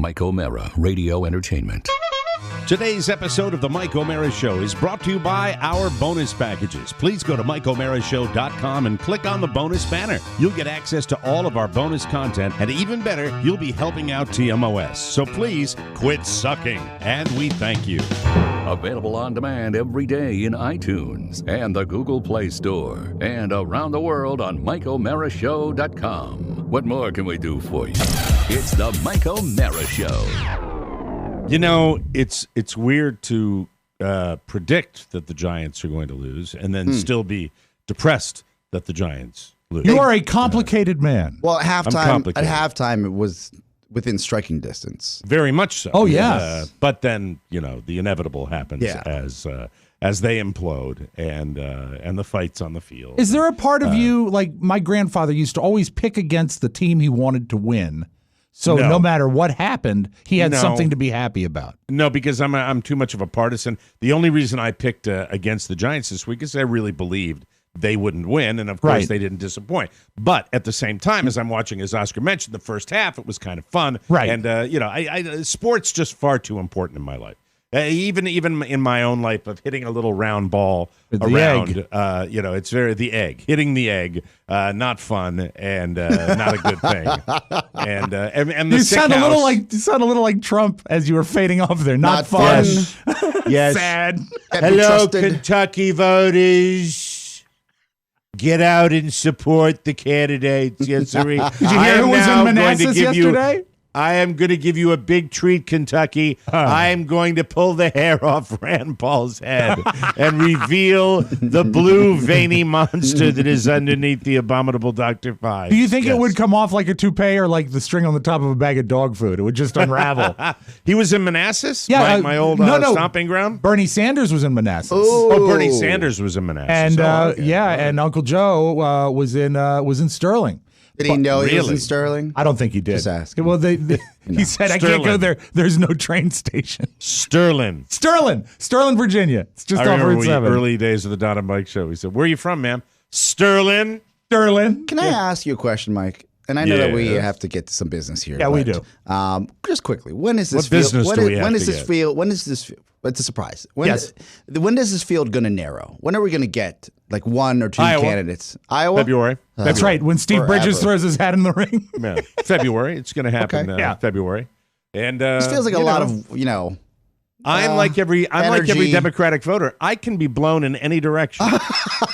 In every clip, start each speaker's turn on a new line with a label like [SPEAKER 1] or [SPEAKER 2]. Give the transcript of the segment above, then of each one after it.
[SPEAKER 1] Mike O'Mara, Radio Entertainment.
[SPEAKER 2] Today's episode of The Mike O'Mara Show is brought to you by our bonus packages. Please go to MikeO'MaraShow.com and click on the bonus banner. You'll get access to all of our bonus content, and even better, you'll be helping out TMOS. So please quit sucking, and we thank you.
[SPEAKER 1] Available on demand every day in iTunes and the Google Play Store, and around the world on MikeO'MaraShow.com. What more can we do for you? It's The Mike O'Mara Show.
[SPEAKER 2] You know, it's weird to predict that the Giants are going to lose and then still be depressed that the Giants lose.
[SPEAKER 3] You are a complicated man.
[SPEAKER 4] Well, at halftime, it was within striking distance.
[SPEAKER 2] Very much so.
[SPEAKER 3] Oh, yeah.
[SPEAKER 2] But then, the inevitable happens as they implode and the fights on the field.
[SPEAKER 3] Is there a part of you, like my grandfather used to always pick against the team he wanted to win? So no matter what happened, he had something to be happy about.
[SPEAKER 2] No, because I'm too much of a partisan. The only reason I picked against the Giants this week is I really believed they wouldn't win, and of course they didn't disappoint. But at the same time, as I'm watching, as Oscar mentioned, the first half, it was kind of fun.
[SPEAKER 3] Right.
[SPEAKER 2] And, sport's just far too important in my life. Even in my own life of hitting a little round ball around, it's hitting the egg, not fun and not a good thing. And the
[SPEAKER 3] you sound a little like Trump as you were fading off there. Not fun.
[SPEAKER 2] Yes.
[SPEAKER 3] Sad.
[SPEAKER 2] Hello, Kentucky voters. Get out and support the candidates. Yes, sir. Did
[SPEAKER 3] you hear who was in Manassas yesterday?
[SPEAKER 2] I am going to give you a big treat, Kentucky. I am going to pull the hair off Rand Paul's head and reveal the blue veiny monster that is underneath the abominable Dr. Five.
[SPEAKER 3] Do you think it would come off like a toupee or like the string on the top of a bag of dog food? It would just unravel.
[SPEAKER 2] He was in Manassas?
[SPEAKER 3] Yeah,
[SPEAKER 2] my old stomping ground?
[SPEAKER 3] Bernie Sanders was in Manassas.
[SPEAKER 2] Oh, Bernie Sanders was in Manassas.
[SPEAKER 3] And and Uncle Joe was in Sterling.
[SPEAKER 4] Did he know he was in Sterling?
[SPEAKER 3] I don't think he did.
[SPEAKER 4] Just ask.
[SPEAKER 3] Well, he said, I can't go there. There's no train station.
[SPEAKER 2] Sterling,
[SPEAKER 3] Virginia. It's just off Route 7.
[SPEAKER 2] Early days of the Don and Mike show. He said, where are you from, ma'am? Sterling.
[SPEAKER 4] Can I ask you a question, Mike? And I know that we have to get to some business here.
[SPEAKER 3] Yeah, we do.
[SPEAKER 4] Just quickly, when is this?
[SPEAKER 2] What business do we have to get?
[SPEAKER 4] When is this feel? It's a surprise. When is this field going to narrow? When are we going to get like one or two candidates? Iowa?
[SPEAKER 2] February.
[SPEAKER 3] That's right. When Steve Bridges throws his hat in the ring.
[SPEAKER 2] Yeah. February. It's going to happen February. And
[SPEAKER 4] this feels like a lot of,
[SPEAKER 2] I'm like every Democratic voter. I can be blown in any direction.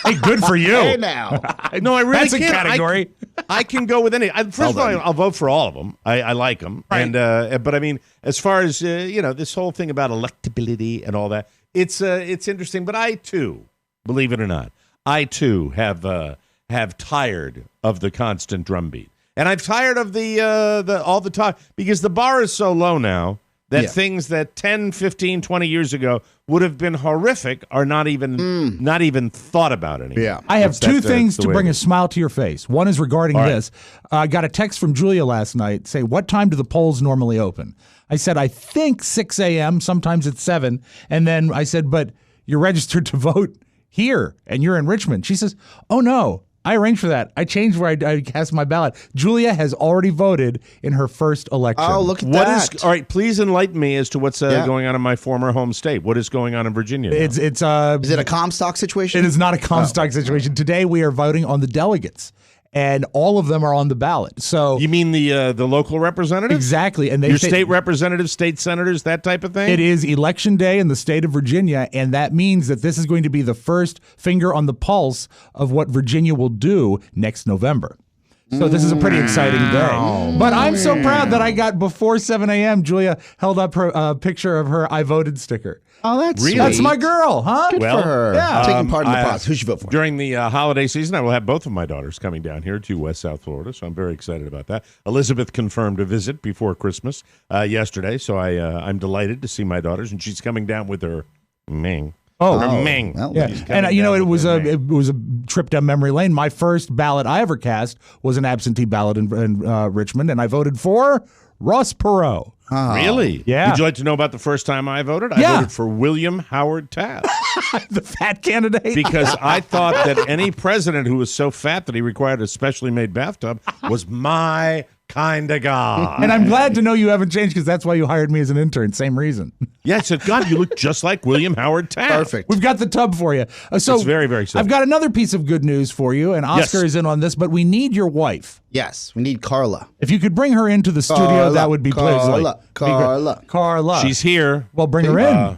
[SPEAKER 3] Hey, good for you.
[SPEAKER 4] Hey, now.
[SPEAKER 2] No, I really
[SPEAKER 3] That's
[SPEAKER 2] can't.
[SPEAKER 3] a category.
[SPEAKER 2] I can go with any. First of all, I'll vote for all of them. I like them.
[SPEAKER 3] Right.
[SPEAKER 2] But I mean, as far as this whole thing about electability and all that, it's interesting. But I too, believe it or not, have tired of the constant drumbeat, and I've tired of the all the talk because the bar is so low now that things that 10, 15, 20 years ago would have been horrific are not even thought about anymore.
[SPEAKER 4] Yeah.
[SPEAKER 3] I have two things to bring a smile to your face. One is regarding this. I got a text from Julia last night saying, what time do the polls normally open? I said, I think 6 a.m., sometimes it's 7. And then I said, but you're registered to vote here and you're in Richmond. She says, oh, no. I arranged for that. I changed where I cast my ballot. Julia has already voted in her first election.
[SPEAKER 4] Oh, look at that.
[SPEAKER 2] All right, please enlighten me as to what's going on in my former home state. What is going on in Virginia now?
[SPEAKER 4] Is it a Comstock situation?
[SPEAKER 3] It is not a Comstock situation. Today we are voting on the delegates. And all of them are on the ballot. So
[SPEAKER 2] you mean the local representatives?
[SPEAKER 3] Exactly. And
[SPEAKER 2] your state representatives, state senators, that type of thing?
[SPEAKER 3] It is election day in the state of Virginia, and that means that this is going to be the first finger on the pulse of what Virginia will do next November. So this is a pretty exciting day. But I'm so proud that I got before 7 a.m. Julia held up her picture of her I voted sticker.
[SPEAKER 4] Oh, that's
[SPEAKER 2] really?
[SPEAKER 3] That's my girl, huh?
[SPEAKER 4] Good for her. Yeah. Taking part in the process. Who should you vote for?
[SPEAKER 2] During the holiday season, I will have both of my daughters coming down here to West South Florida, so I'm very excited about that. Elizabeth confirmed a visit before Christmas yesterday, so I'm delighted to see my daughters, and she's coming down with her Ming. Ming.
[SPEAKER 4] Well,
[SPEAKER 3] yeah. And it was a trip down memory lane. My first ballot I ever cast was an absentee ballot in Richmond, and I voted for Ross Perot.
[SPEAKER 4] Oh.
[SPEAKER 2] Really?
[SPEAKER 3] Yeah.
[SPEAKER 2] Would you like to know about the first time I voted? I voted for William Howard Taft.
[SPEAKER 3] The fat candidate?
[SPEAKER 2] Because I thought that any president who was so fat that he required a specially made bathtub was my kind of guy.
[SPEAKER 3] And I'm glad to know you haven't changed because that's why you hired me as an intern. Same reason.
[SPEAKER 2] Yeah, I said, God, you look just like William Howard Taft.
[SPEAKER 4] Perfect.
[SPEAKER 3] We've got the tub for you. So
[SPEAKER 2] It's very, very simple.
[SPEAKER 3] I've got another piece of good news for you, and Oscar
[SPEAKER 2] Yes.
[SPEAKER 3] is in on this, but we need your wife.
[SPEAKER 4] Yes, we need Carla.
[SPEAKER 3] If you could bring her into the studio,
[SPEAKER 4] Carla,
[SPEAKER 3] that would be
[SPEAKER 4] Carla, Carla.
[SPEAKER 3] Carla.
[SPEAKER 2] She's here.
[SPEAKER 3] Well, bring her in.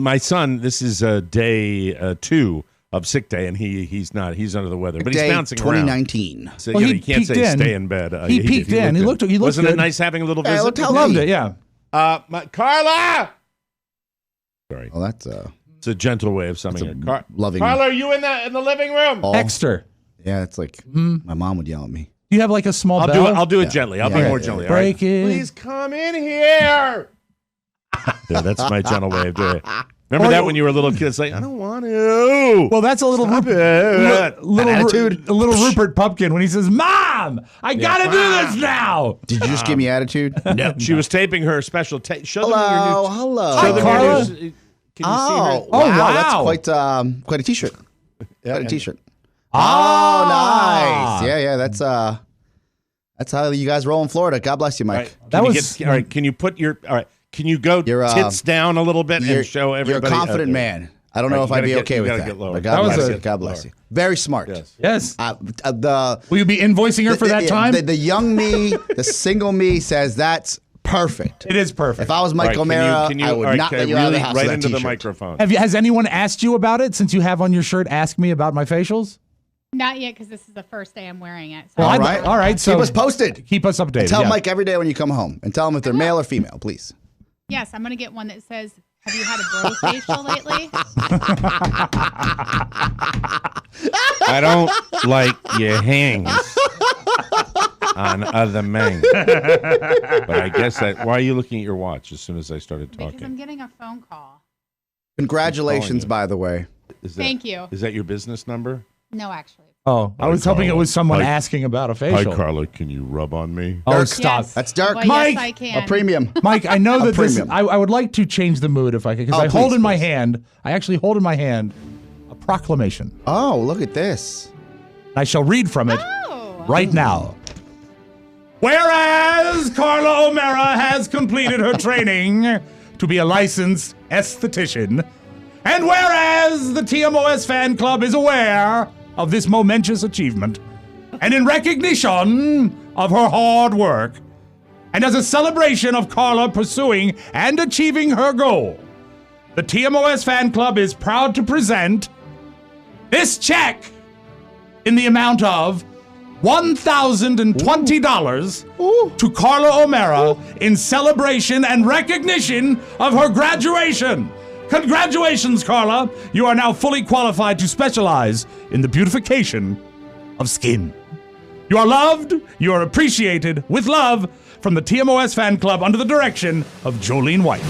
[SPEAKER 2] My son, this is day 2 of sick day, and he's not. He's under the weather, but he's
[SPEAKER 4] Day
[SPEAKER 2] bouncing
[SPEAKER 4] 2019.
[SPEAKER 2] around. So,
[SPEAKER 3] Well,
[SPEAKER 2] you
[SPEAKER 3] he
[SPEAKER 2] can't say
[SPEAKER 3] peeked in.
[SPEAKER 2] stay in bed.
[SPEAKER 3] He peeked in. He looked
[SPEAKER 2] Wasn't
[SPEAKER 3] good.
[SPEAKER 2] it nice having a little visit?
[SPEAKER 4] look how
[SPEAKER 3] Loved
[SPEAKER 4] neat.
[SPEAKER 3] it, yeah.
[SPEAKER 2] Carla! Sorry.
[SPEAKER 4] Well, that's
[SPEAKER 2] It's a gentle way of summoning her.
[SPEAKER 4] loving.
[SPEAKER 2] Carla, are you in the living room?
[SPEAKER 4] Oh,
[SPEAKER 3] Exter.
[SPEAKER 4] yeah, it's like my mom would yell at me.
[SPEAKER 3] Do you have like a small
[SPEAKER 2] I'll
[SPEAKER 3] bell?
[SPEAKER 2] do it. I'll do it gently. I'll be
[SPEAKER 4] Yeah,
[SPEAKER 2] more
[SPEAKER 4] yeah,
[SPEAKER 2] gently.
[SPEAKER 4] yeah.
[SPEAKER 2] all right?
[SPEAKER 3] Break it.
[SPEAKER 2] Please come in here. Yeah, that's my gentle way of doing it. Remember that when you were a little kid? It's like, I don't want to.
[SPEAKER 3] Well, that's a little
[SPEAKER 2] Stop
[SPEAKER 3] Rupert,
[SPEAKER 2] it.
[SPEAKER 3] little
[SPEAKER 4] Attitude.
[SPEAKER 3] a little Rupert Pupkin when he says, "Mom, I gotta do this now."
[SPEAKER 4] Did you just give me attitude?
[SPEAKER 2] No, she was taping her special tape. Show them your
[SPEAKER 4] Hello,
[SPEAKER 2] new.
[SPEAKER 4] hello.
[SPEAKER 2] Show them
[SPEAKER 3] Carla.
[SPEAKER 2] your new. Can you see her?
[SPEAKER 4] Oh,
[SPEAKER 3] Oh,
[SPEAKER 4] wow,
[SPEAKER 3] wow.
[SPEAKER 4] that's quite a T-shirt. Quite a
[SPEAKER 2] and-
[SPEAKER 4] T-shirt.
[SPEAKER 3] Ah.
[SPEAKER 4] Oh, nice. Yeah, that's how you guys roll in Florida. God bless you, Mike.
[SPEAKER 2] Right.
[SPEAKER 3] That
[SPEAKER 2] Can you
[SPEAKER 3] was-
[SPEAKER 2] all right. Can you put your all right? Can you go
[SPEAKER 4] You're,
[SPEAKER 2] tits down a little bit
[SPEAKER 4] You're,
[SPEAKER 2] and show everybody?
[SPEAKER 4] you're a confident
[SPEAKER 2] okay.
[SPEAKER 4] man. I don't know
[SPEAKER 2] Right,
[SPEAKER 4] if
[SPEAKER 2] you
[SPEAKER 4] I'd
[SPEAKER 2] gotta
[SPEAKER 4] be
[SPEAKER 2] get-
[SPEAKER 4] okay
[SPEAKER 2] you
[SPEAKER 4] with
[SPEAKER 2] gotta
[SPEAKER 4] that.
[SPEAKER 2] get lower.
[SPEAKER 4] But
[SPEAKER 3] That
[SPEAKER 4] God
[SPEAKER 3] was
[SPEAKER 4] bless
[SPEAKER 3] a-
[SPEAKER 4] you. God bless
[SPEAKER 2] lower.
[SPEAKER 4] you. Very smart.
[SPEAKER 2] Yes.
[SPEAKER 3] Yes.
[SPEAKER 4] The
[SPEAKER 3] Will you be invoicing her for that time?
[SPEAKER 4] The young me, the single me says that's perfect.
[SPEAKER 3] It is perfect.
[SPEAKER 4] If I was
[SPEAKER 2] All right,
[SPEAKER 4] Mike O'Mara,
[SPEAKER 2] can you,
[SPEAKER 4] I
[SPEAKER 2] all
[SPEAKER 4] would
[SPEAKER 2] right,
[SPEAKER 4] not
[SPEAKER 2] can
[SPEAKER 4] let
[SPEAKER 2] I
[SPEAKER 4] you out of the
[SPEAKER 2] really
[SPEAKER 4] house
[SPEAKER 2] right
[SPEAKER 4] with that
[SPEAKER 2] into the
[SPEAKER 4] T-shirt.
[SPEAKER 2] microphone.
[SPEAKER 3] Has anyone asked you about it since you have on your shirt? Ask me about my facials.
[SPEAKER 5] Not yet, because this is the first day I'm wearing it. So
[SPEAKER 3] Well,
[SPEAKER 4] All right.
[SPEAKER 3] all right. So
[SPEAKER 4] Keep us posted.
[SPEAKER 3] Keep us updated.
[SPEAKER 4] Tell
[SPEAKER 3] yeah.
[SPEAKER 4] Mike every day when you come home, and tell him if they're male or female, please.
[SPEAKER 5] yes, I'm going to get one that says, have you had a bro facial lately?
[SPEAKER 2] I don't like your hands on other men. But I guess that. Why are you looking at your watch as soon as I started
[SPEAKER 5] Because
[SPEAKER 2] talking?
[SPEAKER 5] I'm getting a phone call.
[SPEAKER 4] Congratulations,
[SPEAKER 2] you.
[SPEAKER 4] by the way.
[SPEAKER 2] Is that,
[SPEAKER 5] Thank you.
[SPEAKER 2] Is that your business number?
[SPEAKER 5] No, actually.
[SPEAKER 3] Oh, I was hoping it was someone asking about a facial.
[SPEAKER 2] Carla. Can you rub on me?
[SPEAKER 3] Oh,
[SPEAKER 4] Dirk.
[SPEAKER 3] stop.
[SPEAKER 5] Yes.
[SPEAKER 4] That's Dirk.
[SPEAKER 5] Well,
[SPEAKER 3] Mike!
[SPEAKER 5] yes, I can.
[SPEAKER 4] A premium.
[SPEAKER 3] Mike, I know that this.
[SPEAKER 4] premium.
[SPEAKER 3] I would like to change the mood if I could, because
[SPEAKER 4] Oh,
[SPEAKER 3] I hold
[SPEAKER 4] please,
[SPEAKER 3] in my
[SPEAKER 4] please.
[SPEAKER 3] hand. I actually hold in my hand a proclamation.
[SPEAKER 4] Oh, look at this.
[SPEAKER 3] I shall read from it
[SPEAKER 5] Oh.
[SPEAKER 3] right now. Whereas Carla O'Mara has completed her training to be a licensed esthetician, and whereas the TMOS fan club is aware of this momentous achievement, and in recognition of her hard work, and as a celebration of Carla pursuing and achieving her goal, the TMOS fan club is proud to present this check in the amount of $1,020 to Carla O'Mara in celebration and recognition of her graduation. Congratulations, Carla. You are now fully qualified to specialize in the beautification of skin. You are loved. You are appreciated. With love from the TMOS fan club under the direction of Jolene White.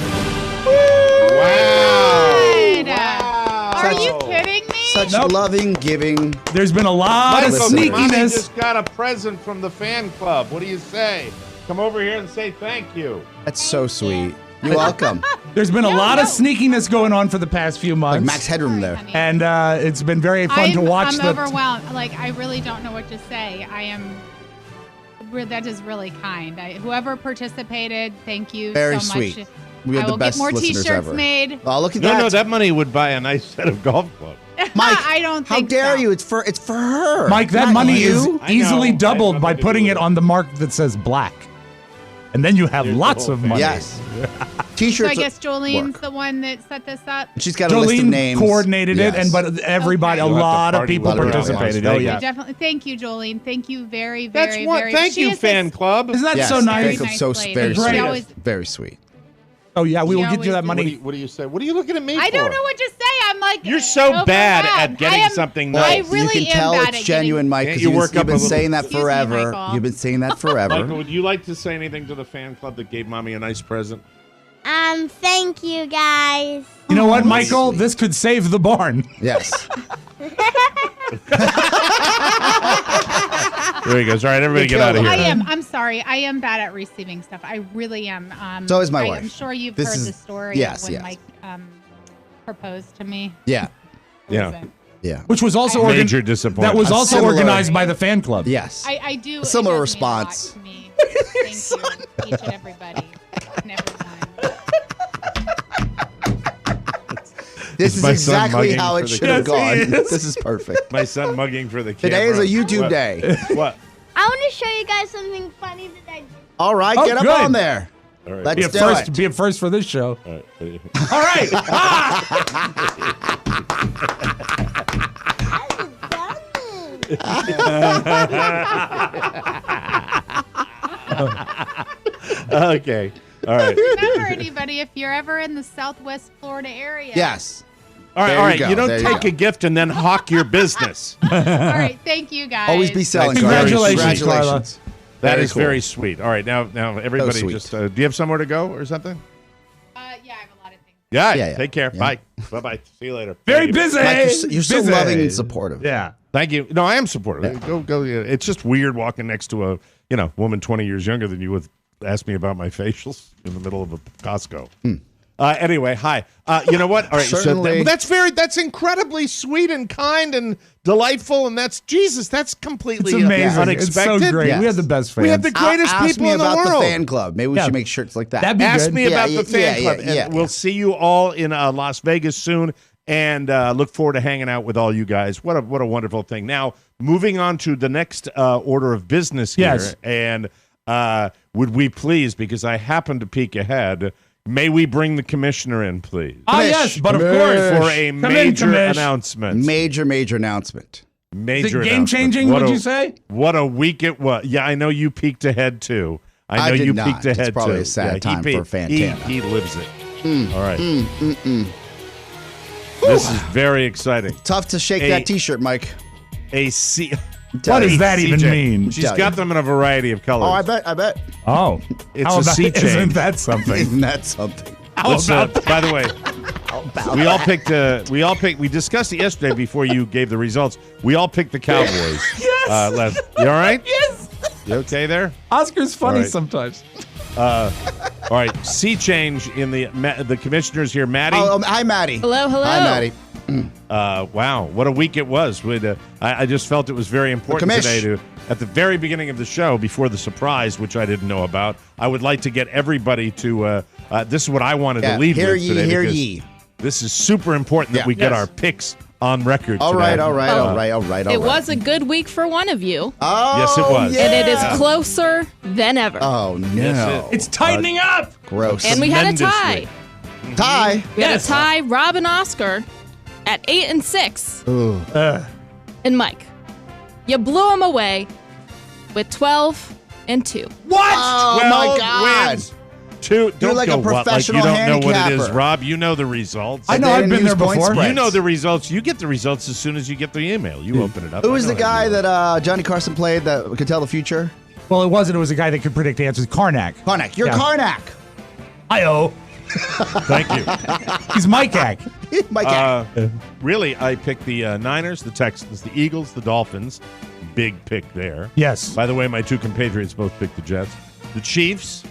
[SPEAKER 5] Good. Are
[SPEAKER 4] Such-
[SPEAKER 5] you kidding me?
[SPEAKER 4] Such
[SPEAKER 3] Nope.
[SPEAKER 4] loving, giving.
[SPEAKER 3] There's been a lot of
[SPEAKER 4] Listening.
[SPEAKER 3] sneakiness.
[SPEAKER 2] just got a present from the fan club. What do you say? Come over here and say thank you.
[SPEAKER 4] That's so sweet. You're welcome.
[SPEAKER 3] There's been a
[SPEAKER 5] No,
[SPEAKER 3] lot of
[SPEAKER 5] no.
[SPEAKER 3] sneakiness going on for the past few months.
[SPEAKER 4] Like Max Headroom there.
[SPEAKER 5] Honey.
[SPEAKER 3] And it's been very fun to watch
[SPEAKER 5] I'm
[SPEAKER 3] the.
[SPEAKER 5] overwhelmed. Like, I really don't know what to say. That is really kind. Whoever participated, thank you
[SPEAKER 4] Very
[SPEAKER 5] so
[SPEAKER 4] sweet.
[SPEAKER 5] much.
[SPEAKER 4] We have
[SPEAKER 5] I
[SPEAKER 4] the
[SPEAKER 5] will
[SPEAKER 4] best
[SPEAKER 5] get more
[SPEAKER 4] listeners
[SPEAKER 5] T-shirts
[SPEAKER 4] ever.
[SPEAKER 5] made.
[SPEAKER 4] Oh, look at
[SPEAKER 2] No,
[SPEAKER 4] that.
[SPEAKER 2] no, that money would buy a nice set of golf clubs.
[SPEAKER 4] Mike,
[SPEAKER 5] I don't
[SPEAKER 4] how
[SPEAKER 5] think
[SPEAKER 4] dare
[SPEAKER 5] so.
[SPEAKER 4] you? It's for her.
[SPEAKER 3] Mike, that
[SPEAKER 4] not
[SPEAKER 3] money
[SPEAKER 4] you.
[SPEAKER 3] is
[SPEAKER 2] I
[SPEAKER 3] easily
[SPEAKER 2] know.
[SPEAKER 3] doubled
[SPEAKER 2] I have
[SPEAKER 3] by
[SPEAKER 2] nothing to
[SPEAKER 3] putting
[SPEAKER 2] do
[SPEAKER 3] it
[SPEAKER 2] with
[SPEAKER 3] on the mark that says black. And then you have
[SPEAKER 2] There's the
[SPEAKER 3] lots
[SPEAKER 2] whole
[SPEAKER 3] of
[SPEAKER 2] thing.
[SPEAKER 3] money.
[SPEAKER 4] Yes.
[SPEAKER 5] So
[SPEAKER 4] T-shirts.
[SPEAKER 5] I guess Jolene's
[SPEAKER 4] work.
[SPEAKER 5] the one that set this up.
[SPEAKER 4] She's got a list of
[SPEAKER 3] Jolene
[SPEAKER 4] names.
[SPEAKER 3] coordinated it,
[SPEAKER 4] Yes.
[SPEAKER 3] and but everybody,
[SPEAKER 5] Okay.
[SPEAKER 3] a
[SPEAKER 2] You'll have to
[SPEAKER 3] lot of
[SPEAKER 2] party
[SPEAKER 3] people
[SPEAKER 2] with her out in
[SPEAKER 3] participated.
[SPEAKER 2] Las
[SPEAKER 3] Oh
[SPEAKER 2] Vegas.
[SPEAKER 3] yeah,
[SPEAKER 5] Definitely. Thank you, Jolene. Thank you very,
[SPEAKER 2] That's
[SPEAKER 5] very,
[SPEAKER 2] what.
[SPEAKER 5] very
[SPEAKER 2] Thank
[SPEAKER 5] she
[SPEAKER 2] you,
[SPEAKER 5] is
[SPEAKER 2] fan
[SPEAKER 5] this-
[SPEAKER 3] isn't
[SPEAKER 2] club.
[SPEAKER 3] that
[SPEAKER 4] Yes,
[SPEAKER 3] so nice?
[SPEAKER 4] Thank you.
[SPEAKER 5] Nice
[SPEAKER 4] So
[SPEAKER 5] lady.
[SPEAKER 4] very
[SPEAKER 3] Great.
[SPEAKER 4] sweet.
[SPEAKER 5] She always-
[SPEAKER 4] Very sweet.
[SPEAKER 3] Oh yeah, we will
[SPEAKER 5] She
[SPEAKER 3] get you that
[SPEAKER 5] always
[SPEAKER 3] money.
[SPEAKER 2] What do you say? What are you looking at me
[SPEAKER 5] I
[SPEAKER 2] for?
[SPEAKER 5] don't know what to say. I'm like,
[SPEAKER 2] You're so bad at
[SPEAKER 5] overwhelmed.
[SPEAKER 2] getting
[SPEAKER 5] I am-
[SPEAKER 2] something
[SPEAKER 5] I
[SPEAKER 2] nice.
[SPEAKER 5] really
[SPEAKER 4] you can
[SPEAKER 5] am
[SPEAKER 4] tell
[SPEAKER 5] bad
[SPEAKER 4] it's
[SPEAKER 5] at
[SPEAKER 4] genuine, Mike,
[SPEAKER 2] Can't
[SPEAKER 4] because
[SPEAKER 2] you
[SPEAKER 4] you've
[SPEAKER 2] work up
[SPEAKER 4] been
[SPEAKER 2] a little-
[SPEAKER 4] saying that
[SPEAKER 5] Excuse me,
[SPEAKER 4] forever.
[SPEAKER 5] Michael.
[SPEAKER 4] You've been saying that forever.
[SPEAKER 2] Michael, would you like to say anything to the fan club that gave mommy a nice present?
[SPEAKER 6] Thank you guys.
[SPEAKER 3] You know what,
[SPEAKER 4] that's
[SPEAKER 3] Michael?
[SPEAKER 4] sweet.
[SPEAKER 3] This could save the barn.
[SPEAKER 4] Yes.
[SPEAKER 2] There he goes. All right, everybody get out of here.
[SPEAKER 5] I'm sorry. I am bad at receiving stuff. I really am.
[SPEAKER 4] So is my wife.
[SPEAKER 5] I'm sure you've
[SPEAKER 4] This
[SPEAKER 5] heard
[SPEAKER 4] is-
[SPEAKER 5] the story
[SPEAKER 4] yes,
[SPEAKER 5] of when
[SPEAKER 4] yes.
[SPEAKER 5] Mike proposed to me.
[SPEAKER 4] Yeah.
[SPEAKER 3] Yeah.
[SPEAKER 5] Listen,
[SPEAKER 4] Yeah.
[SPEAKER 3] Which was also
[SPEAKER 2] Major disappointment.
[SPEAKER 3] That was also
[SPEAKER 4] Similar-
[SPEAKER 3] organized by the fan club.
[SPEAKER 4] Yes.
[SPEAKER 5] I do.
[SPEAKER 4] A similar
[SPEAKER 5] it does mean a lot
[SPEAKER 4] response.
[SPEAKER 5] to me. Thank you, each and everybody and everyone.
[SPEAKER 4] This is
[SPEAKER 2] my son
[SPEAKER 4] exactly
[SPEAKER 2] mugging
[SPEAKER 4] how
[SPEAKER 2] for
[SPEAKER 4] it
[SPEAKER 2] the
[SPEAKER 4] should have
[SPEAKER 3] kids? Yes, he
[SPEAKER 4] gone.
[SPEAKER 3] is.
[SPEAKER 4] This is perfect.
[SPEAKER 2] My son mugging for the camera.
[SPEAKER 4] Today is a YouTube
[SPEAKER 2] What?
[SPEAKER 4] day.
[SPEAKER 2] What?
[SPEAKER 6] I want to show you guys something funny that I did.
[SPEAKER 4] All right,
[SPEAKER 3] Oh,
[SPEAKER 4] get up
[SPEAKER 3] good.
[SPEAKER 4] on there.
[SPEAKER 2] All right.
[SPEAKER 4] Let's do it.
[SPEAKER 3] Be a first for this show.
[SPEAKER 2] All right.
[SPEAKER 3] All right.
[SPEAKER 2] Okay. All right.
[SPEAKER 5] Remember, anybody, if you're ever in the Southwest Florida area.
[SPEAKER 4] Yes.
[SPEAKER 2] All right.
[SPEAKER 4] There
[SPEAKER 2] All
[SPEAKER 4] you
[SPEAKER 2] right.
[SPEAKER 4] go,
[SPEAKER 2] You don't
[SPEAKER 4] there you
[SPEAKER 2] take
[SPEAKER 4] go.
[SPEAKER 2] a gift and then hawk your business.
[SPEAKER 5] All right. Thank you, guys.
[SPEAKER 4] Always be selling.
[SPEAKER 3] Congratulations,
[SPEAKER 4] Carla.
[SPEAKER 3] Carla.
[SPEAKER 4] Congratulations.
[SPEAKER 2] That
[SPEAKER 4] Very
[SPEAKER 2] is
[SPEAKER 4] cool.
[SPEAKER 2] very sweet. All right. Now everybody
[SPEAKER 4] sweet.
[SPEAKER 2] just. Do you have somewhere to go or something?
[SPEAKER 5] Yeah, I have a lot of things.
[SPEAKER 2] Yeah.
[SPEAKER 4] Yeah, yeah.
[SPEAKER 2] Take care.
[SPEAKER 4] Yeah.
[SPEAKER 2] Bye. Bye. See you later.
[SPEAKER 3] Very
[SPEAKER 2] Thank you.
[SPEAKER 3] busy.
[SPEAKER 4] Mike, you're so
[SPEAKER 3] Busy.
[SPEAKER 4] loving and supportive.
[SPEAKER 3] Yeah.
[SPEAKER 2] Thank you. No, I am supportive. Go. Yeah. It's just weird walking next to a woman 20 years younger than you with ask me about my facials in the middle of a Costco. Anyway, hi. You know what? All right.
[SPEAKER 4] Certainly.
[SPEAKER 2] So that's incredibly sweet and kind and delightful, and that's completely
[SPEAKER 3] It's amazing.
[SPEAKER 2] unexpected.
[SPEAKER 3] It's so great.
[SPEAKER 4] Yes.
[SPEAKER 3] We have the best fans.
[SPEAKER 2] We have the greatest
[SPEAKER 4] Ask
[SPEAKER 2] people
[SPEAKER 4] me
[SPEAKER 2] in the
[SPEAKER 4] about
[SPEAKER 2] world.
[SPEAKER 4] the fan club. Maybe we
[SPEAKER 3] Yeah.
[SPEAKER 4] should make shirts like that.
[SPEAKER 3] That'd be
[SPEAKER 2] Ask
[SPEAKER 3] good.
[SPEAKER 2] me about
[SPEAKER 4] Yeah,
[SPEAKER 2] the fan
[SPEAKER 4] yeah,
[SPEAKER 2] club,
[SPEAKER 4] yeah,
[SPEAKER 2] and we'll
[SPEAKER 4] yeah.
[SPEAKER 2] see you all in Las Vegas soon. And look forward to hanging out with all you guys. What a wonderful thing. Now, moving on to the next order of business here.
[SPEAKER 3] Yes.
[SPEAKER 2] And would we please, because I happen to peek ahead, may we bring the commissioner in, please?
[SPEAKER 3] Ah,
[SPEAKER 4] Commish.
[SPEAKER 3] yes, but of
[SPEAKER 4] Commish.
[SPEAKER 3] course.
[SPEAKER 2] For a
[SPEAKER 3] Come in,
[SPEAKER 2] major
[SPEAKER 3] Commish.
[SPEAKER 2] announcement.
[SPEAKER 4] Major announcement.
[SPEAKER 2] Major
[SPEAKER 3] Is it game
[SPEAKER 2] announcement.
[SPEAKER 3] changing,
[SPEAKER 2] What
[SPEAKER 3] would
[SPEAKER 2] a-
[SPEAKER 3] you say?
[SPEAKER 2] What a week it was. Yeah, I know you peeked ahead, too. I know
[SPEAKER 4] I did
[SPEAKER 2] you
[SPEAKER 4] not.
[SPEAKER 2] peeked ahead,
[SPEAKER 4] It's probably
[SPEAKER 2] too.
[SPEAKER 4] a sad
[SPEAKER 2] he
[SPEAKER 4] time
[SPEAKER 2] peeked.
[SPEAKER 4] for Fantana.
[SPEAKER 2] He lives it. All right. This is very exciting.
[SPEAKER 4] Tough to shake
[SPEAKER 2] A-
[SPEAKER 4] that T-shirt, Mike.
[SPEAKER 2] A C.
[SPEAKER 3] What does that even
[SPEAKER 2] CJ.
[SPEAKER 3] mean?
[SPEAKER 2] She's
[SPEAKER 4] Tell
[SPEAKER 2] got
[SPEAKER 4] you.
[SPEAKER 2] them in a variety of colors.
[SPEAKER 4] Oh, I bet.
[SPEAKER 3] Oh.
[SPEAKER 2] It's
[SPEAKER 3] How
[SPEAKER 2] a
[SPEAKER 3] about-
[SPEAKER 2] sea
[SPEAKER 3] Isn't
[SPEAKER 2] change.
[SPEAKER 3] that something?
[SPEAKER 4] Isn't that something?
[SPEAKER 2] Let's, by the way, we all picked. We discussed it yesterday before you gave the results. We all picked the Cowboys.
[SPEAKER 3] Yes.
[SPEAKER 2] You all right?
[SPEAKER 3] Yes.
[SPEAKER 2] You okay there?
[SPEAKER 3] Oscar's funny
[SPEAKER 2] All right.
[SPEAKER 3] sometimes.
[SPEAKER 2] All right. Sea change in the commissioners here, Maddie.
[SPEAKER 4] Oh, hi, Maddie.
[SPEAKER 7] Hello.
[SPEAKER 4] Hi, Maddie.
[SPEAKER 2] Wow, what a week it was. I just felt it was very important
[SPEAKER 4] Commish.
[SPEAKER 2] today to, at the very beginning of the show, before the surprise, which I didn't know about, I would like to get everybody to, this is what I wanted to lead
[SPEAKER 4] hear
[SPEAKER 2] with
[SPEAKER 4] ye,
[SPEAKER 2] today.
[SPEAKER 4] hear
[SPEAKER 2] because
[SPEAKER 4] ye.
[SPEAKER 2] This is super important that
[SPEAKER 4] Yeah.
[SPEAKER 2] we get
[SPEAKER 3] Yes.
[SPEAKER 2] our picks on record
[SPEAKER 4] All
[SPEAKER 2] today.
[SPEAKER 4] right.
[SPEAKER 7] It was a good week for one of you,
[SPEAKER 4] Oh,
[SPEAKER 2] Yes, it was.
[SPEAKER 4] Yeah.
[SPEAKER 7] and it is closer than ever.
[SPEAKER 4] Oh, no.
[SPEAKER 2] Yes,
[SPEAKER 3] It's tightening up.
[SPEAKER 4] Gross.
[SPEAKER 7] and we had a tie.
[SPEAKER 2] tremendously.
[SPEAKER 4] tie.
[SPEAKER 7] We had
[SPEAKER 3] Yes.
[SPEAKER 7] a tie, Rob and Oscar, at 8 and 6.
[SPEAKER 4] Ooh.
[SPEAKER 7] And Mike, you blew them away with 12 and 2.
[SPEAKER 3] What?
[SPEAKER 4] Oh,
[SPEAKER 2] 12
[SPEAKER 4] my God.
[SPEAKER 2] wins. Two. Don't
[SPEAKER 4] like
[SPEAKER 2] go
[SPEAKER 4] a
[SPEAKER 2] what, like
[SPEAKER 4] professional
[SPEAKER 2] you don't know what it is,
[SPEAKER 4] handicapper.
[SPEAKER 2] Rob. You know the results.
[SPEAKER 3] I know,
[SPEAKER 4] They
[SPEAKER 3] I've
[SPEAKER 4] didn't
[SPEAKER 3] been
[SPEAKER 4] use
[SPEAKER 3] there
[SPEAKER 4] point
[SPEAKER 3] before.
[SPEAKER 4] spreads.
[SPEAKER 2] You know the results. You get the results as soon as you get the email. You open it up.
[SPEAKER 4] Who
[SPEAKER 2] I
[SPEAKER 4] was
[SPEAKER 2] know
[SPEAKER 4] the
[SPEAKER 2] how
[SPEAKER 4] guy
[SPEAKER 2] you do it.
[SPEAKER 4] that Johnny Carson played that could tell the future?
[SPEAKER 3] Well, it wasn't. It was a guy that could predict answers. Karnak.
[SPEAKER 4] Karnak. You're
[SPEAKER 3] Yeah.
[SPEAKER 4] Karnak.
[SPEAKER 3] I-O.
[SPEAKER 2] Thank you.
[SPEAKER 3] He's Mike Hack.
[SPEAKER 4] Mike.
[SPEAKER 2] Really, I picked the Niners, the Texans, the Eagles, the Dolphins. Big pick there.
[SPEAKER 3] Yes.
[SPEAKER 2] By the way, my two compatriots both picked the Jets. The Chiefs,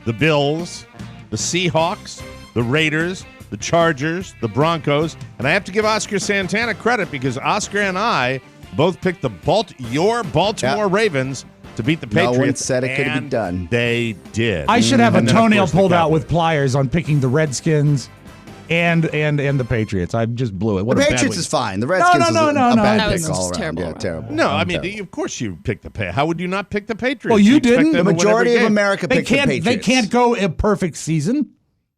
[SPEAKER 2] the Bills, the Seahawks, the Raiders, the Chargers, the Broncos. And I have to give Oscar Santana credit because Oscar and I both picked your Baltimore Ravens to beat the
[SPEAKER 4] No
[SPEAKER 2] Patriots.
[SPEAKER 4] one said it couldn't be
[SPEAKER 2] and
[SPEAKER 4] done.
[SPEAKER 2] They did.
[SPEAKER 3] I should have a
[SPEAKER 2] And then, of
[SPEAKER 3] toenail
[SPEAKER 2] course, the
[SPEAKER 3] pulled out
[SPEAKER 2] Cowboys.
[SPEAKER 3] with pliers on picking the Redskins and the Patriots. I just blew it. What
[SPEAKER 4] The
[SPEAKER 3] a bad
[SPEAKER 4] Patriots
[SPEAKER 3] week.
[SPEAKER 4] is fine. The Redskins is
[SPEAKER 3] no,
[SPEAKER 4] a
[SPEAKER 3] no.
[SPEAKER 4] bad
[SPEAKER 7] That
[SPEAKER 4] pick
[SPEAKER 7] was
[SPEAKER 4] all
[SPEAKER 7] just
[SPEAKER 4] around.
[SPEAKER 7] terrible,
[SPEAKER 4] Yeah,
[SPEAKER 7] Rob.
[SPEAKER 4] terrible.
[SPEAKER 2] No, I mean,
[SPEAKER 4] Terrible.
[SPEAKER 2] of course you picked the Patriots. How would you not pick the Patriots?
[SPEAKER 3] Well, you
[SPEAKER 2] expect
[SPEAKER 3] didn't.
[SPEAKER 2] them
[SPEAKER 4] The
[SPEAKER 2] to win every
[SPEAKER 4] majority of
[SPEAKER 2] game.
[SPEAKER 4] America
[SPEAKER 3] They
[SPEAKER 4] picked the
[SPEAKER 3] can't.
[SPEAKER 4] Patriots.
[SPEAKER 3] They can't go a perfect season.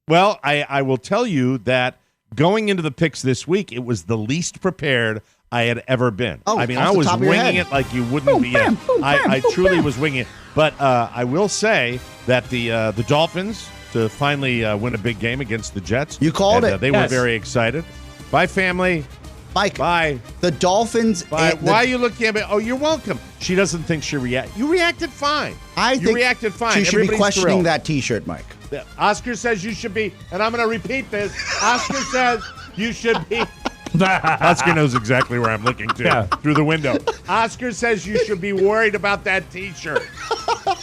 [SPEAKER 2] Well, I will tell you that going into the picks this week, it was the least prepared I had ever been.
[SPEAKER 4] Oh,
[SPEAKER 2] I mean,
[SPEAKER 4] off
[SPEAKER 2] I
[SPEAKER 4] the
[SPEAKER 2] was
[SPEAKER 4] top of your
[SPEAKER 2] winging
[SPEAKER 4] head.
[SPEAKER 2] it like you wouldn't be.
[SPEAKER 3] bam, boom, bam,
[SPEAKER 2] I
[SPEAKER 3] boom,
[SPEAKER 2] truly
[SPEAKER 3] bam.
[SPEAKER 2] was winging it. But I will say that the Dolphins to finally win a big game against the Jets.
[SPEAKER 4] You called
[SPEAKER 2] and,
[SPEAKER 4] it.
[SPEAKER 2] They were
[SPEAKER 3] Yes.
[SPEAKER 2] very excited. Bye, family.
[SPEAKER 4] Mike,
[SPEAKER 2] Bye.
[SPEAKER 4] the Dolphins.
[SPEAKER 2] Bye.
[SPEAKER 4] and the-
[SPEAKER 2] Why are you looking at me? Oh, you're welcome. She doesn't think she reacted. You reacted fine.
[SPEAKER 4] I
[SPEAKER 2] you
[SPEAKER 4] think
[SPEAKER 2] reacted fine.
[SPEAKER 4] she should be
[SPEAKER 2] Everybody's
[SPEAKER 4] questioning
[SPEAKER 2] thrilled.
[SPEAKER 4] that T-shirt, Mike.
[SPEAKER 2] Oscar says you should be, and I'm going to repeat this. Oscar says you should be. Oscar knows exactly where I'm looking to
[SPEAKER 3] Yeah.
[SPEAKER 2] through the window. Oscar says you should be worried about that T-shirt.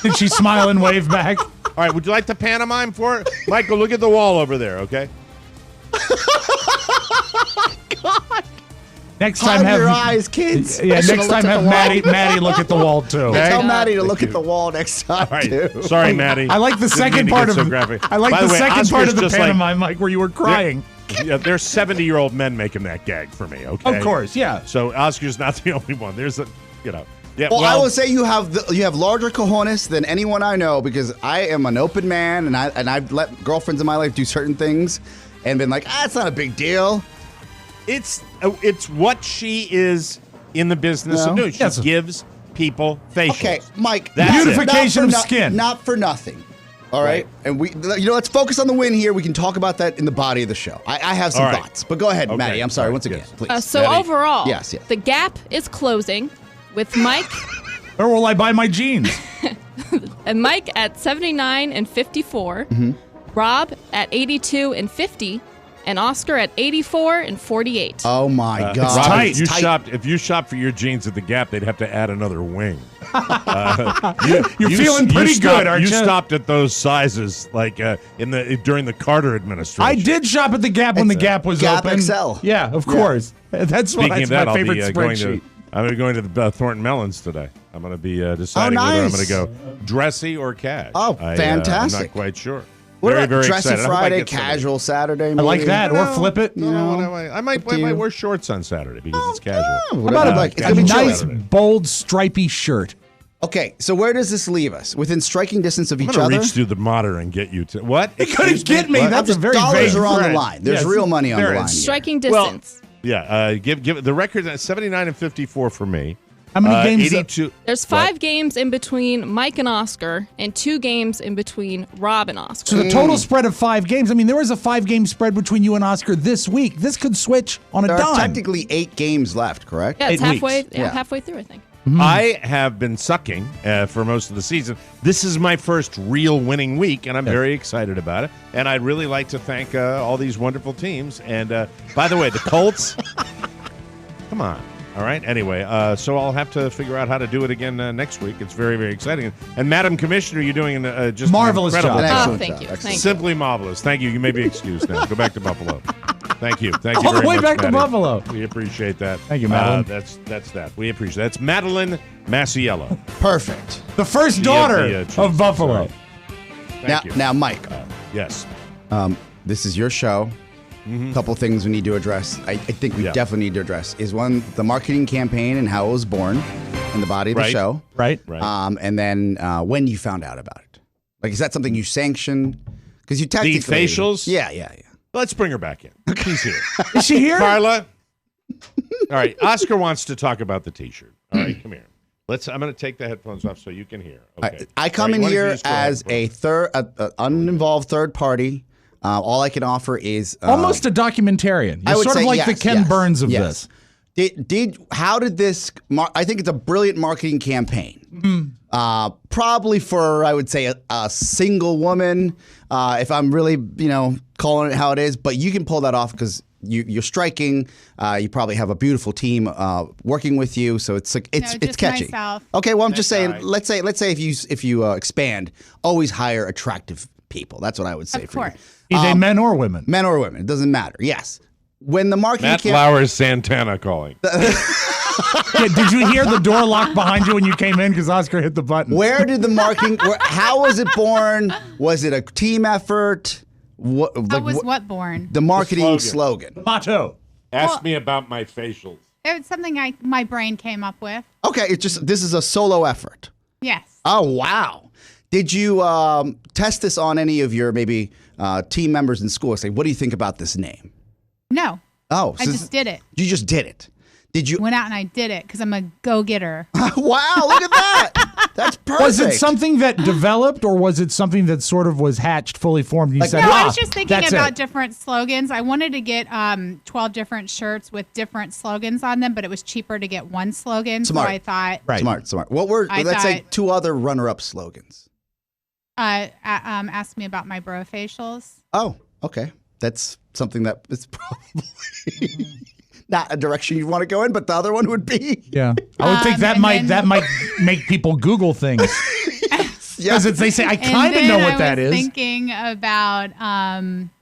[SPEAKER 3] Did she smile and wave back?
[SPEAKER 2] All right, would you like to pantomime for it? Michael, look at the wall over there, okay?
[SPEAKER 3] Next time,
[SPEAKER 4] Hide your eyes, kids.
[SPEAKER 3] Yeah, next time have Maddie look at the wall too.
[SPEAKER 4] Okay. Tell Maddie to look at the wall next time too.
[SPEAKER 2] Sorry, Maddie.
[SPEAKER 3] I like the second part of
[SPEAKER 2] so graphic.
[SPEAKER 3] I like
[SPEAKER 2] By
[SPEAKER 3] the
[SPEAKER 2] way,
[SPEAKER 3] second
[SPEAKER 2] Oscar's
[SPEAKER 3] part of the
[SPEAKER 2] just
[SPEAKER 3] pantomime, Mike, where you were crying.
[SPEAKER 2] Yeah, there's 70-year-old men making that gag for me. Okay,
[SPEAKER 3] Of course, yeah.
[SPEAKER 2] So Oscar's not the only one. There's a, Yeah,
[SPEAKER 4] Well, I will say you have larger cojones than anyone I know because I am an open man and I've let girlfriends in my life do certain things and been like, it's not a big deal.
[SPEAKER 2] It's what she is in the business of doing. She gives people facials.
[SPEAKER 4] Okay, Mike.
[SPEAKER 3] Beautification of skin.
[SPEAKER 4] Not for nothing. All right. And let's focus on the win here. We can talk about that in the body of the show. I have some thoughts, but go ahead, Maddie. I'm sorry. Once again, please.
[SPEAKER 7] So
[SPEAKER 2] Maddie.
[SPEAKER 7] overall,
[SPEAKER 4] yes.
[SPEAKER 7] the gap is closing with Mike.
[SPEAKER 3] Where will I buy my jeans?
[SPEAKER 7] And Mike at 79 and 54, Robb at 82 and 50, and Oscar at 84 and 48.
[SPEAKER 4] Oh my God!
[SPEAKER 3] It's
[SPEAKER 2] Rob,
[SPEAKER 3] tight.
[SPEAKER 2] if you shop for your jeans at the Gap, they'd have to add another wing.
[SPEAKER 3] You're feeling pretty good, aren't you?
[SPEAKER 2] You stopped at those sizes like during the Carter administration.
[SPEAKER 3] I did shop at the Gap when the Gap was
[SPEAKER 4] Gap
[SPEAKER 3] open.
[SPEAKER 4] XL.
[SPEAKER 3] Yeah, of course. That's
[SPEAKER 2] Speaking
[SPEAKER 3] my
[SPEAKER 2] of that,
[SPEAKER 3] favorite
[SPEAKER 2] I'm going to
[SPEAKER 3] spreadsheet.
[SPEAKER 2] the Thornton Melons today. I'm going to be deciding whether I'm going to go dressy or cash.
[SPEAKER 4] Oh, fantastic.
[SPEAKER 2] I'm not quite sure.
[SPEAKER 4] What
[SPEAKER 2] very,
[SPEAKER 4] about
[SPEAKER 2] very
[SPEAKER 4] dressy
[SPEAKER 2] excited.
[SPEAKER 4] Friday, casual Saturday? Maybe?
[SPEAKER 3] I like that. Or flip it.
[SPEAKER 2] I might wear shorts on Saturday because it's casual.
[SPEAKER 4] What about
[SPEAKER 3] A nice, bold, stripy shirt.
[SPEAKER 4] Okay, so where does this leave us? Within striking distance of each
[SPEAKER 2] I'm going
[SPEAKER 4] other?
[SPEAKER 2] to reach through the monitor and get you to what?
[SPEAKER 3] It couldn't get me.
[SPEAKER 2] What?
[SPEAKER 3] That's a very
[SPEAKER 4] dollars
[SPEAKER 3] vague
[SPEAKER 4] are on the
[SPEAKER 3] threat.
[SPEAKER 4] line. There's
[SPEAKER 3] Yes,
[SPEAKER 4] real money on the
[SPEAKER 3] there
[SPEAKER 4] line.
[SPEAKER 3] is.
[SPEAKER 4] here.
[SPEAKER 7] Striking distance.
[SPEAKER 2] Yeah, give the record at 79 and 54 for me.
[SPEAKER 3] How many games?
[SPEAKER 2] 82.
[SPEAKER 7] There's 5 games in between Mike and Oscar, and 2 games in between Robb and Oscar.
[SPEAKER 3] So the total spread of 5 games. I mean, there was a 5-game spread between you and Oscar this week. This could switch on a
[SPEAKER 4] There
[SPEAKER 3] dime.
[SPEAKER 4] are technically 8 games left, correct?
[SPEAKER 7] Yeah, it's
[SPEAKER 3] 8
[SPEAKER 7] halfway.
[SPEAKER 3] weeks.
[SPEAKER 7] Yeah,
[SPEAKER 4] Yeah.
[SPEAKER 7] halfway through, I think.
[SPEAKER 2] I have been sucking for most of the season. This is my first real winning week, and I'm very excited about it. And I'd really like to thank all these wonderful teams. And by the way, the Colts, come on. All right. Anyway, so I'll have to figure out how to do it again next week. It's very, very exciting. And Madam Commissioner, you're doing just
[SPEAKER 3] Marvelous
[SPEAKER 2] an incredible
[SPEAKER 3] job.
[SPEAKER 4] An
[SPEAKER 7] Oh,
[SPEAKER 4] excellent
[SPEAKER 7] thank
[SPEAKER 4] job.
[SPEAKER 7] you.
[SPEAKER 4] Excellent.
[SPEAKER 7] Thank you.
[SPEAKER 2] Simply marvelous. Thank you. You may be excused now. Go back to Buffalo. Thank you. Thank you
[SPEAKER 3] All the
[SPEAKER 2] very
[SPEAKER 3] way
[SPEAKER 2] much,
[SPEAKER 3] back to
[SPEAKER 2] Maddie.
[SPEAKER 3] Buffalo.
[SPEAKER 2] We appreciate that.
[SPEAKER 3] Thank you, Madeline.
[SPEAKER 2] That's that. We appreciate that. That's Madeline Masiello.
[SPEAKER 4] Perfect.
[SPEAKER 3] The first daughter of Buffalo.
[SPEAKER 2] Thank you.
[SPEAKER 4] Now, Mike,
[SPEAKER 2] Yes.
[SPEAKER 4] this is your show. A couple things we need to address. I think we definitely need to address is one, the marketing campaign and how it was born in the body of the show.
[SPEAKER 3] Right.
[SPEAKER 2] Right.
[SPEAKER 4] And then when you found out about it. Like, is that something you sanctioned? Because you technically...
[SPEAKER 2] The facials?
[SPEAKER 4] Yeah.
[SPEAKER 2] Let's bring her back in. She's here.
[SPEAKER 3] Is she here?
[SPEAKER 2] Carla. All right. Oscar wants to talk about the T-shirt. All right, come here. I'm going to take the headphones off so you can hear. Okay.
[SPEAKER 4] I come in here as a uninvolved third party. All I can offer is
[SPEAKER 3] Almost a documentarian. You're sort of like the Ken Burns of this.
[SPEAKER 4] How did this? I think it's a brilliant marketing campaign. Probably for, I would say, a single woman. If I'm really, calling it how it is, but you can pull that off because you're striking. You probably have a beautiful team working with you, so it's catchy.
[SPEAKER 5] Myself.
[SPEAKER 4] Okay, well, I'm just saying. Let's say if you expand, always hire attractive people. That's what I would say.
[SPEAKER 5] Of
[SPEAKER 4] for
[SPEAKER 5] course.
[SPEAKER 4] you.
[SPEAKER 3] Are they men or women?
[SPEAKER 4] Men or women, it doesn't matter. Yes. When the marketing
[SPEAKER 2] Matt Flowers Santana calling.
[SPEAKER 3] Yeah, did you hear the door lock behind you when you came in? Because Oscar hit the button.
[SPEAKER 4] Where did the marketing? How was it born? Was it a team effort? What
[SPEAKER 5] born?
[SPEAKER 4] The marketing slogan.
[SPEAKER 3] Motto.
[SPEAKER 2] Ask me about my facials.
[SPEAKER 5] It was something my brain came up with.
[SPEAKER 4] Okay, this is a solo effort.
[SPEAKER 5] Yes.
[SPEAKER 4] Oh wow! Did you test this on any of your maybe team members in school? Say, what do you think about this name?
[SPEAKER 5] No.
[SPEAKER 4] Oh,
[SPEAKER 5] I just did it.
[SPEAKER 4] You just did it. Did you?
[SPEAKER 5] Went out and I did it because I'm a go-getter.
[SPEAKER 4] Wow! Look at that. That's perfect.
[SPEAKER 3] Was it something that developed, or was it something that sort of was hatched, fully formed? And you said,
[SPEAKER 5] No, I was just thinking
[SPEAKER 3] that's
[SPEAKER 5] about
[SPEAKER 3] it.
[SPEAKER 5] different slogans. I wanted to get 12 different shirts with different slogans on them, but it was cheaper to get one slogan.
[SPEAKER 4] Smart.
[SPEAKER 5] So I thought,
[SPEAKER 3] Right.
[SPEAKER 4] Smart. What were? Let's say 2 other runner-up slogans.
[SPEAKER 5] ask me about my bro facials.
[SPEAKER 4] Oh, okay. That's something that is probably not a direction you want to go in, but the other one would be.
[SPEAKER 3] Yeah, I would think that might make people Google things. Because they say I kind of know what that is.
[SPEAKER 5] Thinking about I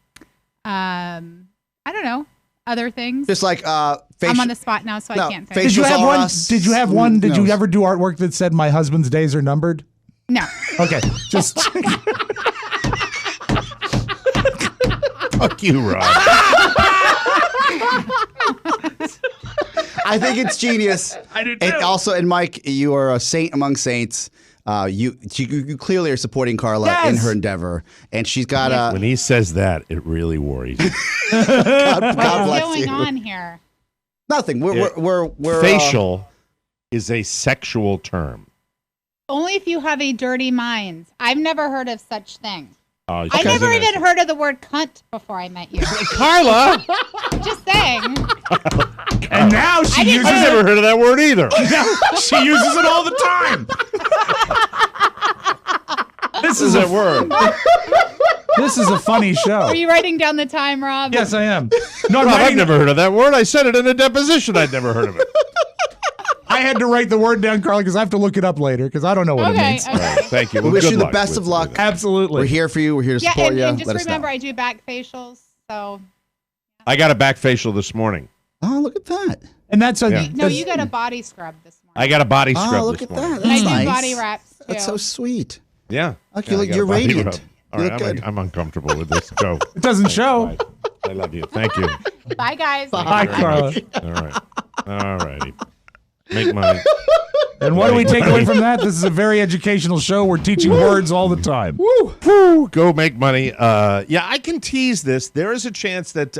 [SPEAKER 5] don't know, other things?
[SPEAKER 4] Just like
[SPEAKER 5] I'm on the spot now, so I can't think.
[SPEAKER 3] Did you have one? Did you have one? Did you
[SPEAKER 4] knows?
[SPEAKER 3] ever do artwork that said "My husband's days are numbered"?
[SPEAKER 5] No.
[SPEAKER 3] Okay, just.
[SPEAKER 2] Fuck you, Rob.
[SPEAKER 4] I think it's genius.
[SPEAKER 3] I do
[SPEAKER 4] And
[SPEAKER 3] too.
[SPEAKER 4] also, and Mike, you are a saint among saints. You clearly are supporting Carla in her endeavor, and she's got a.
[SPEAKER 2] When he says that, it really worries me.
[SPEAKER 4] God
[SPEAKER 5] What's
[SPEAKER 4] bless
[SPEAKER 5] going
[SPEAKER 4] you.
[SPEAKER 5] on here?
[SPEAKER 4] Nothing. We're
[SPEAKER 2] Facial is a sexual term.
[SPEAKER 5] Only if you have a dirty mind. I've never heard of such thing.
[SPEAKER 2] Oh,
[SPEAKER 5] I never even heard of the word cunt before I met you.
[SPEAKER 2] Carla.
[SPEAKER 5] I'm just saying.
[SPEAKER 3] And now she uses
[SPEAKER 2] I've never heard of that word either.
[SPEAKER 3] She uses it all the time. This is
[SPEAKER 2] that word.
[SPEAKER 3] This is a funny show.
[SPEAKER 5] Are you writing down the time, Rob?
[SPEAKER 3] Yes, I am. No,
[SPEAKER 2] Rob, I've never heard of that word. I said it in a deposition. I'd never heard of it.
[SPEAKER 3] I had to write the word down, Carla, because I have to look it up later because I don't know what it means.
[SPEAKER 2] All right, thank you.
[SPEAKER 4] We
[SPEAKER 2] Well,
[SPEAKER 4] wish
[SPEAKER 2] good
[SPEAKER 4] you the
[SPEAKER 2] luck
[SPEAKER 4] best
[SPEAKER 2] with
[SPEAKER 4] of luck.
[SPEAKER 2] that.
[SPEAKER 3] Absolutely.
[SPEAKER 4] We're here for you. We're here to support you.
[SPEAKER 5] And just
[SPEAKER 4] Let us
[SPEAKER 5] remember,
[SPEAKER 4] know.
[SPEAKER 5] I do back facials, so.
[SPEAKER 2] I got a back facial this morning.
[SPEAKER 4] Oh, look at that.
[SPEAKER 3] And that's a
[SPEAKER 2] Yeah.
[SPEAKER 5] No, you got a body scrub this morning.
[SPEAKER 2] I got a body scrub
[SPEAKER 4] Oh, look
[SPEAKER 2] this
[SPEAKER 4] at
[SPEAKER 2] morning.
[SPEAKER 4] that.
[SPEAKER 5] And I
[SPEAKER 4] That's
[SPEAKER 5] do
[SPEAKER 4] nice.
[SPEAKER 5] body wraps, too.
[SPEAKER 4] That's so sweet.
[SPEAKER 2] Yeah.
[SPEAKER 4] Okay, look,
[SPEAKER 2] I got
[SPEAKER 4] you're
[SPEAKER 2] a body
[SPEAKER 4] radiant.
[SPEAKER 2] rub. All
[SPEAKER 4] You
[SPEAKER 2] right,
[SPEAKER 4] look good.
[SPEAKER 2] I'm uncomfortable with this. Go.
[SPEAKER 3] It doesn't show.
[SPEAKER 2] I love you. Thank you.
[SPEAKER 5] Bye, guys.
[SPEAKER 3] Hi, Carla.
[SPEAKER 2] All right. All righty. Make money.
[SPEAKER 3] And what do we take away from that? This is a very educational show. We're teaching words all the time.
[SPEAKER 2] Woo. Go make money. Yeah, I can tease this. There is a chance that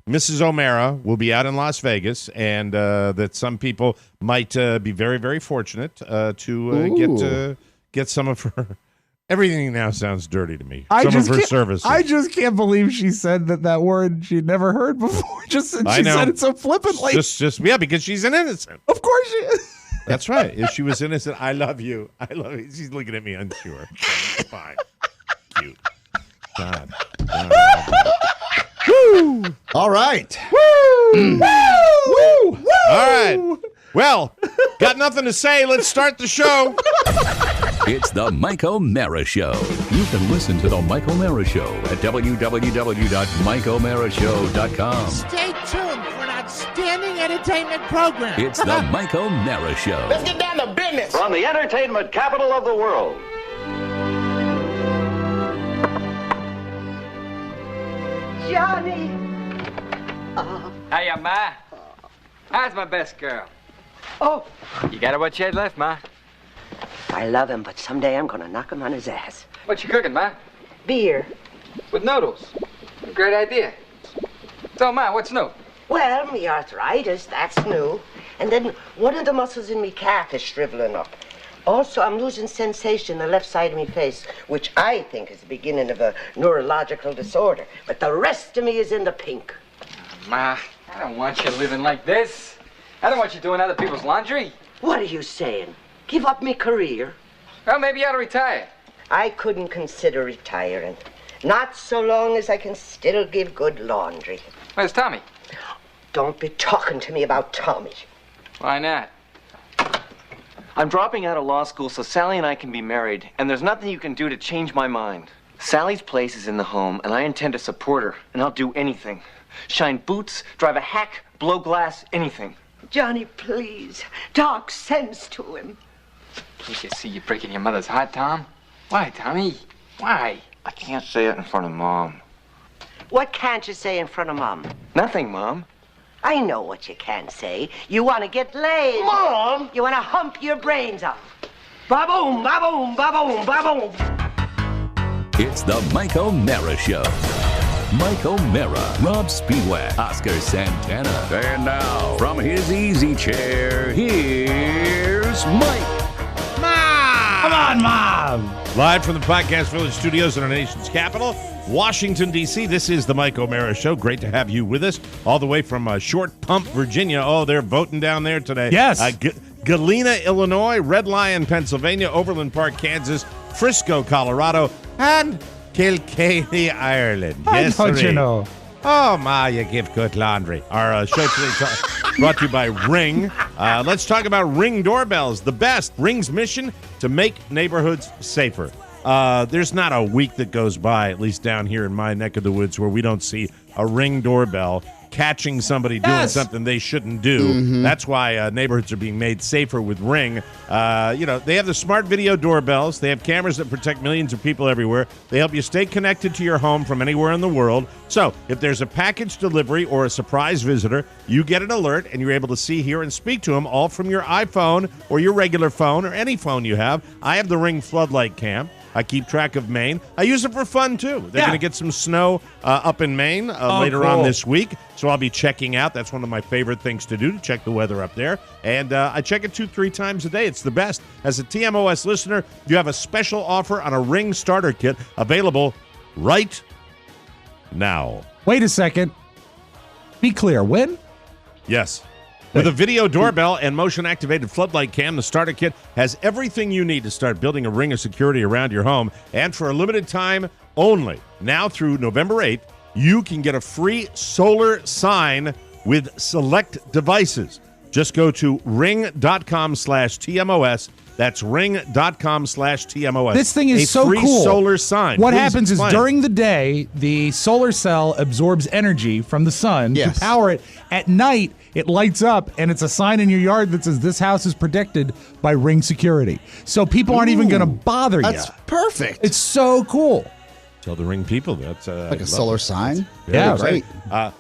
[SPEAKER 2] Mrs. O'Mara will be out in Las Vegas, and that some people might be very, very fortunate to get some of her. Everything now sounds dirty to me. Some of her services.
[SPEAKER 3] I just can't believe she said that word she'd never heard before. She said it so flippantly.
[SPEAKER 2] Just yeah, because she's an innocent.
[SPEAKER 3] Of course she is.
[SPEAKER 2] That's right. If she was innocent, I love you. I love you. She's looking at me unsure. Fine. Cute. God.
[SPEAKER 4] Woo! All right.
[SPEAKER 3] Woo! Woo!
[SPEAKER 2] All right. Well, got nothing to say. Let's start the show.
[SPEAKER 1] It's the Mike O'Mara Show. You can listen to the Mike O'Mara Show at www.mikeomarashow.com.
[SPEAKER 8] Stay tuned for an outstanding entertainment program.
[SPEAKER 1] It's the Mike O'Mara Show.
[SPEAKER 8] Let's get down to business.
[SPEAKER 9] From the entertainment capital of the world.
[SPEAKER 10] Johnny!
[SPEAKER 11] Hiya, Ma. How's my best girl?
[SPEAKER 10] Oh,
[SPEAKER 11] You got her what she had left, Ma.
[SPEAKER 10] I love him, but someday I'm gonna knock him on his ass.
[SPEAKER 11] What you cooking, Ma?
[SPEAKER 10] Beer.
[SPEAKER 11] With noodles. Great idea. So, Ma, what's new?
[SPEAKER 10] Well, me arthritis, that's new. And then one of the muscles in me calf is shriveling up. Also, I'm losing sensation in the left side of me face, which I think is the beginning of a neurological disorder. But the rest of me is in the pink.
[SPEAKER 11] Ma, I don't want you living like this. I don't want you doing other people's laundry.
[SPEAKER 10] What are you saying? Give up me career?
[SPEAKER 11] Well, maybe you ought to retire.
[SPEAKER 10] I couldn't consider retiring. Not so long as I can still give good laundry.
[SPEAKER 11] Where's Tommy?
[SPEAKER 10] Don't be talking to me about Tommy.
[SPEAKER 11] Why not?
[SPEAKER 12] I'm dropping out of law school so Sally and I can be married, and there's nothing you can do to change my mind. Sally's place is in the home, and I intend to support her, and I'll do anything. Shine boots, drive a hack, blow glass, anything.
[SPEAKER 10] Johnny, please, talk sense to him.
[SPEAKER 11] Can't you see you're breaking your mother's heart, Tom? Why, Tommy? Why?
[SPEAKER 12] I can't say it in front of Mom.
[SPEAKER 10] What can't you say in front of Mom?
[SPEAKER 12] Nothing, Mom.
[SPEAKER 10] I know what you can't say. You want to get laid. Mom! You want to hump your brains out. Ba-boom, ba-boom, ba-boom, ba-boom.
[SPEAKER 1] It's the Mike O'Mara Show. Mike O'Mara, Robb Speedway, Oscar Santana. And now, from his easy chair, here's Mike.
[SPEAKER 3] Come on, Mom.
[SPEAKER 2] Live from the Podcast Village studios in our nation's capital, Washington, D.C., this is the Mike O'Mara Show. Great to have you with us, all the way from Short Pump, Virginia. Oh, they're voting down there today.
[SPEAKER 3] Yes.
[SPEAKER 2] Galena, Illinois, Red Lion, Pennsylvania, Overland Park, Kansas, Frisco, Colorado, and Kilkenny, Ireland. Yes,
[SPEAKER 3] Don't
[SPEAKER 2] sirree.
[SPEAKER 3] you know?
[SPEAKER 2] Oh, Ma, you give good laundry. Our show today brought to you by Ring. Let's talk about Ring doorbells. The best. Ring's mission to make neighborhoods safer. There's not a week that goes by, at least down here in my neck of the woods, where we don't see a Ring doorbell catching somebody doing something they shouldn't do. That's why neighborhoods are being made safer with Ring. They have the smart video doorbells. They have cameras that protect millions of people everywhere. They help you stay connected to your home from anywhere in the world. So if there's a package delivery or a surprise visitor, you get an alert and you're able to see, hear, and speak to them all from your iPhone or your regular phone or any phone you have. I have the Ring floodlight cam. I keep track of Maine. I use it for fun, too. They're going to get some snow up in Maine later on this week, so I'll be checking out. That's one of my favorite things to do, to check the weather up there. And I check it 2-3 times a day. It's the best. As a TMOS listener, you have a special offer on a Ring starter kit available right now.
[SPEAKER 3] Wait a second. Be clear. When?
[SPEAKER 2] Yes. With a video doorbell and motion-activated floodlight cam, the starter kit has everything you need to start building a ring of security around your home. And for a limited time only, now through November 8th, you can get a free solar sign with select devices. Just go to ring.com/TMOS. That's ring.com/TMOS.
[SPEAKER 3] This thing is so
[SPEAKER 2] free
[SPEAKER 3] cool.
[SPEAKER 2] Solar sign.
[SPEAKER 3] What
[SPEAKER 2] Please
[SPEAKER 3] happens
[SPEAKER 2] explain.
[SPEAKER 3] is during the day, the solar cell absorbs energy from the sun to power it. At night, it lights up, and it's a sign in your yard that says this house is protected by Ring security. So people aren't even going to bother you.
[SPEAKER 4] That's perfect.
[SPEAKER 3] It's so cool.
[SPEAKER 2] Tell the Ring people that's
[SPEAKER 4] like a solar sign.
[SPEAKER 3] Yeah,
[SPEAKER 4] great.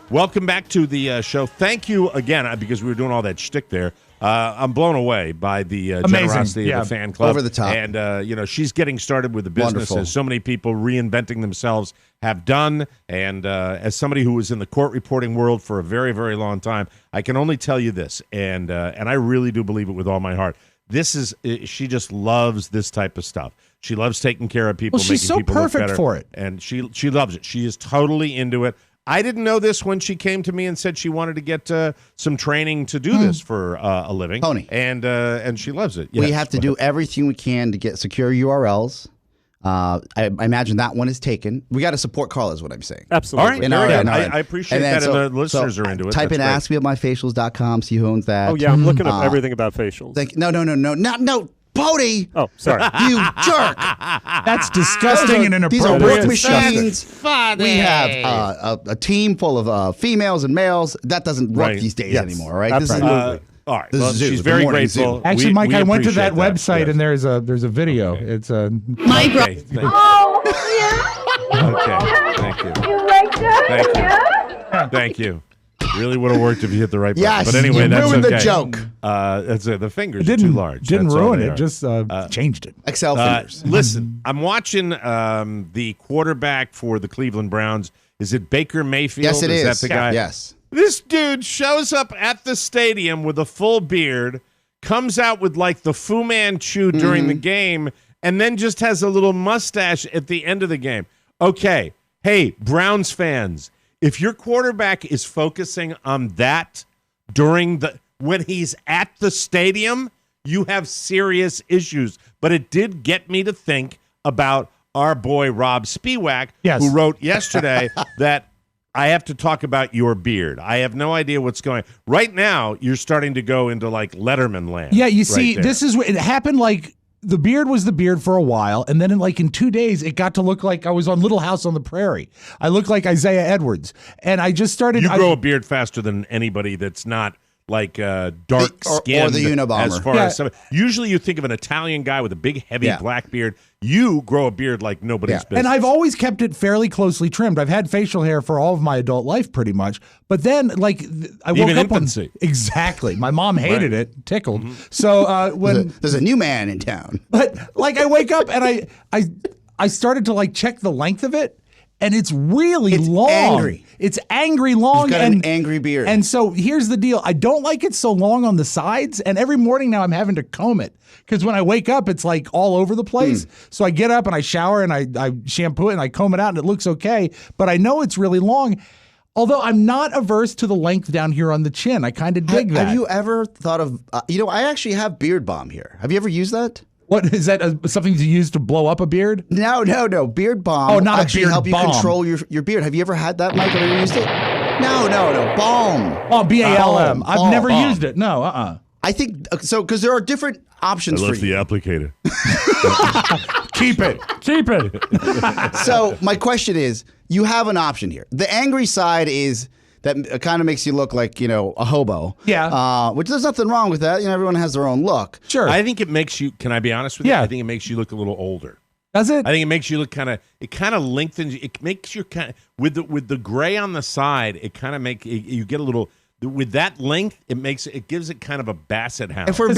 [SPEAKER 2] Welcome back to the show. Thank you again, because we were doing all that shtick there. I'm blown away by the generosity of the fan club.
[SPEAKER 4] Over the top.
[SPEAKER 2] And, she's getting started with the business
[SPEAKER 4] Wonderful.
[SPEAKER 2] as so many people reinventing themselves have done. And as somebody who was in the court reporting world for a very, very long time, I can only tell you this, and I really do believe it with all my heart. She just loves this type of stuff. She loves taking care of people,
[SPEAKER 3] Well, she's
[SPEAKER 2] making
[SPEAKER 3] so
[SPEAKER 2] people look
[SPEAKER 3] perfect
[SPEAKER 2] better,
[SPEAKER 3] for it.
[SPEAKER 2] and she loves it. She is totally into it. I didn't know this when she came to me and said she wanted to get some training to do this for a living.
[SPEAKER 4] Tony.
[SPEAKER 2] And she loves it.
[SPEAKER 4] We
[SPEAKER 2] Yes,
[SPEAKER 4] have to
[SPEAKER 2] go
[SPEAKER 4] do
[SPEAKER 2] ahead.
[SPEAKER 4] everything we can to get secure URLs. I imagine that one is taken. We got to support Carla, is what I'm saying.
[SPEAKER 13] Absolutely.
[SPEAKER 2] All right.
[SPEAKER 4] And
[SPEAKER 2] Very
[SPEAKER 4] our-
[SPEAKER 2] good.
[SPEAKER 4] and our-
[SPEAKER 2] I appreciate
[SPEAKER 4] and then
[SPEAKER 2] that, and the listeners are into it.
[SPEAKER 4] Type in
[SPEAKER 2] That's great.
[SPEAKER 4] askmeofmyfacials.com, see who owns that.
[SPEAKER 13] Oh, yeah, I'm looking up everything about facials.
[SPEAKER 4] No, Bodie!
[SPEAKER 13] Oh, sorry.
[SPEAKER 4] You jerk!
[SPEAKER 3] That's disgusting and
[SPEAKER 4] These are
[SPEAKER 3] inappropriate.
[SPEAKER 4] work machines.
[SPEAKER 5] Funny.
[SPEAKER 4] We have a team full of females and males. That doesn't work
[SPEAKER 2] Right.
[SPEAKER 4] these days
[SPEAKER 13] Yes.
[SPEAKER 4] anymore, right?
[SPEAKER 13] Absolutely.
[SPEAKER 2] All right.
[SPEAKER 4] The
[SPEAKER 2] Well,
[SPEAKER 4] zoo,
[SPEAKER 2] she's
[SPEAKER 4] the
[SPEAKER 2] very
[SPEAKER 4] morning
[SPEAKER 2] grateful.
[SPEAKER 4] zoo.
[SPEAKER 3] Actually, Mike, I went to that
[SPEAKER 2] appreciate
[SPEAKER 3] website,
[SPEAKER 2] yes.
[SPEAKER 3] and there's a video.
[SPEAKER 2] Okay.
[SPEAKER 3] It's a
[SPEAKER 5] My bro.
[SPEAKER 2] Okay. Thank you.
[SPEAKER 6] Oh,
[SPEAKER 2] Okay. Thank you.
[SPEAKER 6] you like that?
[SPEAKER 2] Thank you. Thank you. Really would have worked if you hit the right button.
[SPEAKER 4] Yes,
[SPEAKER 2] But anyway,
[SPEAKER 4] you
[SPEAKER 2] that's
[SPEAKER 4] ruined
[SPEAKER 2] okay.
[SPEAKER 4] the joke.
[SPEAKER 2] That's it. The fingers
[SPEAKER 3] It
[SPEAKER 2] are too large.
[SPEAKER 3] didn't
[SPEAKER 2] That's all
[SPEAKER 3] ruin
[SPEAKER 2] they
[SPEAKER 3] it.
[SPEAKER 2] are.
[SPEAKER 3] Just changed it.
[SPEAKER 4] Excel fingers.
[SPEAKER 2] Listen, I'm watching the quarterback for the Cleveland Browns. Is it Baker Mayfield?
[SPEAKER 4] Yes, it is.
[SPEAKER 2] That the guy?
[SPEAKER 4] Yes.
[SPEAKER 2] This dude shows up at the stadium with a full beard, comes out with like the Fu Manchu during the game, and then just has a little mustache at the end of the game. Okay, hey, Browns fans, if your quarterback is focusing on that when he's at the stadium, you have serious issues. But it did get me to think about our boy Robb Spiewak, who wrote yesterday that I have to talk about your beard. I have no idea what's going on. Right now, you're starting to go into like Letterman land.
[SPEAKER 3] Yeah, you
[SPEAKER 2] right
[SPEAKER 3] see,
[SPEAKER 2] there.
[SPEAKER 3] this is what it happened. Like the beard was the beard for a while, and then in 2 days, it got to look like I was on Little House on the Prairie. I looked like Isaiah Edwards, and I just started.
[SPEAKER 2] You grow a beard faster than anybody that's not like dark skinned
[SPEAKER 4] or the Unabomber.
[SPEAKER 2] as far as usually you think of an Italian guy with a big heavy black beard. You grow a beard like nobody's business.
[SPEAKER 3] And I've always kept it fairly closely trimmed. I've had facial hair for all of my adult life, pretty much. But then, I woke
[SPEAKER 2] Even
[SPEAKER 3] up
[SPEAKER 2] infancy.
[SPEAKER 3] Exactly. My mom hated
[SPEAKER 2] Right.
[SPEAKER 3] it, tickled. So when
[SPEAKER 4] There's a new man in town.
[SPEAKER 3] But I wake up and I started to check the length of it, and it's really long.
[SPEAKER 4] Angry.
[SPEAKER 3] It's angry long.
[SPEAKER 4] You've got
[SPEAKER 3] and
[SPEAKER 4] an angry beard.
[SPEAKER 3] And so here's the deal: I don't like it so long on the sides, and every morning now I'm having to comb it because when I wake up, it's like all over the place. So I get up and I shower and I shampoo it and I comb it out, and it looks okay. But I know it's really long. Although I'm not averse to the length down here on the chin. I kind of dig that.
[SPEAKER 4] Have you ever thought of, I actually have Beard Balm here. Have you ever used that?
[SPEAKER 3] What is that? Something to use to blow up a beard?
[SPEAKER 4] No. Beard Balm.
[SPEAKER 3] Oh, not a
[SPEAKER 4] actually
[SPEAKER 3] beard
[SPEAKER 4] help you
[SPEAKER 3] balm.
[SPEAKER 4] control your beard. Have you ever had that, Mike? Have you ever used it? No. Balm.
[SPEAKER 3] Oh, BALM.
[SPEAKER 4] Balm.
[SPEAKER 3] I've never
[SPEAKER 4] Balm.
[SPEAKER 3] used it. No,
[SPEAKER 4] I think so because there are different options
[SPEAKER 2] I
[SPEAKER 4] for
[SPEAKER 2] love the
[SPEAKER 4] you.
[SPEAKER 2] applicator.
[SPEAKER 3] Keep it.
[SPEAKER 4] So my question is, you have an option here. The angry side is that kind of makes you look like, a hobo.
[SPEAKER 3] Yeah.
[SPEAKER 4] Which there's nothing wrong with that. Everyone has their own look.
[SPEAKER 3] Sure.
[SPEAKER 2] I think it makes you, can I be honest with you? I think it makes you look a little older.
[SPEAKER 3] Does it?
[SPEAKER 2] I think it makes you look it kind of lengthens, it makes you with the gray on the side, it kind of you get a little, with that length, it gives it kind of a basset hound.
[SPEAKER 4] If we're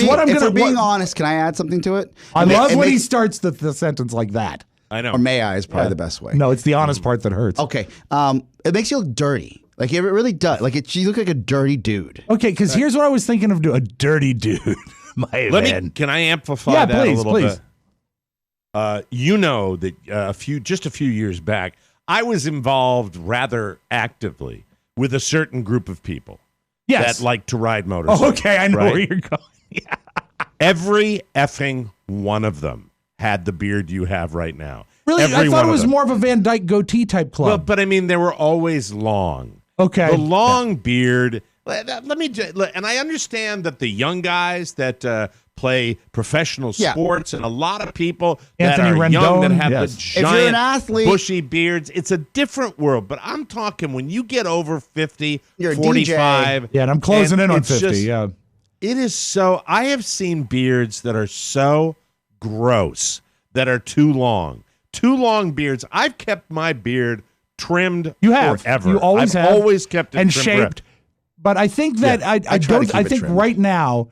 [SPEAKER 4] being honest, can I add something to it?
[SPEAKER 3] I love when he starts the sentence like that.
[SPEAKER 2] I know.
[SPEAKER 4] Or may I is probably the best way.
[SPEAKER 3] No, it's the honest part that hurts.
[SPEAKER 4] Okay. It makes you look dirty. Like, it really does. Like, you look like a dirty dude.
[SPEAKER 3] Okay, because here's what I was thinking of doing. A dirty dude.
[SPEAKER 2] Can I amplify that a little bit? You know that just a few years back, I was involved rather actively with a certain group of people that like to ride motorcycles.
[SPEAKER 3] Oh, okay, I know where you're going. Yeah.
[SPEAKER 2] Every effing one of them had the beard you have right now.
[SPEAKER 3] Really? I thought it was more of a Van Dyke goatee type club.
[SPEAKER 2] Well, but I mean, they were always long.
[SPEAKER 3] Okay.
[SPEAKER 2] The long beard. Let me and I understand that the young guys that play professional sports and a lot of people
[SPEAKER 3] Anthony
[SPEAKER 2] that are
[SPEAKER 3] Rendon,
[SPEAKER 2] young that have the
[SPEAKER 4] If you're an
[SPEAKER 2] giant
[SPEAKER 4] athlete,
[SPEAKER 2] bushy beards, it's a different world. But I'm talking when you get over 50,
[SPEAKER 4] you're
[SPEAKER 2] 45.
[SPEAKER 4] DJ.
[SPEAKER 3] Yeah, and I'm closing in on 50.
[SPEAKER 2] It is so. I have seen beards that are so gross that are too long. Too long beards. I've kept my beard trimmed forever.
[SPEAKER 3] You always
[SPEAKER 2] I've
[SPEAKER 3] have.
[SPEAKER 2] always kept it
[SPEAKER 3] and
[SPEAKER 2] trimmed
[SPEAKER 3] shaped. But I think that I think right now,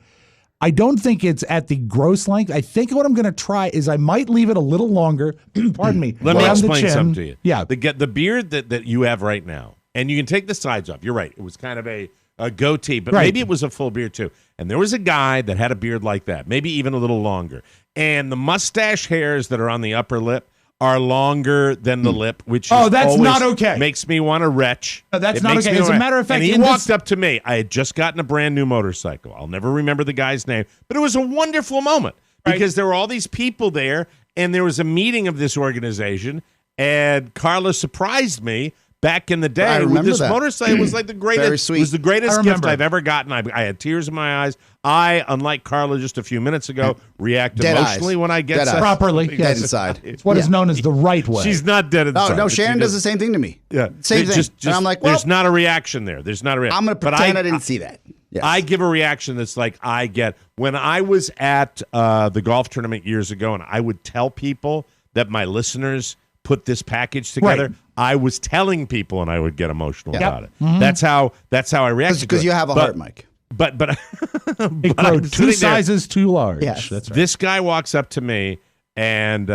[SPEAKER 3] I don't think it's at the gross length. I think what I'm going to try is I might leave it a little longer. Pardon me.
[SPEAKER 2] Let me explain something to you.
[SPEAKER 3] Yeah.
[SPEAKER 2] The beard that you have right now, and you can take the sides off. You're right. It was kind of a goatee, but maybe it was a full beard too. And there was a guy that had a beard like that, maybe even a little longer. And the mustache hairs that are on the upper lip are longer than the lip, which
[SPEAKER 3] that's not okay.
[SPEAKER 2] Makes me want to retch.
[SPEAKER 3] That's not okay. As a matter of fact,
[SPEAKER 2] and he walked up to me. I had just gotten a brand new motorcycle. I'll never remember the guy's name, but it was a wonderful moment because there were all these people there, and there was a meeting of this organization, and Carla surprised me back in the day with this motorcycle. It was like the greatest.
[SPEAKER 4] Very sweet.
[SPEAKER 2] It was the greatest gift I've ever gotten. I had tears in my eyes. I, unlike Carla just a few minutes ago, react emotionally when I get
[SPEAKER 3] properly.
[SPEAKER 4] Dead inside.
[SPEAKER 3] It's what is known as the right way.
[SPEAKER 2] She's not dead inside.
[SPEAKER 4] No, Shannon does the same thing to me.
[SPEAKER 2] Yeah,
[SPEAKER 4] same thing. And I'm like, well,
[SPEAKER 2] there's not a reaction there. There's not a reaction.
[SPEAKER 4] I'm going to pretend I didn't see that. Yes.
[SPEAKER 2] I give a reaction that's like I get when I was at the golf tournament years ago, and I would tell people that my listeners put this package together. Right. I was telling people, and I would get emotional about it. Mm-hmm. That's how I reacted.
[SPEAKER 4] Because you have a heart, Mike.
[SPEAKER 2] But
[SPEAKER 3] it grew 2 sizes too large.
[SPEAKER 4] Yes, that's right.
[SPEAKER 2] This guy walks up to me and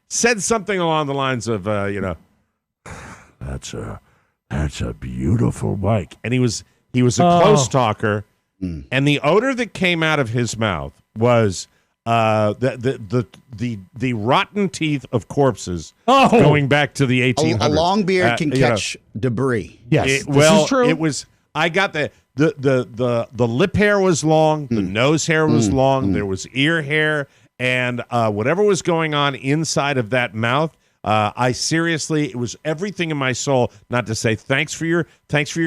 [SPEAKER 2] said something along the lines of, that's a beautiful bike. And he was a close talker, and the odor that came out of his mouth was the rotten teeth of corpses going back to the 1800s.
[SPEAKER 4] A long beard can catch debris.
[SPEAKER 3] Yes, this is true.
[SPEAKER 2] It was. I got the lip hair was long, the nose hair was long, there was ear hair, and whatever was going on inside of that mouth. I seriously, it was everything in my soul not to say thanks for your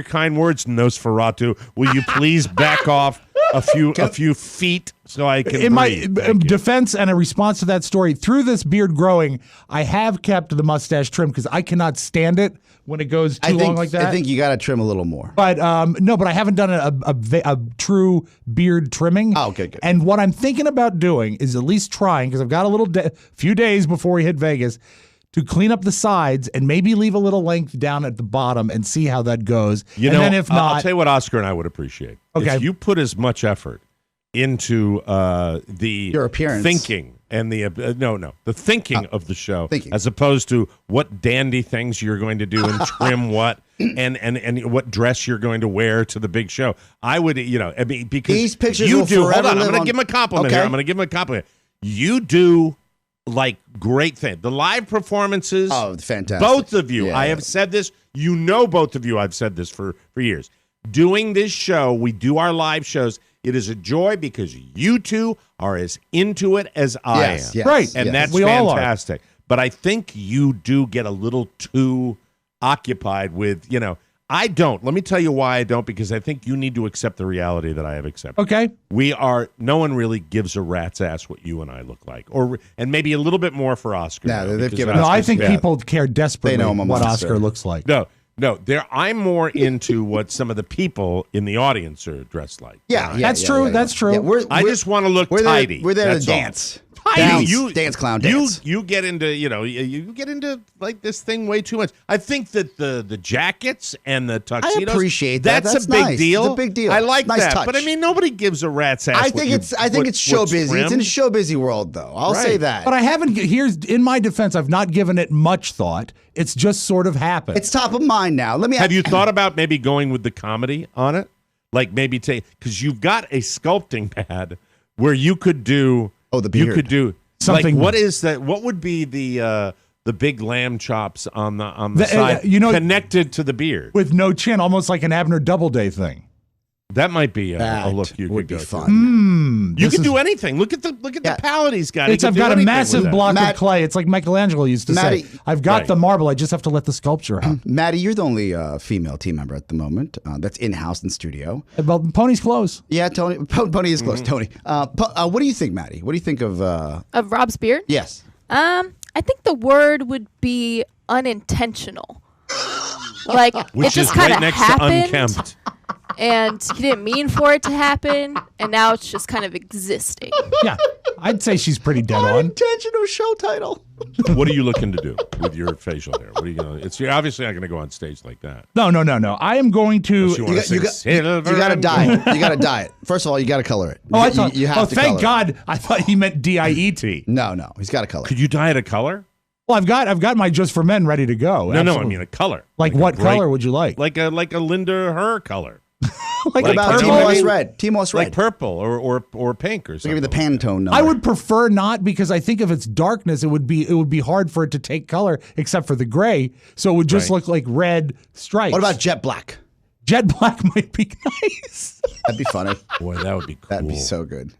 [SPEAKER 2] kind words, Nosferatu. Will you please back off a few feet so I can
[SPEAKER 3] in
[SPEAKER 2] breathe?
[SPEAKER 3] My defense and a response to that story, through this beard growing, I have kept the mustache trim because I cannot stand it when it goes too long like that.
[SPEAKER 4] I think you got to trim a little more.
[SPEAKER 3] But no, but I haven't done a true beard trimming.
[SPEAKER 4] Oh, okay, good.
[SPEAKER 3] And what I'm thinking about doing is at least trying, because I've got a few days before we hit Vegas, to clean up the sides and maybe leave a little length down at the bottom and see how that goes.
[SPEAKER 2] Then if not, I'll tell you what Oscar and I would appreciate.
[SPEAKER 3] Okay.
[SPEAKER 2] If you put as much effort into your appearance, thinking, and the thinking of the show, as opposed to what dandy things you're going to do and trim what and what dress you're going to wear to the big show. I would, because
[SPEAKER 4] these pictures
[SPEAKER 2] you
[SPEAKER 4] will
[SPEAKER 2] do. Hold
[SPEAKER 4] forever
[SPEAKER 2] on, I'm
[SPEAKER 4] live
[SPEAKER 2] going to give him a compliment
[SPEAKER 4] Okay.
[SPEAKER 2] here. I'm going to give him a compliment. You do. Like great thing. The live performances.
[SPEAKER 4] Oh, fantastic.
[SPEAKER 2] Both of you.
[SPEAKER 4] Yeah.
[SPEAKER 2] I have said this. Both of you, I've said this for years. Doing this show, we do our live shows. It is a joy because you two are as into it as I am.
[SPEAKER 4] Yes,
[SPEAKER 3] right.
[SPEAKER 2] And that's
[SPEAKER 3] we
[SPEAKER 2] fantastic. But I think you do get a little too occupied with, I don't. Let me tell you why I don't, because I think you need to accept the reality that I have accepted.
[SPEAKER 3] Okay.
[SPEAKER 2] No one really gives a rat's ass what you and I look like, and maybe a little bit more for Oscar.
[SPEAKER 4] No, they've given
[SPEAKER 3] No,
[SPEAKER 4] us.
[SPEAKER 3] I think people care desperately what Oscar looks like.
[SPEAKER 2] No, No, I'm more into what some of the people in the audience are dressed like.
[SPEAKER 3] That's true. That's true.
[SPEAKER 4] Yeah,
[SPEAKER 2] I just want to look tidy.
[SPEAKER 4] We're there
[SPEAKER 2] That's
[SPEAKER 4] to
[SPEAKER 2] all.
[SPEAKER 4] dance.
[SPEAKER 2] Dance,
[SPEAKER 4] clown, dance.
[SPEAKER 2] You get into, you get into like this thing way too much. I think that the jackets and the tuxedos.
[SPEAKER 4] I appreciate that.
[SPEAKER 2] That's a big
[SPEAKER 4] nice.
[SPEAKER 2] deal.
[SPEAKER 4] It's a big deal.
[SPEAKER 2] I like
[SPEAKER 4] nice
[SPEAKER 2] that.
[SPEAKER 4] Touch.
[SPEAKER 2] But I mean, nobody gives a rat's ass.
[SPEAKER 4] I think it's show busy. It's in a show busy world, though. I'll say that.
[SPEAKER 3] But I haven't. Here's in my defense. I've not given it much thought. It's just sort of happened.
[SPEAKER 4] It's top of mind now.
[SPEAKER 2] Have you thought about maybe going with the comedy on it? Like maybe because you've got a sculpting pad where you could do.
[SPEAKER 4] Oh, the beard.
[SPEAKER 2] You could do.
[SPEAKER 3] Something.
[SPEAKER 2] Like, what is that? What would be the big lamb chops on the side, connected to the beard
[SPEAKER 3] with no chin, almost like an Abner Doubleday thing?
[SPEAKER 2] That might be a look you could go
[SPEAKER 4] fun.
[SPEAKER 2] You can do anything. Look at the palette he's got.
[SPEAKER 3] I've got a massive block of clay. It's like Michelangelo used to
[SPEAKER 4] Maddie,
[SPEAKER 3] say. I've got the marble. I just have to let the sculpture out.
[SPEAKER 4] Maddie, you're the only female team member at the moment that's in-house in studio.
[SPEAKER 3] Well, Pony's close.
[SPEAKER 4] Yeah, Tony. Pony is close. Tony. What do you think, Maddie? What do you think of
[SPEAKER 7] Robb's beard?
[SPEAKER 4] Yes.
[SPEAKER 7] I think the word would be unintentional. Like
[SPEAKER 2] Which
[SPEAKER 7] it just
[SPEAKER 2] is right
[SPEAKER 7] kind of
[SPEAKER 2] next
[SPEAKER 7] happened,
[SPEAKER 2] to unkempt.
[SPEAKER 7] and he didn't mean for it to happen, and now it's just kind of existing.
[SPEAKER 3] Yeah, I'd say she's pretty dead on.
[SPEAKER 4] Unintentional show title.
[SPEAKER 2] What are you looking to do with your facial hair? What are you going? You're obviously not going to go on stage like that.
[SPEAKER 3] No. I am going to.
[SPEAKER 2] You
[SPEAKER 4] got to dye it. You got to dye it. First of all, you got to color it.
[SPEAKER 3] Oh, I thought.
[SPEAKER 4] You have to
[SPEAKER 3] thank
[SPEAKER 4] color
[SPEAKER 3] God.
[SPEAKER 4] it.
[SPEAKER 3] I thought he meant DIET.
[SPEAKER 4] No, he's got to color.
[SPEAKER 2] Could you dye it a color?
[SPEAKER 3] Well, I've got my Just for Men ready to go.
[SPEAKER 2] No, I mean a color.
[SPEAKER 3] Like what color would you like?
[SPEAKER 2] Like a Linda Her color.
[SPEAKER 4] like about T-Moss red. T-Moss red.
[SPEAKER 2] Like purple or pink or something.
[SPEAKER 4] Give me the Pantone number.
[SPEAKER 3] I would prefer not, because I think if it's darkness, it would be hard for it to take color except for the gray. So it would just look like red stripes.
[SPEAKER 4] What about jet black?
[SPEAKER 3] Jet black might be nice.
[SPEAKER 4] That'd be funny.
[SPEAKER 2] Boy, that would be cool.
[SPEAKER 4] That'd be so good.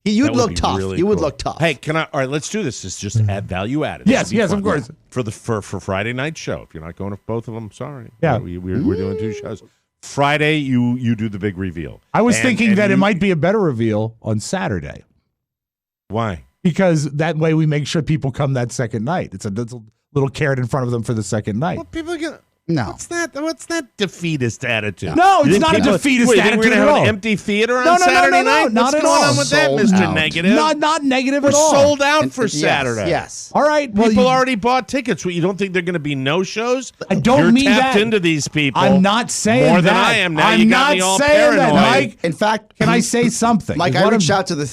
[SPEAKER 4] You'd look tough.
[SPEAKER 2] Really
[SPEAKER 4] you would
[SPEAKER 2] cool.
[SPEAKER 4] look tough.
[SPEAKER 2] Hey, all right, let's do this. It's just add value added.
[SPEAKER 3] Yes, of course.
[SPEAKER 2] For Friday night show. If you're not going to both of them, sorry.
[SPEAKER 3] Yeah.
[SPEAKER 2] We're doing two shows. Friday, you do the big reveal.
[SPEAKER 3] I was thinking that it might be a better reveal on Saturday.
[SPEAKER 2] Why?
[SPEAKER 3] Because that way we make sure people come that second night. It's a little carrot in front of them for the second night.
[SPEAKER 2] Well, people are gonna.
[SPEAKER 4] No.
[SPEAKER 2] What's that defeatist attitude?
[SPEAKER 3] No, it's not a defeatist
[SPEAKER 2] attitude
[SPEAKER 3] attitude
[SPEAKER 2] we're
[SPEAKER 3] at
[SPEAKER 2] gonna have
[SPEAKER 3] all.
[SPEAKER 2] an empty theater on Saturday night?
[SPEAKER 3] Not
[SPEAKER 2] What's
[SPEAKER 3] at
[SPEAKER 2] going
[SPEAKER 3] all.
[SPEAKER 2] on with that, Mr. Negative?
[SPEAKER 3] Not negative
[SPEAKER 2] We're
[SPEAKER 3] at all.
[SPEAKER 2] sold out for Saturday.
[SPEAKER 4] Yes.
[SPEAKER 3] All right. Well,
[SPEAKER 2] people already bought tickets. You don't think they're going to be no shows?
[SPEAKER 3] I don't
[SPEAKER 2] You're
[SPEAKER 3] mean
[SPEAKER 2] tapped
[SPEAKER 3] that.
[SPEAKER 2] into these people.
[SPEAKER 3] I'm not saying
[SPEAKER 2] more
[SPEAKER 3] that.
[SPEAKER 2] than I am. Now
[SPEAKER 3] I'm
[SPEAKER 2] you
[SPEAKER 3] not
[SPEAKER 2] got me all
[SPEAKER 3] saying
[SPEAKER 2] paranoid.
[SPEAKER 3] that, Mike.
[SPEAKER 4] In fact,
[SPEAKER 3] can I say something?
[SPEAKER 4] Mike, I reached out to the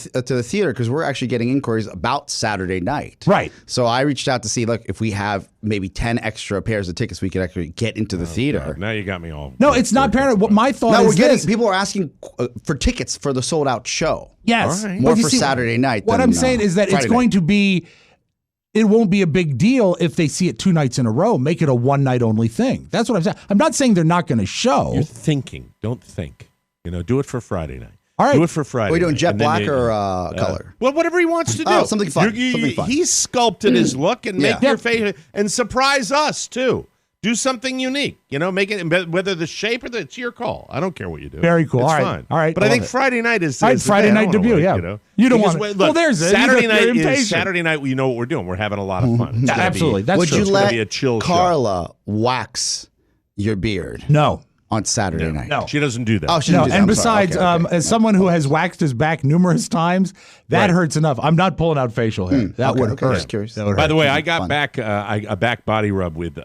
[SPEAKER 4] theater because we're actually getting inquiries about Saturday night.
[SPEAKER 3] Right.
[SPEAKER 4] So I reached out to see, look, if we have maybe 10 extra pairs of tickets, we could actually get into the theater.
[SPEAKER 2] God, now you got me all.
[SPEAKER 3] No, it's not paranoid. What my thought
[SPEAKER 4] No,
[SPEAKER 3] is
[SPEAKER 4] we're getting
[SPEAKER 3] this.
[SPEAKER 4] people are asking for tickets for the sold out show.
[SPEAKER 3] Yes.
[SPEAKER 2] All right.
[SPEAKER 4] More
[SPEAKER 3] But you
[SPEAKER 4] for
[SPEAKER 3] see,
[SPEAKER 4] Saturday night.
[SPEAKER 3] What
[SPEAKER 4] than,
[SPEAKER 3] I'm saying is that
[SPEAKER 4] Friday
[SPEAKER 3] it's going
[SPEAKER 4] night.
[SPEAKER 3] to be. It won't be a big deal if they see it 2 nights in a row. Make it a one night only thing. That's what I'm saying. I'm not saying they're not going to show.
[SPEAKER 2] You're thinking. Don't think. Do it for Friday night.
[SPEAKER 3] All right.
[SPEAKER 2] Do it for Friday.
[SPEAKER 4] Are we doing
[SPEAKER 2] night.
[SPEAKER 4] jet
[SPEAKER 2] And then
[SPEAKER 4] black
[SPEAKER 2] you-
[SPEAKER 4] or color?
[SPEAKER 2] Well, whatever he wants to do.
[SPEAKER 4] Oh, something fun. Something fun.
[SPEAKER 2] He sculpted his look and make
[SPEAKER 4] Yeah.
[SPEAKER 2] your face and surprise us too. Do something unique. Make it whether the shape or it's your call. I don't care what you do.
[SPEAKER 3] Very cool.
[SPEAKER 2] It's
[SPEAKER 3] All right.
[SPEAKER 2] fine.
[SPEAKER 3] All right.
[SPEAKER 2] But I think Friday night is
[SPEAKER 3] All right,
[SPEAKER 2] is the
[SPEAKER 3] Friday
[SPEAKER 2] day. I
[SPEAKER 3] night
[SPEAKER 2] don't wanna
[SPEAKER 3] debut,
[SPEAKER 2] wait,
[SPEAKER 3] yeah. You don't
[SPEAKER 2] Because,
[SPEAKER 3] want it.
[SPEAKER 2] look,
[SPEAKER 3] Well, there's it.
[SPEAKER 2] Saturday
[SPEAKER 3] You're
[SPEAKER 2] night
[SPEAKER 3] impatient.
[SPEAKER 2] is Saturday night. We know what we're doing. We're having a lot of fun. It's gonna
[SPEAKER 3] Absolutely.
[SPEAKER 2] Be,
[SPEAKER 3] That's
[SPEAKER 4] Would
[SPEAKER 3] true.
[SPEAKER 4] you
[SPEAKER 2] it's gonna
[SPEAKER 4] let
[SPEAKER 2] be a chill show.
[SPEAKER 4] Carla wax your beard
[SPEAKER 3] No.
[SPEAKER 4] on Saturday night?
[SPEAKER 3] No.
[SPEAKER 2] She doesn't do that.
[SPEAKER 4] Oh, she
[SPEAKER 3] No,
[SPEAKER 4] didn't do that.
[SPEAKER 3] and
[SPEAKER 4] I'm sorry.
[SPEAKER 3] besides,
[SPEAKER 4] Okay, okay.
[SPEAKER 3] as someone who has waxed his back numerous times, that
[SPEAKER 2] Right.
[SPEAKER 3] hurts enough. I'm not pulling out facial hair. That
[SPEAKER 4] Okay,
[SPEAKER 3] would
[SPEAKER 4] okay,
[SPEAKER 3] hurt.
[SPEAKER 4] just curious.
[SPEAKER 3] That would
[SPEAKER 2] By
[SPEAKER 3] hurt.
[SPEAKER 2] the way, I got
[SPEAKER 4] Fun.
[SPEAKER 2] back a back body rub with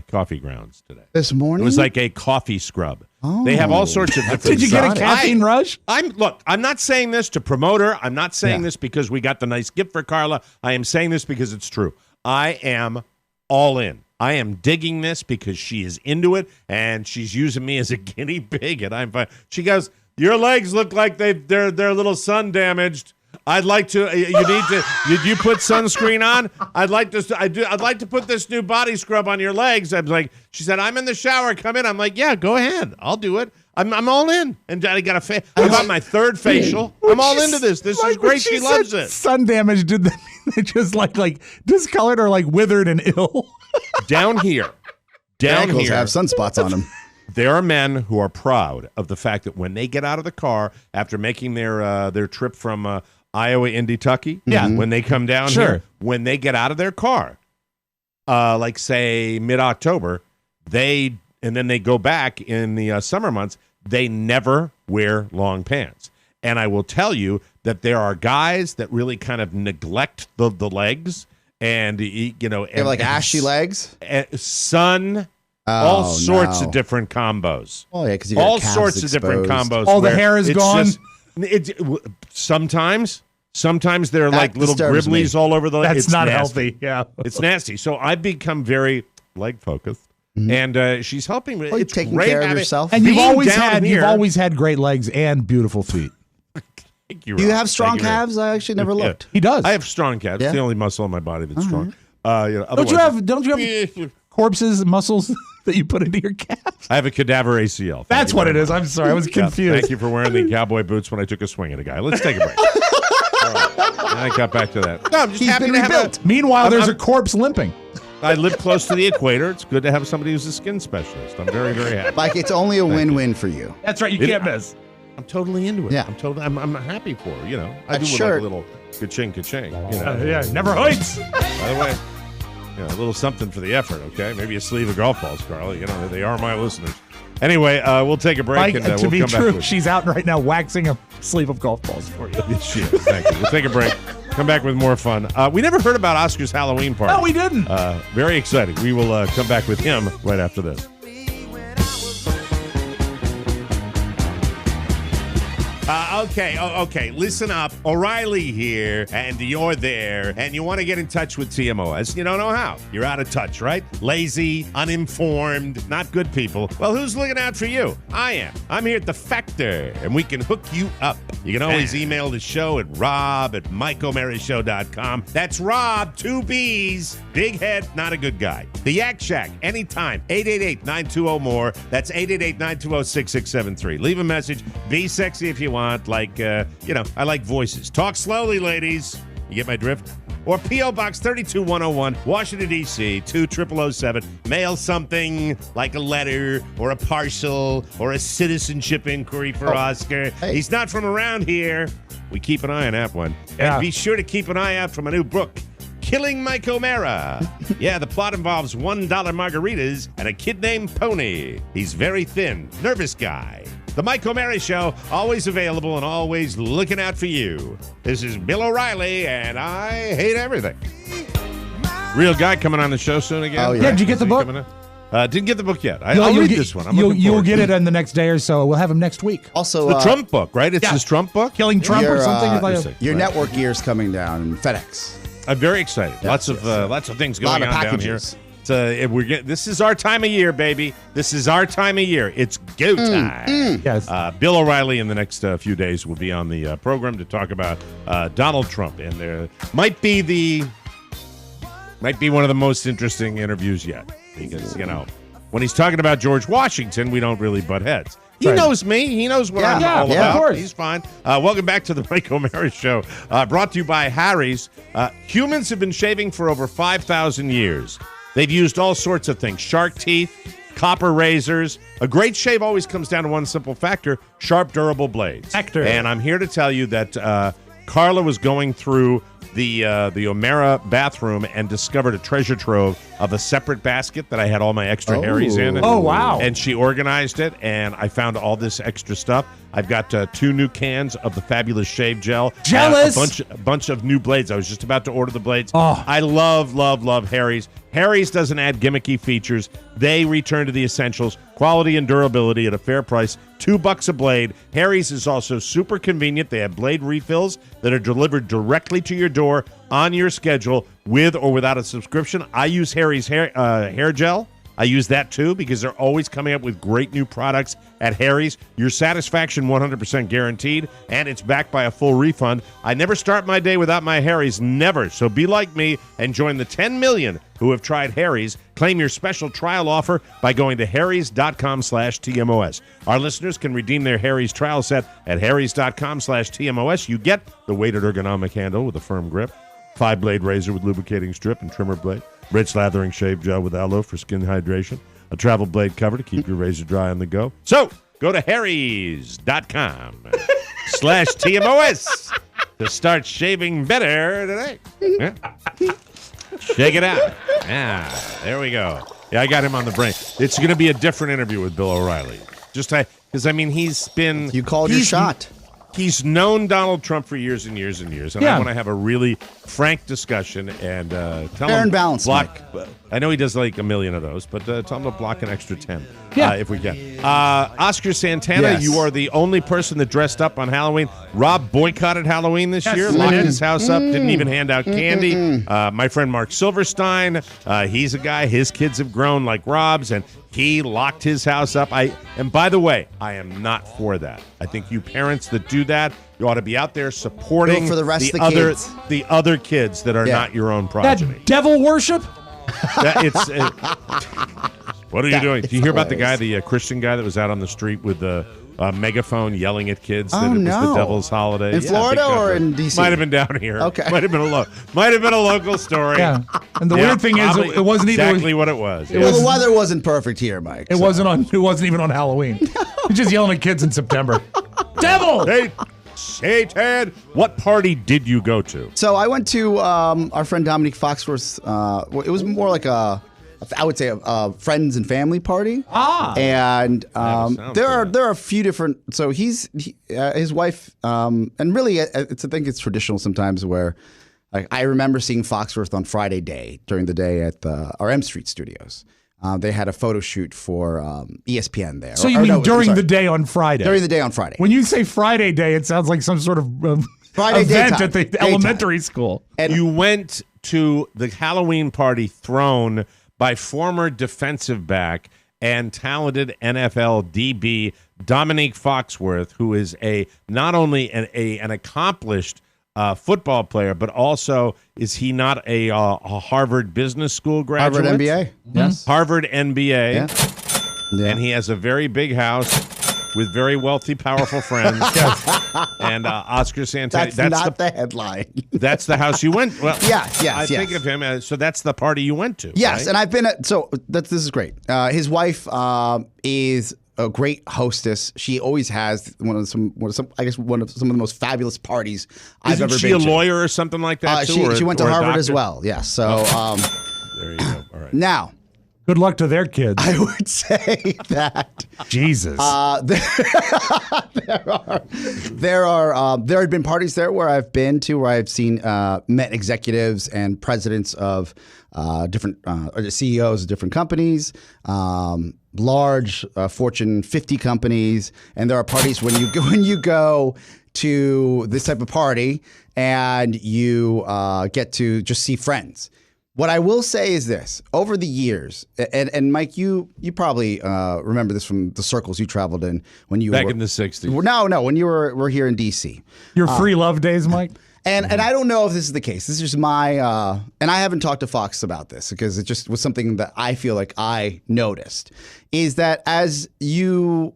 [SPEAKER 2] coffee grounds today.
[SPEAKER 4] This morning?
[SPEAKER 2] It was like a coffee scrub. They have all sorts of different.
[SPEAKER 3] Did you get a
[SPEAKER 2] designs.
[SPEAKER 3] caffeine rush?
[SPEAKER 2] I'm not saying this to promote her. I'm not saying this because we got the nice gift for Carla. I am saying this because it's true. I am all in. I am digging this because she is into it and she's using me as a guinea pig, and I'm fine. She goes, "Your legs look like they're a little sun damaged. I'd like to. You need to. Did you put sunscreen on? I'd like to. I'd like to put this new body scrub on your legs." I was like, she said, "I'm in the shower. Come in." I'm like, "Yeah, go ahead. I'll do it. I'm all in." And I got I got my third facial. I'm all into this. This is great. She loves it.
[SPEAKER 3] Sun damage. Did that mean they just like discolored or like withered and ill?
[SPEAKER 2] Down here,
[SPEAKER 4] Ankles have sunspots on them.
[SPEAKER 2] There are men who are proud of the fact that when they get out of the car after making their trip from Iowa into Kentucky, when they come down here, when they get out of their car, like say mid-October, they and then they go back in the summer months, they never wear long pants. And I will tell you that there are guys that really kind of neglect the legs, and
[SPEAKER 4] they have like ashy legs.
[SPEAKER 2] All sorts of different combos.
[SPEAKER 4] Oh yeah, because
[SPEAKER 2] all sorts of different combos.
[SPEAKER 3] All the hair is gone.
[SPEAKER 2] Sometimes they're like little gribblies all over the leg.
[SPEAKER 3] That's not healthy. Yeah,
[SPEAKER 2] it's nasty. So I've become very leg focused. And she's helping me.
[SPEAKER 4] It's taking care of yourself.
[SPEAKER 3] And you've always had great legs and beautiful feet.
[SPEAKER 2] Thank you,
[SPEAKER 4] Do you
[SPEAKER 2] Rob.
[SPEAKER 4] have strong calves? I actually never looked.
[SPEAKER 3] He does.
[SPEAKER 2] I have strong calves. It's the only muscle in my body that's strong.
[SPEAKER 3] Don't you have corpses, muscles that you put into your calves?
[SPEAKER 2] I have a cadaver ACL.
[SPEAKER 3] That's what it is. I'm sorry. I was confused.
[SPEAKER 2] Thank you for wearing the cowboy boots when I took a swing at a guy. Let's take a break. All right. I got back to that. No, I'm just happy to have
[SPEAKER 3] Meanwhile, there's a corpse limping.
[SPEAKER 2] I live close to the equator. It's good to have somebody who's a skin specialist. I'm very, very happy.
[SPEAKER 4] Like, it's only a win-win for you.
[SPEAKER 3] That's right. You can't miss.
[SPEAKER 2] I'm totally into it.
[SPEAKER 4] Yeah.
[SPEAKER 2] I'm happy for her, I
[SPEAKER 4] That
[SPEAKER 2] do
[SPEAKER 4] shirt.
[SPEAKER 2] like a little ka-ching.
[SPEAKER 3] Yeah, never hurts.
[SPEAKER 2] By the way, a little something for the effort, okay? Maybe a sleeve of golf balls, Carla. They are my listeners. Anyway, we'll take a break and
[SPEAKER 3] to
[SPEAKER 2] we'll
[SPEAKER 3] be
[SPEAKER 2] come
[SPEAKER 3] true,
[SPEAKER 2] back.
[SPEAKER 3] She's out right now waxing a sleeve of golf balls for you.
[SPEAKER 2] She is. Thank you. We'll take a break. Come back with more fun. We never heard about Oscar's Halloween party.
[SPEAKER 3] No, we didn't.
[SPEAKER 2] Very exciting. We will come back with him right after this. Okay. Listen up. O'Reilly here, and you're there, and you want to get in touch with TMOS. You don't know how. You're out of touch, right? Lazy, uninformed, not good people. Well, who's looking out for you? I am. I'm here at The Factor, and we can hook you up. You can always email the show at rob@mikeomerashow.com. That's Rob, 2 B's. Big head, not a good guy. The Yak Shack, anytime. 888-920-MORE. That's 888-920-6673. Leave a message. Be sexy if you want. I like voices. Talk slowly, ladies. You get my drift? Or P.O. Box 32101, Washington, D.C., 20007. Mail something like a letter or a parcel or a citizenship inquiry for Oscar. Hey. He's not from around here. We keep an eye on that one.
[SPEAKER 3] Yeah.
[SPEAKER 2] And be sure to keep an eye out for my new book, Killing Mike O'Mara. Yeah, the plot involves $1 margaritas and a kid named Pony. He's very thin, nervous guy. The Mike O'Mara Show, always available and always looking out for you. This is Bill O'Reilly, and I hate everything. Real guy coming on the show soon again.
[SPEAKER 4] Oh,
[SPEAKER 3] yeah. Did you get the book?
[SPEAKER 2] Didn't get the book yet. I'll read this one.
[SPEAKER 3] You'll get it in the next day or so. We'll have him next week.
[SPEAKER 4] Also,
[SPEAKER 2] the Trump book, right? It's his Trump book?
[SPEAKER 3] Killing Trump or something?
[SPEAKER 4] Your network year's coming down in FedEx.
[SPEAKER 2] I'm very excited. Lots of things going on down here. This is our time of year, baby. This is our time of year. It's go time.
[SPEAKER 3] Yes.
[SPEAKER 2] Bill O'Reilly in the next few days will be on the program to talk about Donald Trump, and there might be one of the most interesting interviews yet, because when he's talking about George Washington, we don't really butt heads. He knows me. He knows what I'm all about.
[SPEAKER 3] Of course.
[SPEAKER 2] He's fine. Welcome back to the Mike O'Mara Show, brought to you by Harry's. Humans have been shaving for over 5,000 years. They've used all sorts of things: shark teeth, copper razors. A great shave always comes down to one simple factor: sharp, durable blades. And I'm here to tell you that Carla was going through the O'Mara bathroom and discovered a treasure trove of a separate basket that I had all my extra Harrys in.
[SPEAKER 3] Oh, wow.
[SPEAKER 2] And she organized it, and I found all this extra stuff. I've got 2 new cans of the fabulous shave gel.
[SPEAKER 3] Jealous!
[SPEAKER 2] A bunch of new blades. I was just about to order the blades.
[SPEAKER 3] Oh.
[SPEAKER 2] I love Harry's. Harry's doesn't add gimmicky features. They return to the essentials: quality and durability at a fair price. $2 a blade. Harry's is also super convenient. They have blade refills that are delivered directly to your door on your schedule, with or without a subscription. I use Harry's hair gel. I use that too, because they're always coming up with great new products at Harry's. Your satisfaction 100% guaranteed, and it's backed by a full refund. I never start my day without my Harry's, never. So be like me and join the 10 million who have tried Harry's. Claim your special trial offer by going to harrys.com/TMOS. Our listeners can redeem their Harry's trial set at harrys.com/TMOS. You get the weighted ergonomic handle with a firm grip, 5-blade razor with lubricating strip and trimmer blade, rich lathering shave gel with aloe for skin hydration, a travel blade cover to keep your razor dry on the go. So go to harrys.com/TMOS to start shaving better today. Yeah. Shake it out. Yeah, there we go.
[SPEAKER 14] Yeah, I got him on the brain. It's going to be a different interview with Bill O'Reilly. Because, I mean, he's been...
[SPEAKER 4] You called your shot.
[SPEAKER 14] He's known Donald Trump for years and years and years, and I want to have a really frank discussion and tell him...
[SPEAKER 4] Fair and balanced,
[SPEAKER 14] Mike. I know he does like a million of those, but tell him to block an extra 10 if we can. Oscar Santana, you are the only person that dressed up on Halloween. Robb boycotted Halloween this year, locked his house up, didn't even hand out candy. My friend Mark Silverstein, he's a guy, his kids have grown like Robb's, and he locked his house up. And by the way, I am not for that. I think you parents that do that, you ought to be out there supporting
[SPEAKER 4] for the rest of the
[SPEAKER 14] other kids that are not your own progeny.
[SPEAKER 3] That devil worship?
[SPEAKER 14] What are you doing? Do you hear about the guy, the Christian guy that was out on the street with the megaphone yelling at kids that it was the devil's holiday?
[SPEAKER 4] In Florida or in D.C.?
[SPEAKER 14] Might have been down here.
[SPEAKER 4] Okay.
[SPEAKER 14] Might have been a local story.
[SPEAKER 3] Yeah. And the weird thing is, it wasn't even
[SPEAKER 14] exactly what it was.
[SPEAKER 4] Well, the weather wasn't perfect here, Mike.
[SPEAKER 3] It wasn't even on Halloween. He's just yelling at kids in September. Devil!
[SPEAKER 14] Hey, Satan! What party did you go to?
[SPEAKER 4] So I went to our friend Dominique Foxworth's. It was more like I would say a friends and family party. And there are a few different. So his wife, and really, I think it's traditional sometimes where, like, I remember seeing Foxworth on Friday during the day at our M Street studios. They had a photo shoot for ESPN there.
[SPEAKER 3] So you mean during the day on Friday?
[SPEAKER 4] During the day on Friday.
[SPEAKER 3] When you say Friday day, it sounds like some sort of
[SPEAKER 4] Friday
[SPEAKER 3] event
[SPEAKER 4] daytime.
[SPEAKER 3] at the elementary school.
[SPEAKER 14] And you went to the Halloween party thrown by former defensive back and talented NFL DB Dominique Foxworth, who is not only an accomplished football player, but also is he not a Harvard Business School graduate?
[SPEAKER 4] Harvard MBA.
[SPEAKER 14] Yes. Harvard MBA. Yeah. And he has a very big house with very wealthy, powerful friends. And Oscar Santana.
[SPEAKER 4] That's not the headline.
[SPEAKER 14] That's the house you went. Well,
[SPEAKER 4] yes.
[SPEAKER 14] I think of him as, so that's the party you went to.
[SPEAKER 4] Yes,
[SPEAKER 14] right?
[SPEAKER 4] and I've been at. So this is great. His wife is a great hostess. She always has one of some of the most fabulous parties I've ever been to.
[SPEAKER 14] Isn't she a lawyer or something like that too?
[SPEAKER 4] She went to Harvard as well. Yes. So
[SPEAKER 14] there you go. All right.
[SPEAKER 4] Now,
[SPEAKER 3] good luck to their kids.
[SPEAKER 4] I would say that
[SPEAKER 3] Jesus.
[SPEAKER 4] There have been parties there where I've been to where I've seen met executives and presidents of different CEOs of different companies, large Fortune 50 companies, and there are parties when you go to this type of party and you get to just see friends. What I will say is this: over the years, and Mike, you probably remember this from the circles you traveled in when you
[SPEAKER 14] were
[SPEAKER 4] back
[SPEAKER 14] in the 60s.
[SPEAKER 4] No, when you were here in DC.
[SPEAKER 3] Your free love days, Mike.
[SPEAKER 4] And I don't know if this is the case. This is just my and I haven't talked to Fox about this because it just was something that I feel like I noticed is that as your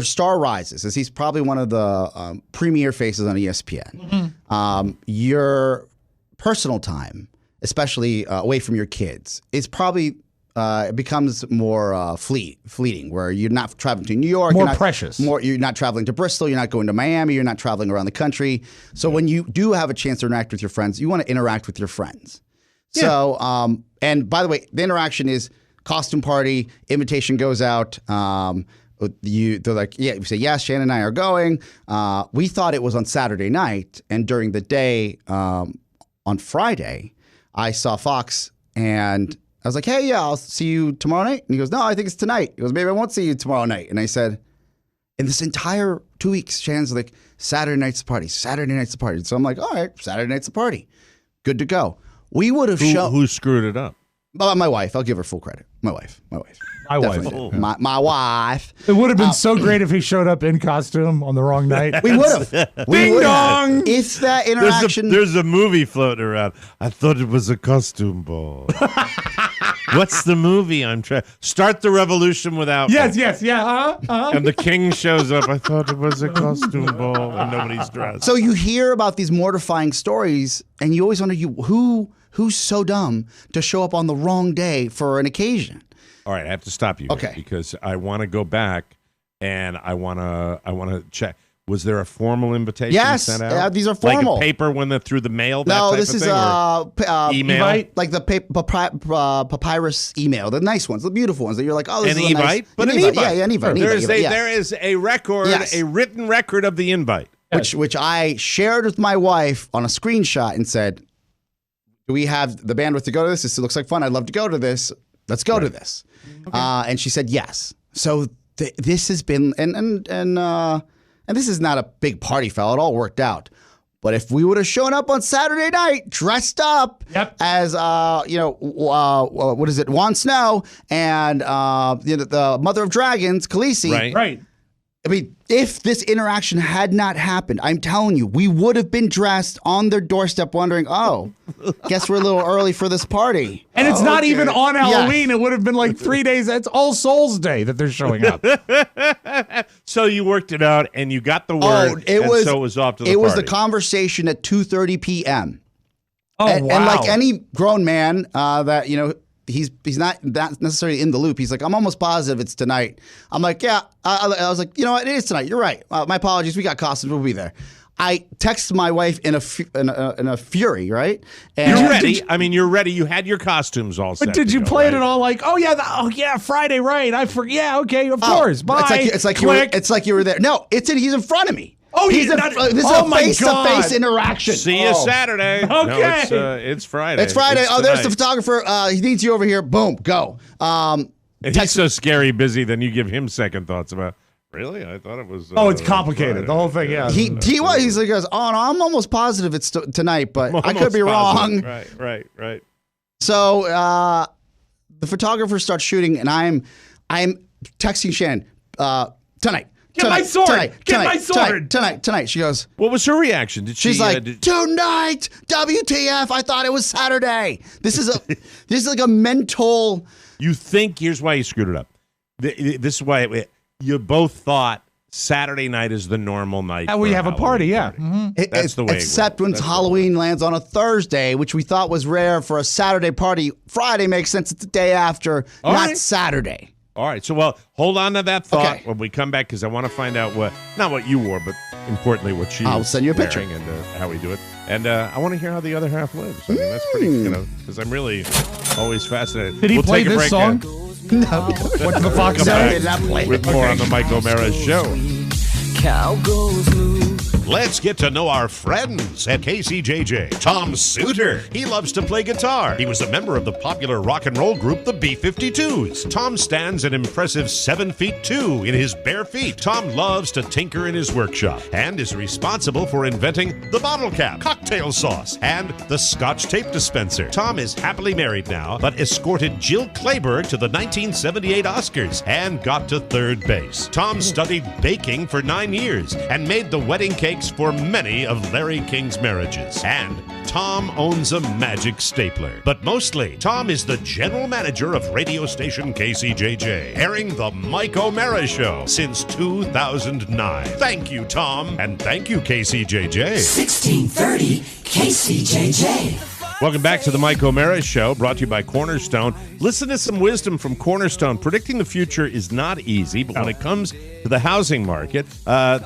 [SPEAKER 4] star rises, as he's probably one of the premier faces on ESPN, your personal time, especially away from your kids, is probably it becomes more fleeting, where you're not traveling to New York.
[SPEAKER 3] More precious.
[SPEAKER 4] You're not traveling to Bristol. You're not going to Miami. You're not traveling around the country. So when you do have a chance to interact with your friends, you want to interact with your friends. Yeah. So, and by the way, the interaction is costume party, invitation goes out. They're like, yeah, you say, yes, Shannon and I are going. We thought it was on Saturday night. And during the day on Friday, I saw Fox and I was like, hey, yeah, I'll see you tomorrow night. And he goes, no, I think it's tonight. He goes, maybe I won't see you tomorrow night. And I said, in this entire 2 weeks, Shannon's like, Saturday night's the party. Saturday night's the party. So I'm like, all right, Saturday night's the party. Good to go. We would have shown.
[SPEAKER 14] Who screwed it up?
[SPEAKER 4] My wife. I'll give her full credit. My wife. My wife.
[SPEAKER 3] It would have been so great if he showed up in costume on the wrong night.
[SPEAKER 4] We would have.
[SPEAKER 3] Ding dong!
[SPEAKER 4] It's that interaction.
[SPEAKER 14] There's a movie floating around. I thought it was a costume ball. What's the movie I'm trying? Start the revolution without me.
[SPEAKER 3] Yes, yeah.
[SPEAKER 14] And the king shows up. I thought it was a costume ball, and nobody's dressed.
[SPEAKER 4] So you hear about these mortifying stories, and you always wonder, who's so dumb to show up on the wrong day for an occasion?
[SPEAKER 14] All right, I have to stop you.
[SPEAKER 4] Okay.
[SPEAKER 14] Because I want to go back and I want to check. Was there a formal invitation sent out?
[SPEAKER 4] These are formal.
[SPEAKER 14] Like a paper through the mail?
[SPEAKER 4] No, this is
[SPEAKER 14] email?
[SPEAKER 4] Evite, like the papyrus email, the nice ones, the beautiful ones that you're like, oh, this is
[SPEAKER 14] Evite?
[SPEAKER 4] nice.
[SPEAKER 14] But
[SPEAKER 4] an Evite. Yeah, an Evite.
[SPEAKER 14] There is a record, a written record of the invite.
[SPEAKER 4] Which I shared with my wife on a screenshot and said, do we have the bandwidth to go to this? This looks like fun. I'd love to go to this. Let's go to this. Okay. And she said yes. So this has been, and this is not a big party foul. It all worked out. But if we would have shown up on Saturday night dressed up as, what is it, Jon Snow and the Mother of Dragons, Khaleesi.
[SPEAKER 3] Right.
[SPEAKER 4] I mean, if this interaction had not happened, I'm telling you, we would have been dressed on their doorstep wondering, guess we're a little early for this party.
[SPEAKER 3] And it's not even on Halloween. It would have been like 3 days. It's All Souls Day that they're showing up.
[SPEAKER 14] So you worked it out and you got the word. So it was off to the party.
[SPEAKER 4] It was the conversation at 2:30 p.m.
[SPEAKER 3] Oh,
[SPEAKER 4] wow. And like any grown man that, he's not necessarily in the loop. He's like, I'm almost positive it's tonight. I'm like, yeah. I was like, you know what? It is tonight. You're right. My apologies. We got costumes. We'll be there. I texted my wife in a fury, right? And
[SPEAKER 14] you're ready. You're ready. You had your costumes all set.
[SPEAKER 3] But did you plan it all like, Friday, right? I forget. Yeah, okay, of course. Bye.
[SPEAKER 4] It's like you were there. No, he's in front of me.
[SPEAKER 3] Oh,
[SPEAKER 4] this is a face-to-face interaction.
[SPEAKER 14] See you Saturday.
[SPEAKER 3] Okay.
[SPEAKER 14] No, it's Friday.
[SPEAKER 4] It's Friday. There's the photographer. He needs you over here. Boom, go.
[SPEAKER 14] He's so scary busy, then you give him second thoughts about, really? I thought it was...
[SPEAKER 3] it's complicated. Friday. The whole thing, yeah.
[SPEAKER 4] He goes, no, I'm almost positive it's tonight, but I could be wrong.
[SPEAKER 14] Right.
[SPEAKER 4] So the photographer starts shooting, and I'm texting Shannon, tonight.
[SPEAKER 3] Get my sword! Get my sword!
[SPEAKER 4] Tonight. She goes,
[SPEAKER 14] what was her reaction?
[SPEAKER 4] She's like, tonight! WTF! I thought it was Saturday. This is like a mental...
[SPEAKER 14] You think, here's why you screwed it up. This is why you both thought Saturday night is the normal night.
[SPEAKER 3] We have a party, yeah.
[SPEAKER 14] Mm-hmm. That's the way
[SPEAKER 4] except when Halloween lands on a Thursday, which we thought was rare for a Saturday party. Friday makes sense. It's the day after, not Saturday.
[SPEAKER 14] All right, so hold on to that thought when we come back, because I want to find out not what you wore, but importantly what she
[SPEAKER 4] I'll send you a picture
[SPEAKER 14] and how we do it. And I want to hear how the other half lives. I mean, that's pretty, because I'm really always fascinated.
[SPEAKER 3] Did he play this song?
[SPEAKER 4] No.
[SPEAKER 3] What the Fox
[SPEAKER 14] say? With more on the Mike O'Mara Show.
[SPEAKER 15] Cow goes moo.
[SPEAKER 2] Let's get to know our friends at KCJJ. Tom Suter. He loves to play guitar. He was a member of the popular rock and roll group, the B-52s. Tom stands an impressive 7'2" in his bare feet. Tom loves to tinker in his workshop and is responsible for inventing the bottle cap, cocktail sauce, and the Scotch tape dispenser. Tom is happily married now, but escorted Jill Clayburgh to the 1978 Oscars and got to third base. Tom studied baking for 9 years and made the wedding cakes for many of Larry King's marriages. And Tom owns a magic stapler. But mostly, Tom is the general manager of radio station KCJJ, airing the Mike O'Mara Show since 2009. Thank you, Tom, and thank you, KCJJ.
[SPEAKER 15] 1630 KCJJ.
[SPEAKER 14] Welcome back to the Mike O'Mara Show, brought to you by Cornerstone. Listen to some wisdom from Cornerstone. Predicting the future is not easy, but when it comes to the housing market,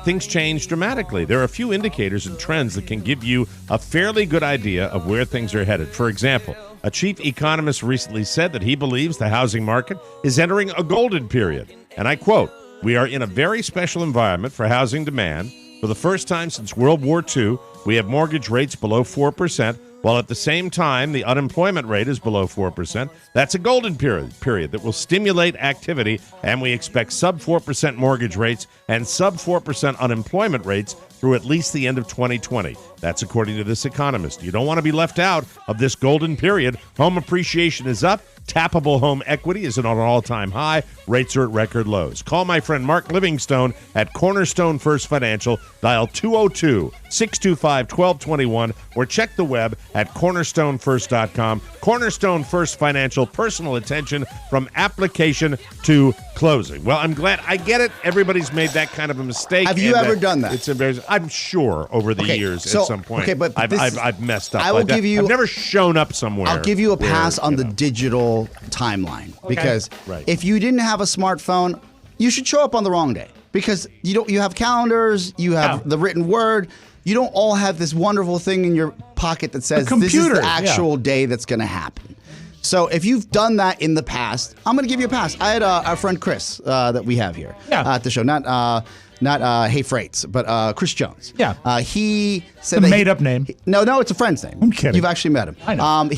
[SPEAKER 14] things change dramatically. There are a few indicators and trends that can give you a fairly good idea of where things are headed. For example, a chief economist recently said that he believes the housing market is entering a golden period. And I quote, "We are in a very special environment for housing demand. For the first time since World War II, we have mortgage rates below 4%, while at the same time the unemployment rate is below 4%. That's a golden period that will stimulate activity, and we expect sub 4% mortgage rates and sub 4% unemployment rates through at least the end of 2020. That's according to this economist. You don't want to be left out of this golden period. Home appreciation is up. Tappable home equity is at an all-time high. Rates are at record lows. Call my friend Mark Livingstone at Cornerstone First Financial. Dial 202-625-1221 or check the web at cornerstonefirst.com. Cornerstone First Financial, personal attention from application to closing. Well, I'm glad. I get it. Everybody's made that kind of a mistake.
[SPEAKER 4] Have you ever done that?
[SPEAKER 14] It's embarrassing. I'm sure over the years at some point.
[SPEAKER 4] Okay, but
[SPEAKER 14] I've messed up.
[SPEAKER 4] I've
[SPEAKER 14] never shown up somewhere.
[SPEAKER 4] I'll give you a pass on the digital timeline because if you didn't have a smartphone, you should show up on the wrong day. because you have calendars, you have the written word. You don't all have this wonderful thing in your pocket that says this is the actual day that's going to happen. So if you've done that in the past, I'm going to give you a pass. I had our friend Chris that we have here at the show, not Hey Freights, but Chris Jones.
[SPEAKER 3] Yeah.
[SPEAKER 4] He said
[SPEAKER 3] it's a made-up name.
[SPEAKER 4] No, it's a friend's name.
[SPEAKER 3] I'm kidding.
[SPEAKER 4] You've actually met him.
[SPEAKER 3] I know.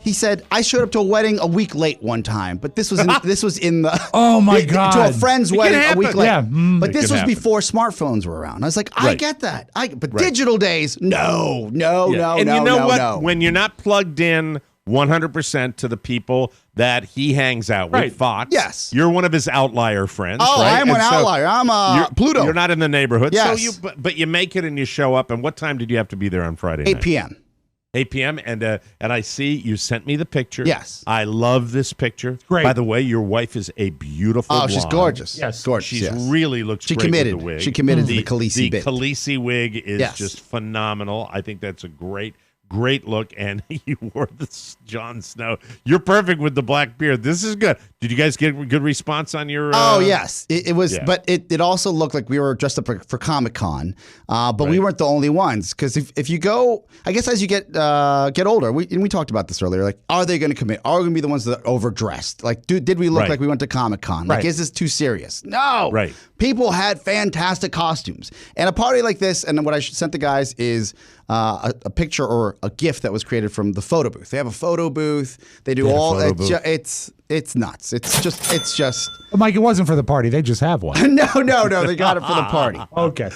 [SPEAKER 4] He said I showed up to a wedding a week late one time, but this was in the
[SPEAKER 3] oh my god,
[SPEAKER 4] to a friend's wedding a week late.
[SPEAKER 3] Yeah,
[SPEAKER 4] but this was before smartphones were around. I was like, I get that. But digital days, no.
[SPEAKER 14] And you know what?
[SPEAKER 4] No.
[SPEAKER 14] When you're not plugged in 100% to the people that he hangs out with, Fox.
[SPEAKER 4] Yes.
[SPEAKER 14] You're one of his outlier friends.
[SPEAKER 4] Oh,
[SPEAKER 14] right?
[SPEAKER 4] I am an outlier. I'm Pluto.
[SPEAKER 14] You're not in the neighborhood.
[SPEAKER 4] Yes.
[SPEAKER 14] So but you make it and you show up. And what time did you have to be there on Friday night?
[SPEAKER 4] 8 p.m.
[SPEAKER 14] 8 p.m. And I see you sent me the picture.
[SPEAKER 4] Yes.
[SPEAKER 14] I love this picture.
[SPEAKER 3] Great.
[SPEAKER 14] By the way, your wife is a beautiful blonde.
[SPEAKER 4] She's gorgeous.
[SPEAKER 3] Yes.
[SPEAKER 4] Gorgeous.
[SPEAKER 14] She really looks great
[SPEAKER 4] committed.
[SPEAKER 14] with the wig.
[SPEAKER 4] She committed to the Khaleesi bit.
[SPEAKER 14] The Khaleesi wig is just phenomenal. I think that's a great look. And you wore this Jon Snow. You're perfect with the black beard. This is good. Did you guys get a good response on your...
[SPEAKER 4] Oh, yes. It was, but it also looked like we were dressed up for Comic-Con, but we weren't the only ones. Because if you go, I guess as you get older, we talked about this earlier, like, are they going to commit? Are we going to be the ones that are overdressed? Like, did we look like we went to Comic-Con? Like, is this too serious? No.
[SPEAKER 14] Right.
[SPEAKER 4] People had fantastic costumes. And a party like this, and what I sent the guys is a picture or a GIF that was created from the photo booth. They have a photo booth. They do it's nuts. It's just.
[SPEAKER 3] Mike, it wasn't for the party. They just have one.
[SPEAKER 4] No. They got it for the party.
[SPEAKER 3] Okay.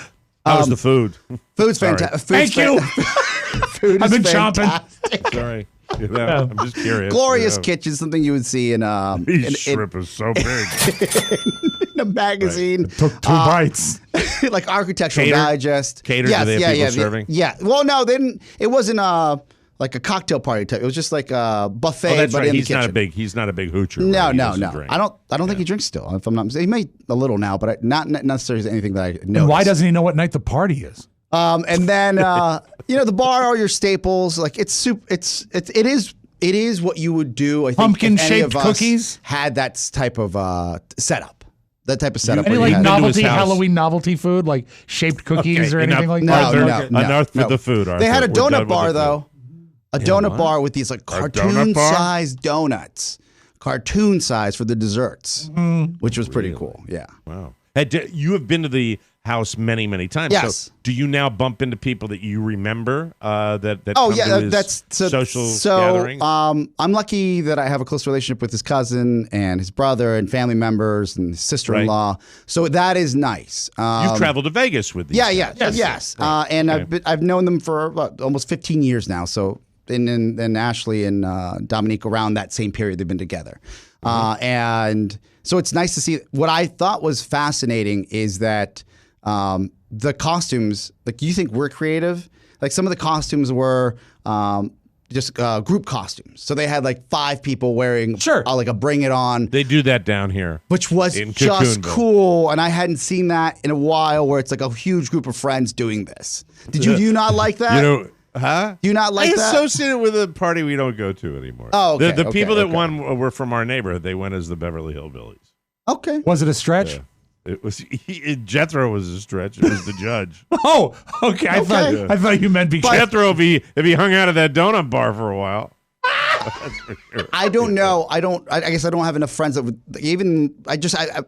[SPEAKER 14] How was the food?
[SPEAKER 4] Food's fantastic.
[SPEAKER 3] Thank you.
[SPEAKER 4] Food
[SPEAKER 3] I've
[SPEAKER 4] is
[SPEAKER 3] been
[SPEAKER 4] fantastic.
[SPEAKER 14] chomping. Sorry. I'm just curious.
[SPEAKER 4] Glorious Kitchen, something you would see in
[SPEAKER 14] shrimp is so big.
[SPEAKER 4] in a magazine.
[SPEAKER 3] Took 2 bites.
[SPEAKER 4] Like Architectural Digest.
[SPEAKER 14] Catered? Do they have people serving?
[SPEAKER 4] Yeah. Well, no, they didn't. It wasn't like a cocktail party type. It was just like a buffet,
[SPEAKER 14] Oh, that's
[SPEAKER 4] but
[SPEAKER 14] right.
[SPEAKER 4] in
[SPEAKER 14] He's
[SPEAKER 4] the kitchen.
[SPEAKER 14] He's not a big hoocher.
[SPEAKER 4] No,
[SPEAKER 14] right?
[SPEAKER 4] no. I don't think he drinks still. If I'm not mistaken, he may a little now, but not necessarily anything that I noticed.
[SPEAKER 3] And why doesn't he know what night the party is?
[SPEAKER 4] And then the bar are your staples. Like it is what you would do. I think
[SPEAKER 3] Pumpkin-shaped
[SPEAKER 4] if any of us
[SPEAKER 3] cookies
[SPEAKER 4] had that type of setup. That type of setup.
[SPEAKER 3] Any
[SPEAKER 4] where you
[SPEAKER 3] like
[SPEAKER 4] had-
[SPEAKER 3] Halloween novelty food, like shaped cookies or anything like that?
[SPEAKER 4] No.
[SPEAKER 14] Enough for the food.
[SPEAKER 4] They had a
[SPEAKER 14] Arthur. We're done
[SPEAKER 4] donut
[SPEAKER 14] with
[SPEAKER 4] bar
[SPEAKER 14] the
[SPEAKER 4] though. A donut bar with these like cartoon-sized donuts. Cartoon size for the desserts, which was pretty cool. Yeah.
[SPEAKER 14] Wow. You have been to the house many, many times.
[SPEAKER 4] Yes.
[SPEAKER 14] So do you now bump into people that you remember that
[SPEAKER 4] Oh
[SPEAKER 14] come
[SPEAKER 4] yeah,
[SPEAKER 14] to his
[SPEAKER 4] that's
[SPEAKER 14] social gatherings?
[SPEAKER 4] I'm lucky that I have a close relationship with his cousin and his brother and family members and his sister-in-law. So that is nice.
[SPEAKER 14] You've traveled to Vegas with these guys.
[SPEAKER 4] Yes.
[SPEAKER 14] Right.
[SPEAKER 4] And
[SPEAKER 14] Okay.
[SPEAKER 4] I've known them for almost 15 years now. So and Ashley and Dominique around that same period they've been together. And so it's nice to see. What I thought was fascinating is that the costumes, like you think we're creative, like some of the costumes were just group costumes. So they had like 5 people wearing like a Bring It On.
[SPEAKER 14] They do that down here.
[SPEAKER 4] Which was just cool. And I hadn't seen that in a while where it's like a huge group of friends doing this. Do you not like that?
[SPEAKER 14] Huh?
[SPEAKER 4] Do you not like
[SPEAKER 14] I
[SPEAKER 4] that?
[SPEAKER 14] associate it with a party we don't go to anymore.
[SPEAKER 4] Oh, okay.
[SPEAKER 14] The people that won were from our neighborhood. They went as the Beverly Hillbillies.
[SPEAKER 4] Okay.
[SPEAKER 3] Was it a stretch?
[SPEAKER 14] Yeah. It was Jethro was a stretch. It was the judge.
[SPEAKER 3] Oh, okay. I thought you meant because
[SPEAKER 14] Jethro if he hung out at that donut bar for a while. That's for sure.
[SPEAKER 4] I don't know. I guess I don't have enough friends that would even.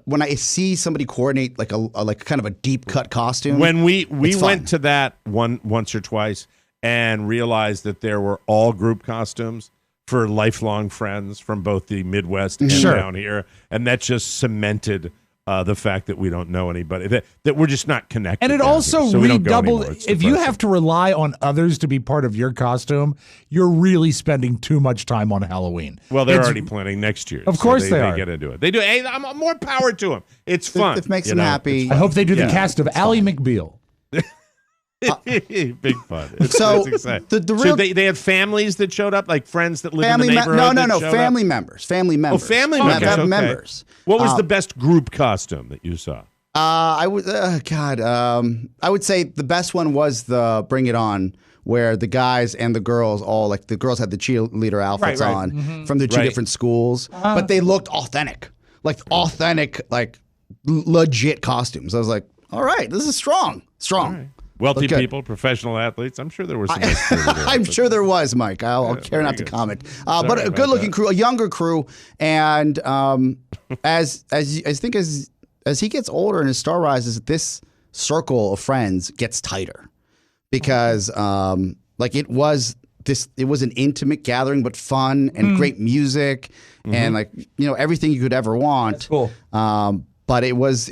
[SPEAKER 4] When I see somebody coordinate like a kind of a deep cut costume.
[SPEAKER 14] When we went to that once or twice and realized that there were all group costumes for lifelong friends from both the Midwest and down here, and that just cemented the fact that we don't know anybody, that we're just not connected.
[SPEAKER 3] And it also
[SPEAKER 14] here, so
[SPEAKER 3] redoubled. If you have to rely on others to be part of your costume, you're really spending too much time on Halloween.
[SPEAKER 14] Well, they're already planning next year.
[SPEAKER 3] Of course they are.
[SPEAKER 14] They get into it. They do. Hey, I'm more power to them. It's fun.
[SPEAKER 4] It makes them happy.
[SPEAKER 3] I hope they do the cast of Ally McBeal.
[SPEAKER 14] Big fun. It's exciting.
[SPEAKER 4] The real
[SPEAKER 14] so they had families that showed up, like friends that live in the neighborhood.
[SPEAKER 4] No. Family members. Family members.
[SPEAKER 14] Oh, family members. Okay.
[SPEAKER 4] Members.
[SPEAKER 14] What was the best group costume that you saw?
[SPEAKER 4] I would. I would say the best one was the Bring It On, where the guys and the girls all like the girls had the cheerleader outfits on from the 2 different schools, but they looked authentic, like legit costumes. I was like, all right, this is strong.
[SPEAKER 14] Right. Wealthy people, professional athletes. I'm sure there was some.
[SPEAKER 4] I'm sure there was, Mike. I'll care not to comment. But a good-looking crew, a younger crew, and as he gets older and his star rises, this circle of friends gets tighter because it was an intimate gathering, but fun and great music and everything you could ever want.
[SPEAKER 3] That's cool.
[SPEAKER 4] But it was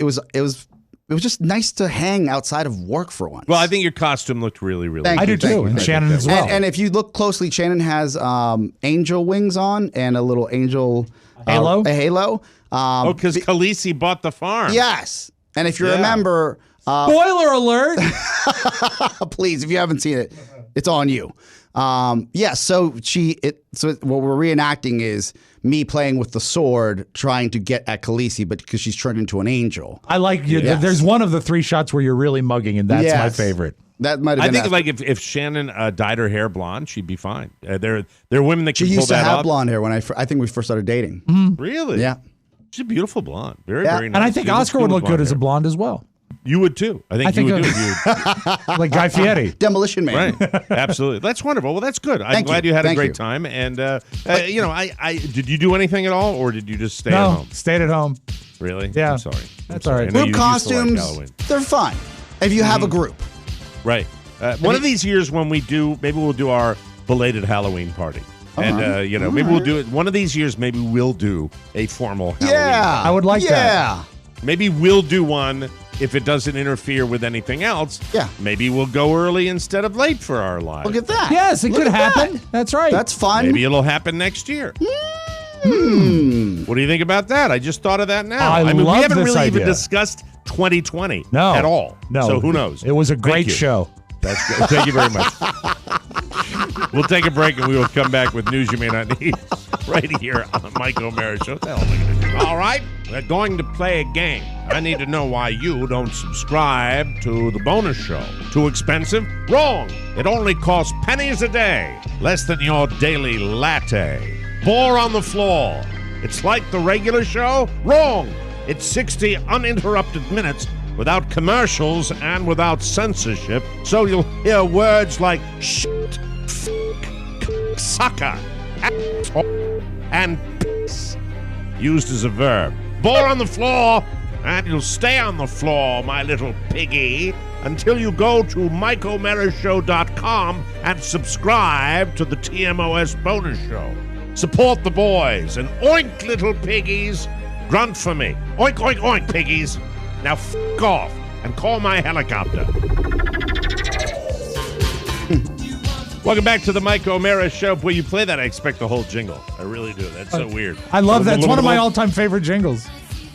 [SPEAKER 4] just nice to hang outside of work for once.
[SPEAKER 14] Well, I think your costume looked really, really good.
[SPEAKER 3] I do too, and Shannon as well.
[SPEAKER 4] And if you look closely, Shannon has angel wings on and a little angel
[SPEAKER 3] halo.
[SPEAKER 4] A halo.
[SPEAKER 14] Because Khaleesi bought the farm.
[SPEAKER 4] Yes. And if you remember...
[SPEAKER 3] Spoiler alert!
[SPEAKER 4] Please, if you haven't seen it, it's on you. So what we're reenacting is me playing with the sword, trying to get at Khaleesi, but because she's turned into an angel.
[SPEAKER 3] I like you.
[SPEAKER 4] Yes.
[SPEAKER 3] There's one of the 3 shots where you're really mugging, and that's my favorite.
[SPEAKER 4] That might have been.
[SPEAKER 14] I think if Shannon dyed her hair blonde, she'd be fine. There are women that can pull that off.
[SPEAKER 4] She used to have blonde hair when I think we first started dating.
[SPEAKER 14] Really?
[SPEAKER 4] Yeah.
[SPEAKER 14] She's a beautiful blonde. Very, very nice.
[SPEAKER 3] And I think Oscar would look good as a blonde as well.
[SPEAKER 14] You would too. I think you would do.
[SPEAKER 3] Like Guy Fieri.
[SPEAKER 4] Demolition Man.
[SPEAKER 14] Right. Absolutely. That's wonderful. Well, that's good. I'm glad you had a great time. And, did you do anything at all, or did you just stay at home?
[SPEAKER 3] Stayed at home.
[SPEAKER 14] Really?
[SPEAKER 3] Yeah.
[SPEAKER 14] I'm sorry.
[SPEAKER 3] That's all right.
[SPEAKER 4] Group costumes, they're fun if you have a group.
[SPEAKER 14] Right. One of these years when maybe we'll do our belated Halloween party. And, maybe we'll do it. One of these years, maybe we'll do a formal Halloween party.
[SPEAKER 3] I would like that.
[SPEAKER 4] Yeah.
[SPEAKER 14] Maybe we'll do one if it doesn't interfere with anything else.
[SPEAKER 4] Yeah.
[SPEAKER 14] Maybe we'll go early instead of late for our lives.
[SPEAKER 4] Look at that.
[SPEAKER 3] Yes, it could happen. That's right.
[SPEAKER 4] That's fun.
[SPEAKER 14] Maybe it'll happen next year. What do you think about that? I just thought of that now.
[SPEAKER 3] I
[SPEAKER 14] mean, we
[SPEAKER 3] love
[SPEAKER 14] haven't
[SPEAKER 3] this
[SPEAKER 14] really
[SPEAKER 3] idea.
[SPEAKER 14] even discussed 2020
[SPEAKER 3] at
[SPEAKER 14] all.
[SPEAKER 3] No.
[SPEAKER 14] So who knows?
[SPEAKER 3] It was a great show.
[SPEAKER 14] That's good. Thank you very much. We'll take a break and we will come back with news you may not need right here on the Mike O'Mara Show. What the hell am I going to do? All right, we're going to play a game. I need to know why you don't subscribe to the bonus show. Too expensive? Wrong. It only costs pennies a day, less than your daily latte. Bore on the floor. It's like the regular show? Wrong. It's 60 uninterrupted minutes without commercials and without censorship, so you'll hear words like shit, f***, sucker, asshole, and piss used as a verb. Bore on the floor, and you'll stay on the floor, my little piggy, until you go to MikeO'MaraShow.com and subscribe to the TMOS bonus show. Support the boys, and oink, little piggies, grunt for me. Oink, oink, oink, piggies. Now f*** off and call my helicopter. Welcome back to the Mike O'Mara Show. Boy, you play that, I expect the whole jingle. I really do. That's so weird.
[SPEAKER 3] I love that. It's one of my all-time favorite jingles.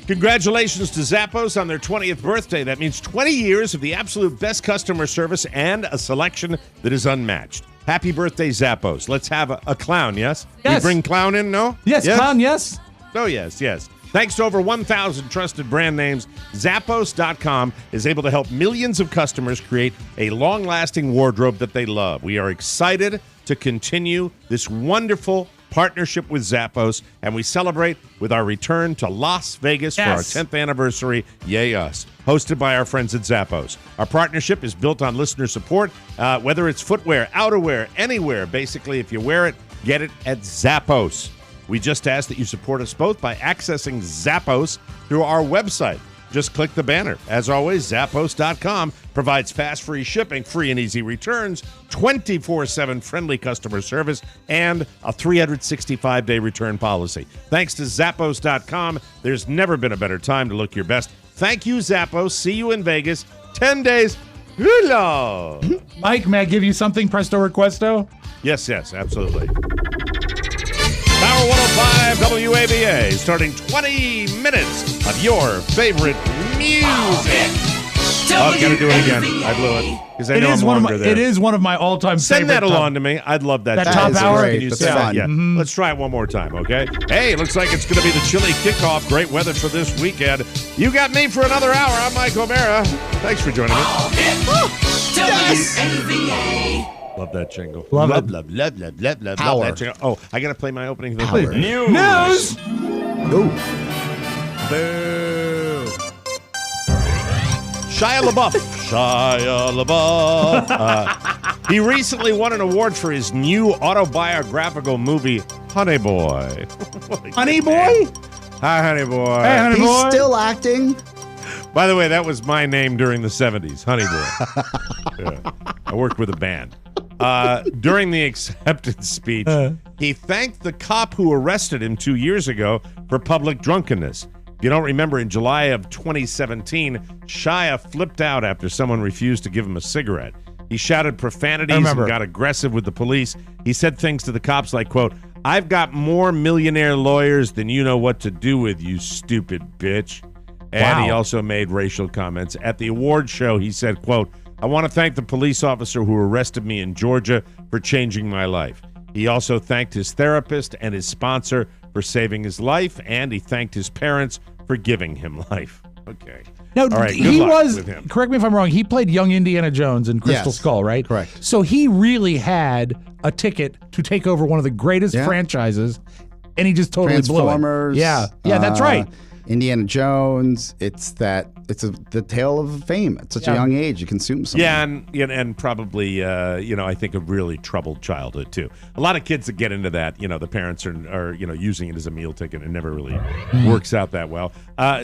[SPEAKER 14] Congratulations to Zappos on their 20th birthday. That means 20 years of the absolute best customer service and a selection that is unmatched. Happy birthday, Zappos. Let's have a clown, yes?
[SPEAKER 3] Yes.
[SPEAKER 14] You bring clown in, no?
[SPEAKER 3] Yes, clown, yes.
[SPEAKER 14] Oh, yes, yes. Thanks to over 1,000 trusted brand names, Zappos.com is able to help millions of customers create a long-lasting wardrobe that they love. We are excited to continue this wonderful partnership with Zappos, and we celebrate with our return to Las Vegas for our 10th anniversary. Yay us. Hosted by our friends at Zappos. Our partnership is built on listener support, whether it's footwear, outerwear, anywhere. Basically, if you wear it, get it at Zappos. We just ask that you support us both by accessing Zappos through our website. Just click the banner. As always, Zappos.com provides fast, free shipping, free and easy returns, 24/7 friendly customer service, and a 365-day return policy. Thanks to Zappos.com, there's never been a better time to look your best. Thank you, Zappos. See you in Vegas. 10 days. Hello.
[SPEAKER 3] Mike, may I give you something, presto requesto?
[SPEAKER 14] Yes, absolutely. Power 105 WABA, starting 20 minutes of your favorite music. Oh, I've got to do it again. I blew it. Because I know I'm longer there.
[SPEAKER 3] It is one of my all-time favorite.
[SPEAKER 14] Send that along to me. I'd love that.
[SPEAKER 3] That top hour?
[SPEAKER 14] Can you say
[SPEAKER 4] fun.
[SPEAKER 14] Yeah. Let's try it one more time, okay? Hey, looks like it's going to be the chilly kickoff. Great weather for this weekend. You got me for another hour. I'm Mike O'Mara. Thanks for joining me.
[SPEAKER 15] WABA.
[SPEAKER 14] Love that jingle.
[SPEAKER 3] Love
[SPEAKER 14] that jingle. Oh, I got to play my opening.
[SPEAKER 3] News.
[SPEAKER 4] Ooh.
[SPEAKER 14] Boo. Shia LaBeouf. He recently won an award for his new autobiographical movie, Honey Boy.
[SPEAKER 3] Honey Boy?
[SPEAKER 14] Hi, Honey Boy.
[SPEAKER 3] Hey, Honey Boy.
[SPEAKER 4] He's still acting.
[SPEAKER 14] By the way, that was my name during the 70s, Honey Boy. Yeah. I worked with a band. During the acceptance speech, he thanked the cop who arrested him 2 years ago for public drunkenness. If you don't remember, in July of 2017, Shia flipped out after someone refused to give him a cigarette. He shouted profanities and got aggressive with the police. He said things to the cops like, quote, "I've got more millionaire lawyers than you know what to do with, you stupid bitch." And he also made racial comments. At the award show, he said, quote, "I want to thank the police officer who arrested me in Georgia for changing my life." He also thanked his therapist and his sponsor for saving his life, and he thanked his parents for giving him life. Okay.
[SPEAKER 3] Now,
[SPEAKER 14] all right,
[SPEAKER 3] he was,
[SPEAKER 14] with him.
[SPEAKER 3] correct me if I'm wrong, he played young Indiana Jones in Crystal Skull, right?
[SPEAKER 4] Correct.
[SPEAKER 3] So he really had a ticket to take over one of the greatest franchises, and he just totally blew it.
[SPEAKER 4] Transformers.
[SPEAKER 3] Yeah, that's right.
[SPEAKER 4] Indiana Jones. It's the tale of fame at such a young age. You consume something.
[SPEAKER 14] Yeah, and probably I think a really troubled childhood too. A lot of kids that get into that, the parents are using it as a meal ticket, and it never really works out that well.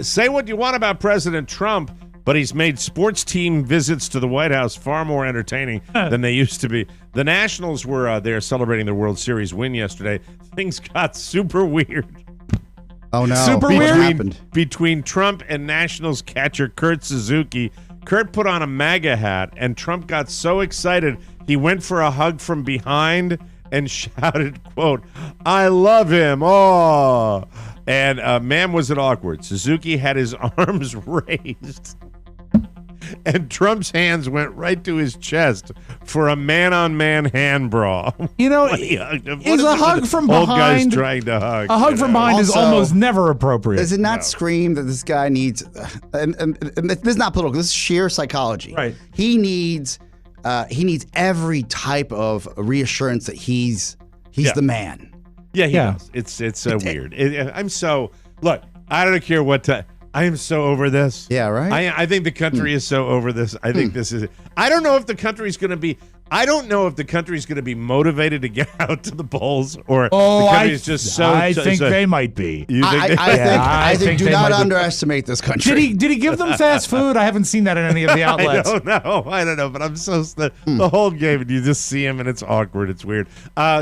[SPEAKER 14] Say what you want about President Trump, but he's made sports team visits to the White House far more entertaining than they used to be. The Nationals were there celebrating their World Series win yesterday. Things got super weird.
[SPEAKER 4] Oh, no.
[SPEAKER 3] Super weird.
[SPEAKER 14] Between Trump and Nationals catcher Kurt Suzuki, Kurt put on a MAGA hat, and Trump got so excited he went for a hug from behind and shouted, quote, "I love him, oh." And man, was it awkward. Suzuki had his arms raised, and Trump's hands went right to his chest for a man-on-man hand brawl.
[SPEAKER 3] Is a hug from behind.
[SPEAKER 14] Old guys trying to hug.
[SPEAKER 3] A hug from behind is
[SPEAKER 4] Also,
[SPEAKER 3] almost never appropriate.
[SPEAKER 4] Does it not scream that this guy needs? And this is not political. This is sheer psychology.
[SPEAKER 3] Right.
[SPEAKER 4] He needs every type of reassurance that he's the man.
[SPEAKER 14] Yeah, he does. It's weird. Look. I don't care what time. I am so over this.
[SPEAKER 4] Yeah, right?
[SPEAKER 14] I think the country is so over this. I think this is it. I don't know if the country's going to be motivated to get out to the polls, or the country is just so.
[SPEAKER 3] I think they might be.
[SPEAKER 14] You think
[SPEAKER 4] I think do not underestimate this country.
[SPEAKER 3] Did he give them fast food? I haven't seen that in any of the outlets.
[SPEAKER 14] I don't know, but I'm so the whole game, and you just see him, and it's awkward. It's weird.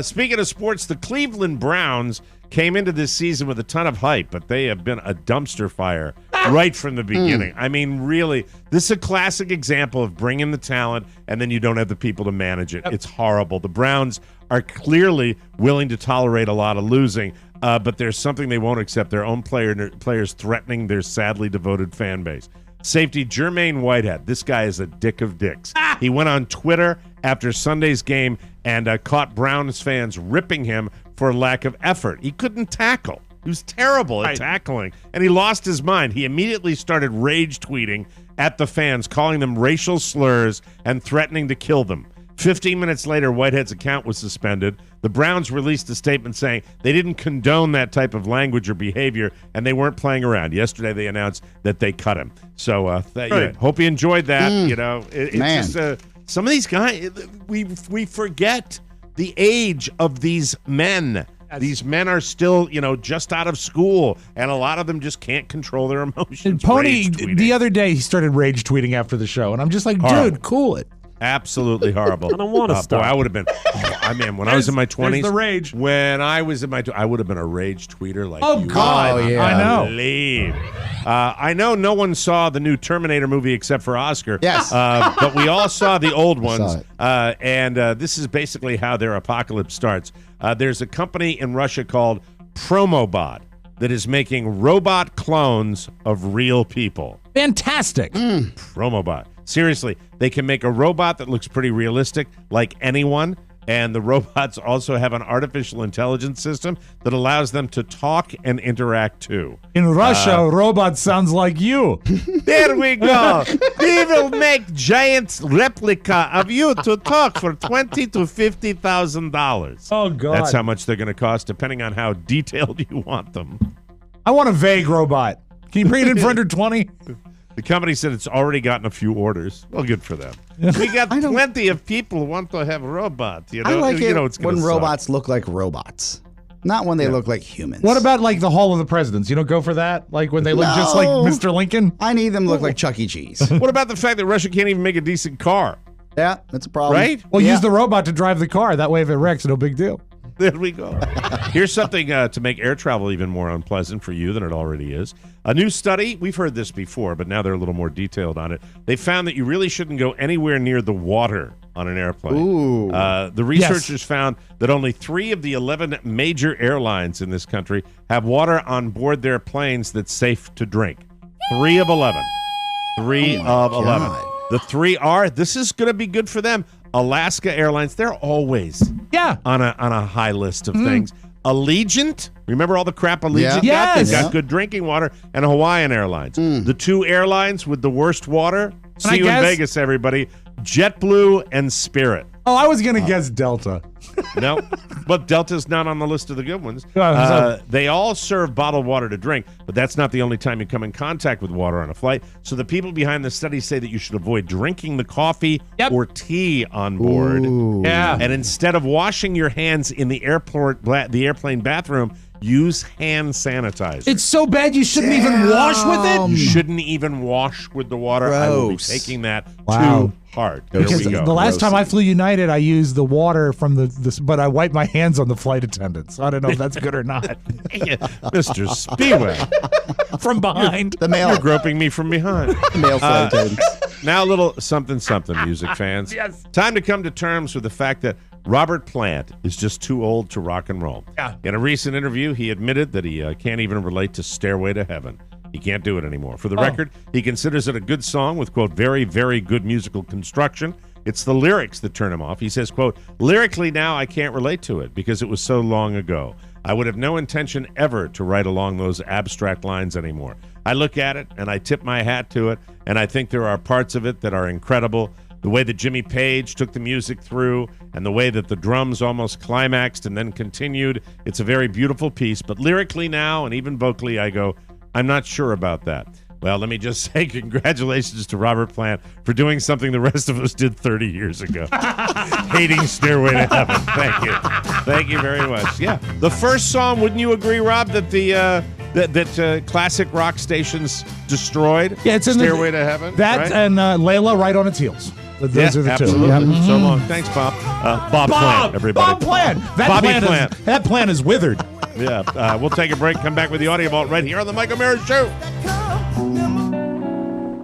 [SPEAKER 14] Speaking of sports, the Cleveland Browns came into this season with a ton of hype, but they have been a dumpster fire right from the beginning. I mean, really, this is a classic example of bringing the talent and then you don't have the people to manage it. It's horrible. The Browns are clearly willing to tolerate a lot of losing, but there's something they won't accept: their own players threatening their sadly devoted fan base. Safety Jermaine Whitehead. This guy is a dick of dicks. He went on Twitter after Sunday's game and caught Browns fans ripping him for lack of effort. He couldn't tackle. He was terrible at tackling, and he lost his mind. He immediately started rage tweeting at the fans, calling them racial slurs and threatening to kill them. 15 minutes later, Whitehead's account was suspended. The Browns released a statement saying they didn't condone that type of language or behavior, and they weren't playing around. Yesterday, they announced that they cut him. So, hope you enjoyed that. It's just some of these guys, we forget the age of these men. These men are still, just out of school, and a lot of them just can't control their emotions.
[SPEAKER 3] And Pony, the other day, he started rage tweeting after the show, and I'm just like, dude, cool it.
[SPEAKER 14] Absolutely horrible.
[SPEAKER 13] I don't want to stop.
[SPEAKER 14] Boy, I would have been. When I was in my 20s,
[SPEAKER 3] the rage.
[SPEAKER 14] When I was in my, I would have been a rage tweeter like.
[SPEAKER 3] Oh God, I know.
[SPEAKER 14] I know no one saw the new Terminator movie except for Oscar.
[SPEAKER 4] Yes,
[SPEAKER 14] but we all saw the old ones. And this is basically how their apocalypse starts. There's a company in Russia called Promobot that is making robot clones of real people.
[SPEAKER 3] Fantastic.
[SPEAKER 14] Promobot. Seriously, they can make a robot that looks pretty realistic, like anyone, and the robots also have an artificial intelligence system that allows them to talk and interact too.
[SPEAKER 3] In Russia, robot sounds like you.
[SPEAKER 14] There we go. We will make giant replica of you to talk for $20,000 to $50,000.
[SPEAKER 3] Oh God!
[SPEAKER 14] That's how much they're going to cost, depending on how detailed you want them.
[SPEAKER 3] I want a vague robot. Can you bring it in for under 20?
[SPEAKER 14] The company said it's already gotten a few orders. Well, good for them. We got plenty of people who want to have robots.
[SPEAKER 4] I like it
[SPEAKER 14] it's
[SPEAKER 4] when
[SPEAKER 14] suck.
[SPEAKER 4] robots look like robots, not when they look like humans.
[SPEAKER 3] What about like the Hall of the Presidents? You don't go for that? Like when they look just like Mr. Lincoln?
[SPEAKER 4] I need them to look like Chuck E. Cheese.
[SPEAKER 14] What about the fact that Russia can't even make a decent car?
[SPEAKER 4] Yeah, that's a problem.
[SPEAKER 14] Right?
[SPEAKER 3] Well, use the robot to drive the car. That way, if it wrecks, no big deal.
[SPEAKER 14] There we go. Here's something to make air travel even more unpleasant for you than it already is. A new study, we've heard this before, but now they're a little more detailed on it. They found that you really shouldn't go anywhere near the water on an airplane.
[SPEAKER 4] Ooh.
[SPEAKER 14] The researchers found that only 3 of the 11 major airlines in this country have water on board their planes that's safe to drink. 3 of 11. 3 of 11. The 3 are, this is going to be good for them. Alaska Airlines, they're always on a high list of things. Allegiant, remember all the crap Allegiant got?
[SPEAKER 3] Yes.
[SPEAKER 14] They've got good drinking water. And Hawaiian Airlines. The 2 airlines with the worst water, see you in Vegas, everybody, JetBlue and Spirit.
[SPEAKER 3] Oh, I was going to guess Delta.
[SPEAKER 14] No, but Delta's not on the list of the good ones. They all serve bottled water to drink, but that's not the only time you come in contact with water on a flight. So the people behind the study say that you should avoid drinking the coffee or tea on board.
[SPEAKER 3] Yeah.
[SPEAKER 14] And instead of washing your hands in the airplane bathroom, use hand sanitizer.
[SPEAKER 3] It's so bad you shouldn't even wash with it?
[SPEAKER 14] You shouldn't even wash with the water.
[SPEAKER 4] Gross.
[SPEAKER 14] I will be taking that too hard.
[SPEAKER 3] Because the last time I flew United, I used the water from but I wiped my hands on the flight attendants. So I don't know if that's good or not.
[SPEAKER 14] Mr. Spiewak.
[SPEAKER 3] From behind.
[SPEAKER 14] You're groping me from behind.
[SPEAKER 4] Male flight attendants.
[SPEAKER 14] Now a little something, music fans.
[SPEAKER 3] Yes.
[SPEAKER 14] Time to come to terms with the fact that Robert Plant is just too old to rock and roll.
[SPEAKER 3] Yeah.
[SPEAKER 14] In a recent interview, he admitted that he can't even relate to Stairway to Heaven. He can't do it anymore. For the record, he considers it a good song with, quote, very, very good musical construction. It's the lyrics that turn him off. He says, quote, lyrically now I can't relate to it because it was so long ago. I would have no intention ever to write along those abstract lines anymore. I look at it and I tip my hat to it, and I think there are parts of it that are incredible. The way that Jimmy Page took the music through and the way that the drums almost climaxed and then continued, it's a very beautiful piece. But lyrically now and even vocally, I go, I'm not sure about that. Well, let me just say congratulations to Robert Plant for doing something the rest of us did 30 years ago. Hating Stairway to Heaven. Thank you. Thank you very much. Yeah. The first song, wouldn't you agree, Rob, that that classic rock stations destroyed?
[SPEAKER 3] Yeah, it's in
[SPEAKER 14] Stairway to Heaven.
[SPEAKER 3] That
[SPEAKER 14] right?
[SPEAKER 3] and Layla right on its heels. Those are the
[SPEAKER 14] absolutely.
[SPEAKER 3] two. Yeah.
[SPEAKER 14] So long. Thanks, Bob. Bob Plant, everybody.
[SPEAKER 3] Bob Plant. That plant is withered.
[SPEAKER 14] Yeah. We'll take a break. Come back with the audio vault right here on the Mike O'Meara Show.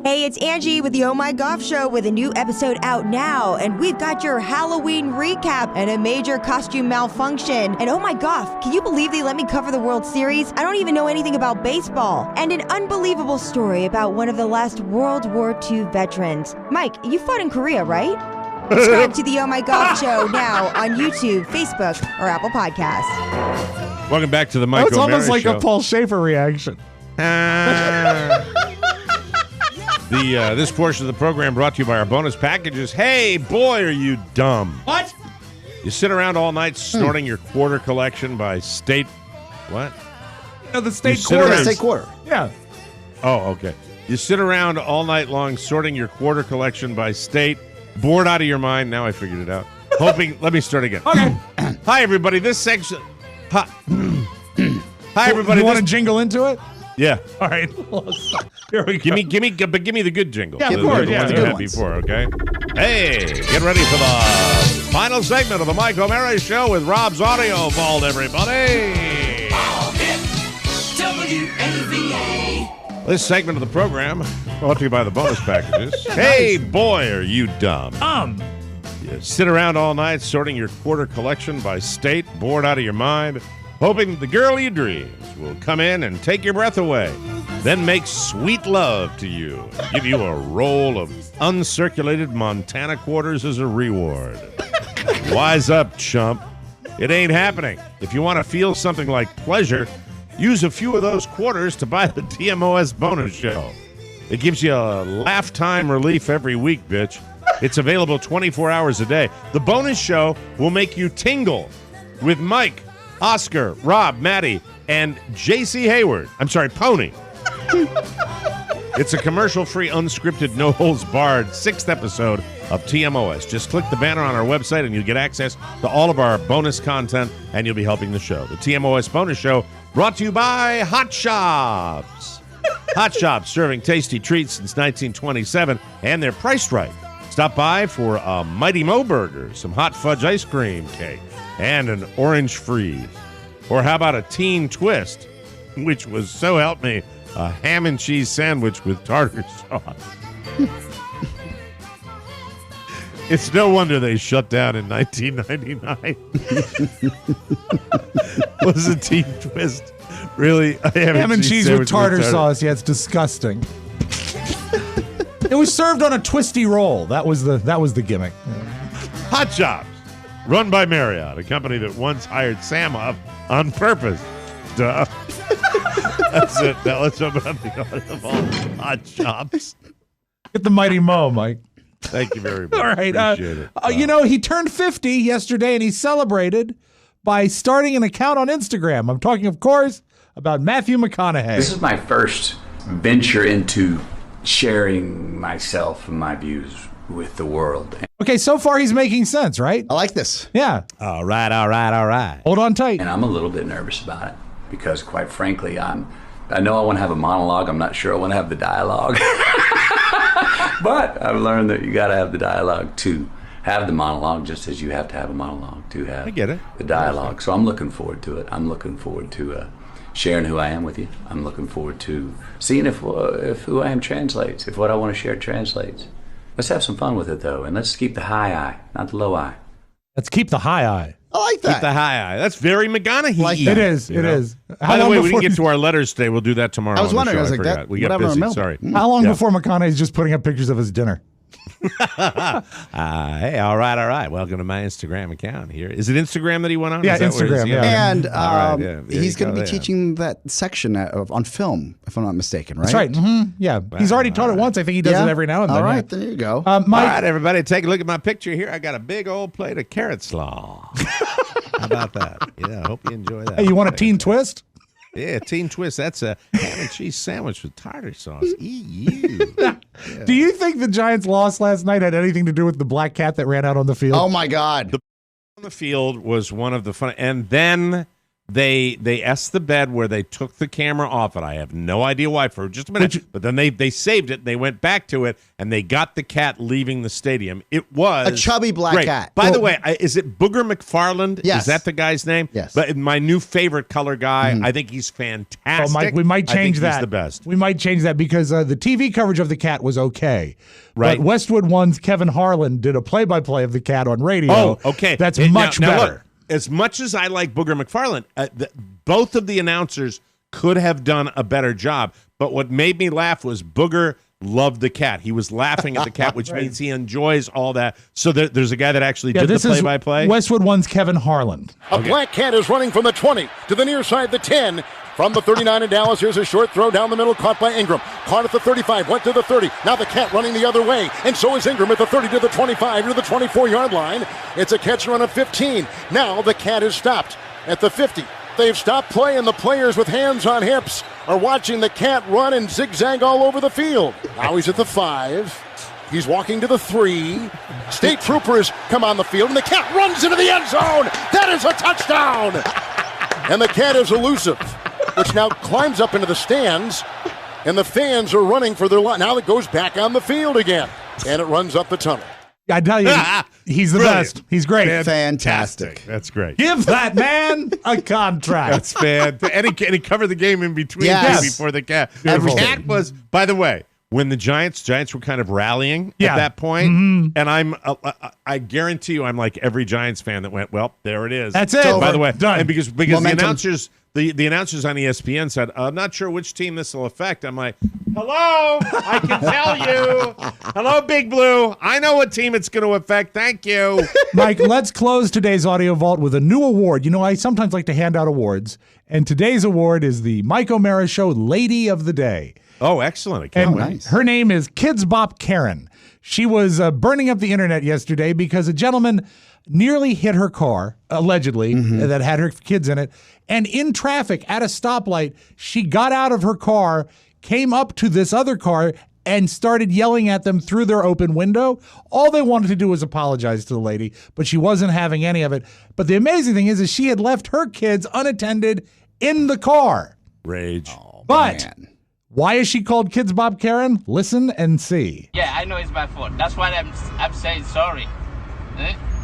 [SPEAKER 16] Hey, it's Angie with the Oh My Goth Show with a new episode out now. And we've got your Halloween recap and a major costume malfunction. And oh my goth, can you believe they let me cover the World Series? I don't even know anything about baseball. And an unbelievable story about one of the last World War II veterans. Mike, you fought in Korea, right? Subscribe to the Oh My Goth Show now on YouTube, Facebook, or Apple Podcasts.
[SPEAKER 14] Welcome back to the Mike
[SPEAKER 3] It's
[SPEAKER 14] O'Meara
[SPEAKER 3] almost like
[SPEAKER 14] Show.
[SPEAKER 3] a Paul Schaefer reaction.
[SPEAKER 14] This portion of the program brought to you by our bonus packages. Hey, boy, are you dumb.
[SPEAKER 3] What?
[SPEAKER 14] You sit around all night snorting your quarter collection by state... What?
[SPEAKER 3] No, the state
[SPEAKER 4] quarter. State quarter.
[SPEAKER 3] Yeah.
[SPEAKER 14] Oh, okay. You sit around all night long sorting your quarter collection by state, bored out of your mind. Now I figured it out. Hoping... Let me start again.
[SPEAKER 3] Okay.
[SPEAKER 14] Hi, everybody. This section... Hi, everybody.
[SPEAKER 3] You want to jingle into it?
[SPEAKER 14] Yeah.
[SPEAKER 3] All right. Here we go.
[SPEAKER 14] Give me the good jingle.
[SPEAKER 3] Yeah, of course.
[SPEAKER 14] The
[SPEAKER 3] Yeah,
[SPEAKER 14] one
[SPEAKER 3] the
[SPEAKER 14] you
[SPEAKER 3] good
[SPEAKER 14] had
[SPEAKER 3] ones.
[SPEAKER 14] before, okay? Hey, get ready for the final segment of the Mike O'Meara Show with Robb's Audio Vault, everybody.
[SPEAKER 15] WAVA.
[SPEAKER 14] This segment of the program brought to you by the bonus packages. Hey, boy, are you dumb. You sit around all night sorting your quarter collection by state, bored out of your mind, hoping the girl of your dreams will come in and take your breath away, then make sweet love to you, give you a roll of uncirculated Montana quarters as a reward. Wise up, chump. It ain't happening. If you want to feel something like pleasure, use a few of those quarters to buy the TMOS bonus show. It gives you a laugh time relief every week, bitch. It's available 24 hours a day. The bonus show will make you tingle with Mike, Oscar, Rob, Maddie, and J.C. Hayward. I'm sorry, Pony. It's a commercial-free, unscripted, no-holds-barred 6th episode of TMOS. Just click the banner on our website and you'll get access to all of our bonus content, and you'll be helping the show. The TMOS Bonus Show brought to you by Hot Shops. Hot Shops, serving tasty treats since 1927, and they're priced right. Stop by for a Mighty Mo burger, some hot fudge ice cream cake, and an orange freeze. Or how about a teen twist, which was, so help me, a ham and cheese sandwich with tartar sauce. It's no wonder they shut down in 1999. Was a teen twist really a
[SPEAKER 3] ham and cheese with tartar sauce? Yeah, it's disgusting. It was served on a twisty roll. That was the gimmick.
[SPEAKER 14] Hot Shops, run by Marriott, a company that once hired Sam off on purpose. Duh. That's it. Now let's open up the order of all Hot Shops.
[SPEAKER 3] Get the Mighty Mo, Mike.
[SPEAKER 14] Thank you very much.
[SPEAKER 3] All right.
[SPEAKER 14] Appreciate it.
[SPEAKER 3] You know, he turned 50 yesterday, and he celebrated by starting an account on Instagram. I'm talking, of course, about Matthew McConaughey.
[SPEAKER 17] This is my first venture into sharing myself and my views with the world.
[SPEAKER 3] Okay, so far he's making sense, right?
[SPEAKER 4] I like this.
[SPEAKER 3] Yeah.
[SPEAKER 14] All right.
[SPEAKER 3] Hold on tight.
[SPEAKER 17] And I'm a little bit nervous about it because, quite frankly, I know I want to have a monologue. I'm not sure I want to have the dialogue. But I've learned that you got to have the dialogue to have the monologue, just as you have to have a monologue to have the dialogue. So I'm looking forward to it. I'm looking forward to sharing who I am with you. I'm looking forward to seeing if who I am translates, if what I want to share translates. Let's have some fun with it, though, and let's keep the high eye, not the low eye.
[SPEAKER 3] Let's keep the high eye.
[SPEAKER 4] I like that.
[SPEAKER 14] Keep the high eye. That's very McConaughey.
[SPEAKER 4] Like that.
[SPEAKER 3] It is. It is.
[SPEAKER 14] By the way, we didn't get to our letters today. We'll do that tomorrow.
[SPEAKER 4] I was wondering.
[SPEAKER 14] I
[SPEAKER 4] was like,
[SPEAKER 14] forgot. We got busy. Sorry.
[SPEAKER 3] How long before McConaughey's just putting up pictures of his dinner?
[SPEAKER 14] Hey, all right. Welcome to my Instagram account here. Is it Instagram that he went on?
[SPEAKER 3] Yeah, Instagram.
[SPEAKER 4] And he's going to be teaching that section on film, if I'm not mistaken, right?
[SPEAKER 3] That's right. Mm-hmm. Yeah. He's already taught it once. I think he does it every now and then.
[SPEAKER 4] All right, there you go.
[SPEAKER 14] All right, everybody, take a look at my picture here. I got a big old plate of carrot slaw. How about that? Yeah, I hope you enjoy that.
[SPEAKER 3] Hey, you want a teen twist?
[SPEAKER 14] Yeah, teen twist. That's a ham and cheese sandwich with tartar sauce. Ew.
[SPEAKER 3] Yeah. Do you think the Giants' loss last night had anything to do with the black cat that ran out on the field?
[SPEAKER 4] Oh my God!
[SPEAKER 14] On the field was one of the fun, and then they essed the bed where they took the camera off it. I have no idea why for just a minute, but then they saved it. They went back to it, and they got the cat leaving the stadium. It was
[SPEAKER 4] a chubby black cat.
[SPEAKER 14] By the way, is it Booger McFarland?
[SPEAKER 4] Yes.
[SPEAKER 14] Is that the guy's name?
[SPEAKER 4] Yes.
[SPEAKER 14] But my new favorite color guy. I think he's fantastic.
[SPEAKER 3] Oh, Mike, we might change that.
[SPEAKER 14] He's the best.
[SPEAKER 3] We might change that because the TV coverage of the cat was okay.
[SPEAKER 14] Right.
[SPEAKER 3] But Westwood One's Kevin Harlan did a play-by-play of the cat on radio.
[SPEAKER 14] Oh, okay.
[SPEAKER 3] That's much better.
[SPEAKER 14] Now look, as much as I like Booger McFarland, both of the announcers could have done a better job. But what made me laugh was Booger loved the cat. He was laughing at the cat, which means he enjoys all that. So there's a guy that actually did the play-by-play.
[SPEAKER 3] Westwood One's Kevin Harlan.
[SPEAKER 18] A black cat is running from the 20 to the near side, the 10. From the 39 in Dallas, here's a short throw down the middle, caught by Ingram. Caught at the 35, went to the 30. Now the cat running the other way, and so is Ingram at the 30 to the 25 to the 24-yard line. It's a catch and run of 15. Now the cat is stopped at the 50. They've stopped play, and the players with hands on hips are watching the cat run and zigzag all over the field. Now he's at the 5. He's walking to the 3. State troopers come on the field, and the cat runs into the end zone. That is a touchdown. And the cat is elusive, which now climbs up into the stands, and the fans are running for their line. Now it goes back on the field again, and it runs up the tunnel.
[SPEAKER 3] I tell you, he's the best. He's great.
[SPEAKER 4] Fantastic.
[SPEAKER 14] That's great.
[SPEAKER 3] Give that man a contract.
[SPEAKER 14] That's fantastic. And he covered the game in between before the cat. The cat was, by the way, when the Giants were kind of rallying at that point, and I guarantee you, I'm like every Giants fan that went, well, there it is.
[SPEAKER 3] That's it.
[SPEAKER 14] By the way,
[SPEAKER 3] done.
[SPEAKER 14] And because the announcers on ESPN said, I'm not sure which team this will affect. I'm like, hello, I can tell you. Hello, Big Blue. I know what team it's going to affect. Thank you.
[SPEAKER 3] Mike, let's close today's Audio Vault with a new award. You know, I sometimes like to hand out awards, and today's award is the Mike O'Mara Show Lady of the Day.
[SPEAKER 14] Oh, excellent.
[SPEAKER 3] And her name is Kids Bop Karen. She was burning up the internet yesterday because a gentleman nearly hit her car, allegedly, that had her kids in it. And in traffic at a stoplight, she got out of her car, came up to this other car and started yelling at them through their open window. All they wanted to do was apologize to the lady, but she wasn't having any of it. But the amazing thing is she had left her kids unattended in the car.
[SPEAKER 14] Rage.
[SPEAKER 4] Oh,
[SPEAKER 3] but
[SPEAKER 4] man.
[SPEAKER 3] Why is she called Kids Bob Karen? Listen and see.
[SPEAKER 19] Yeah, I know it's my fault. That's why I'm saying sorry.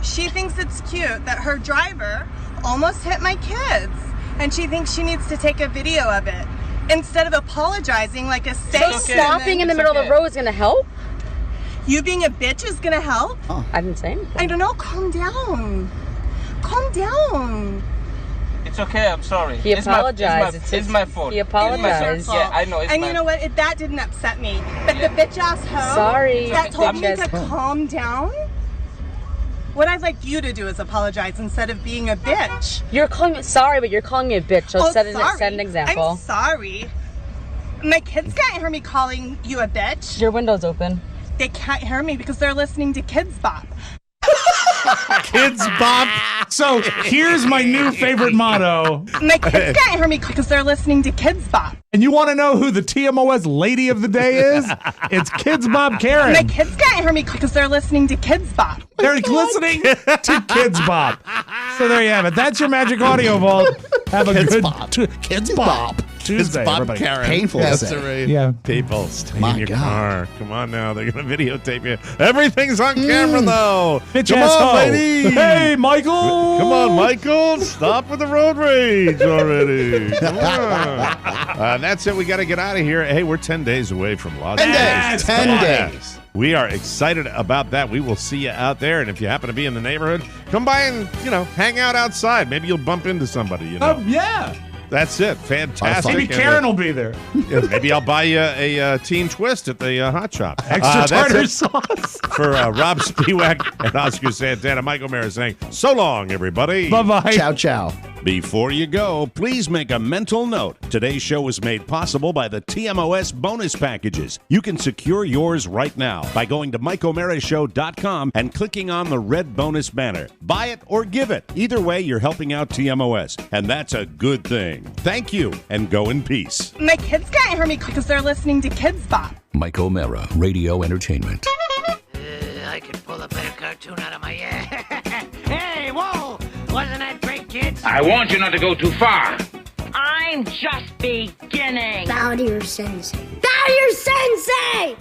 [SPEAKER 20] She thinks it's cute that her driver almost hit my kids, and she thinks she needs to take a video of it instead of apologizing like a saint.
[SPEAKER 21] So stopping in the middle of the road is going to help?
[SPEAKER 20] You being a bitch is going to help?
[SPEAKER 21] Oh. I didn't say anything.
[SPEAKER 20] I don't know. Calm down. Calm down.
[SPEAKER 19] It's okay. I'm sorry.
[SPEAKER 21] He apologized.
[SPEAKER 19] It's my fault.
[SPEAKER 21] He apologized.
[SPEAKER 19] Yeah, I know.
[SPEAKER 20] And you know what? That didn't upset me. But the bitch ass hoe
[SPEAKER 21] Sorry.
[SPEAKER 20] that told me to calm down. What I'd like you to do is apologize instead of being a bitch.
[SPEAKER 21] You're calling me sorry, but you're calling me a bitch. So set an example.
[SPEAKER 20] I'm sorry. My kids can't hear me calling you a bitch.
[SPEAKER 21] Your window's open.
[SPEAKER 20] They can't hear me because they're listening to Kids Bop.
[SPEAKER 3] Kids Bop. So here's my new favorite motto.
[SPEAKER 20] My kids can't hear me because they're listening to Kids Bop.
[SPEAKER 3] And you want to know who the TMOS lady of the day is? It's Kids Bob Karen.
[SPEAKER 20] My kids can't hear me because they're listening to Kids Bop.
[SPEAKER 3] They're listening to Kids Bop. So there you have it. That's your Magic Audio Vault. Have a
[SPEAKER 4] Kids
[SPEAKER 3] good
[SPEAKER 4] Bop.
[SPEAKER 3] Kids Bop Tuesday.
[SPEAKER 14] It's Bob
[SPEAKER 3] everybody.
[SPEAKER 14] Karen.
[SPEAKER 4] Painful to say.
[SPEAKER 14] Right.
[SPEAKER 3] Yeah.
[SPEAKER 14] People, stay
[SPEAKER 4] My
[SPEAKER 14] in your
[SPEAKER 4] God.
[SPEAKER 14] car. Come on now. They're going to videotape you. Everything's on camera, though.
[SPEAKER 3] Bitch
[SPEAKER 14] Come
[SPEAKER 3] ass
[SPEAKER 14] on,
[SPEAKER 3] hoe.
[SPEAKER 14] lady.
[SPEAKER 3] Hey, Michael.
[SPEAKER 14] Come on, Michael. Stop with the road rage already. Come on. That's it. We got to get out of here. Hey, we're 10 days away from Las Vegas.
[SPEAKER 4] 10 days.
[SPEAKER 14] We are excited about that. We will see you out there. And if you happen to be in the neighborhood, come by and, hang out outside. Maybe you'll bump into somebody,
[SPEAKER 3] Yeah.
[SPEAKER 14] That's it. Fantastic.
[SPEAKER 3] Maybe Karen will be there.
[SPEAKER 14] Yeah, maybe I'll buy you a teen twist at the hot shop.
[SPEAKER 3] Extra tartar
[SPEAKER 14] that's it
[SPEAKER 3] sauce.
[SPEAKER 14] for Robb Spiewak and Oscar Santana. Mike O'Mara saying, so long, everybody.
[SPEAKER 3] Bye-bye.
[SPEAKER 4] Ciao, ciao.
[SPEAKER 2] Before you go, please make a mental note. Today's show was made possible by the TMOS bonus packages. You can secure yours right now by going to MikeO'MaraShow.com and clicking on the red bonus banner. Buy it or give it. Either way, you're helping out TMOS, and that's a good thing. Thank you, and go in peace.
[SPEAKER 20] My kids can't hear me because they're listening to Kids Bop.
[SPEAKER 1] Mike O'Mara, Radio Entertainment.
[SPEAKER 8] I could pull a better cartoon out of my ass. Hey, whoa! Wasn't that great, kids?
[SPEAKER 22] I warned you not to go too far.
[SPEAKER 23] I'm just beginning.
[SPEAKER 6] Bow to your sensei. Bow to your sensei!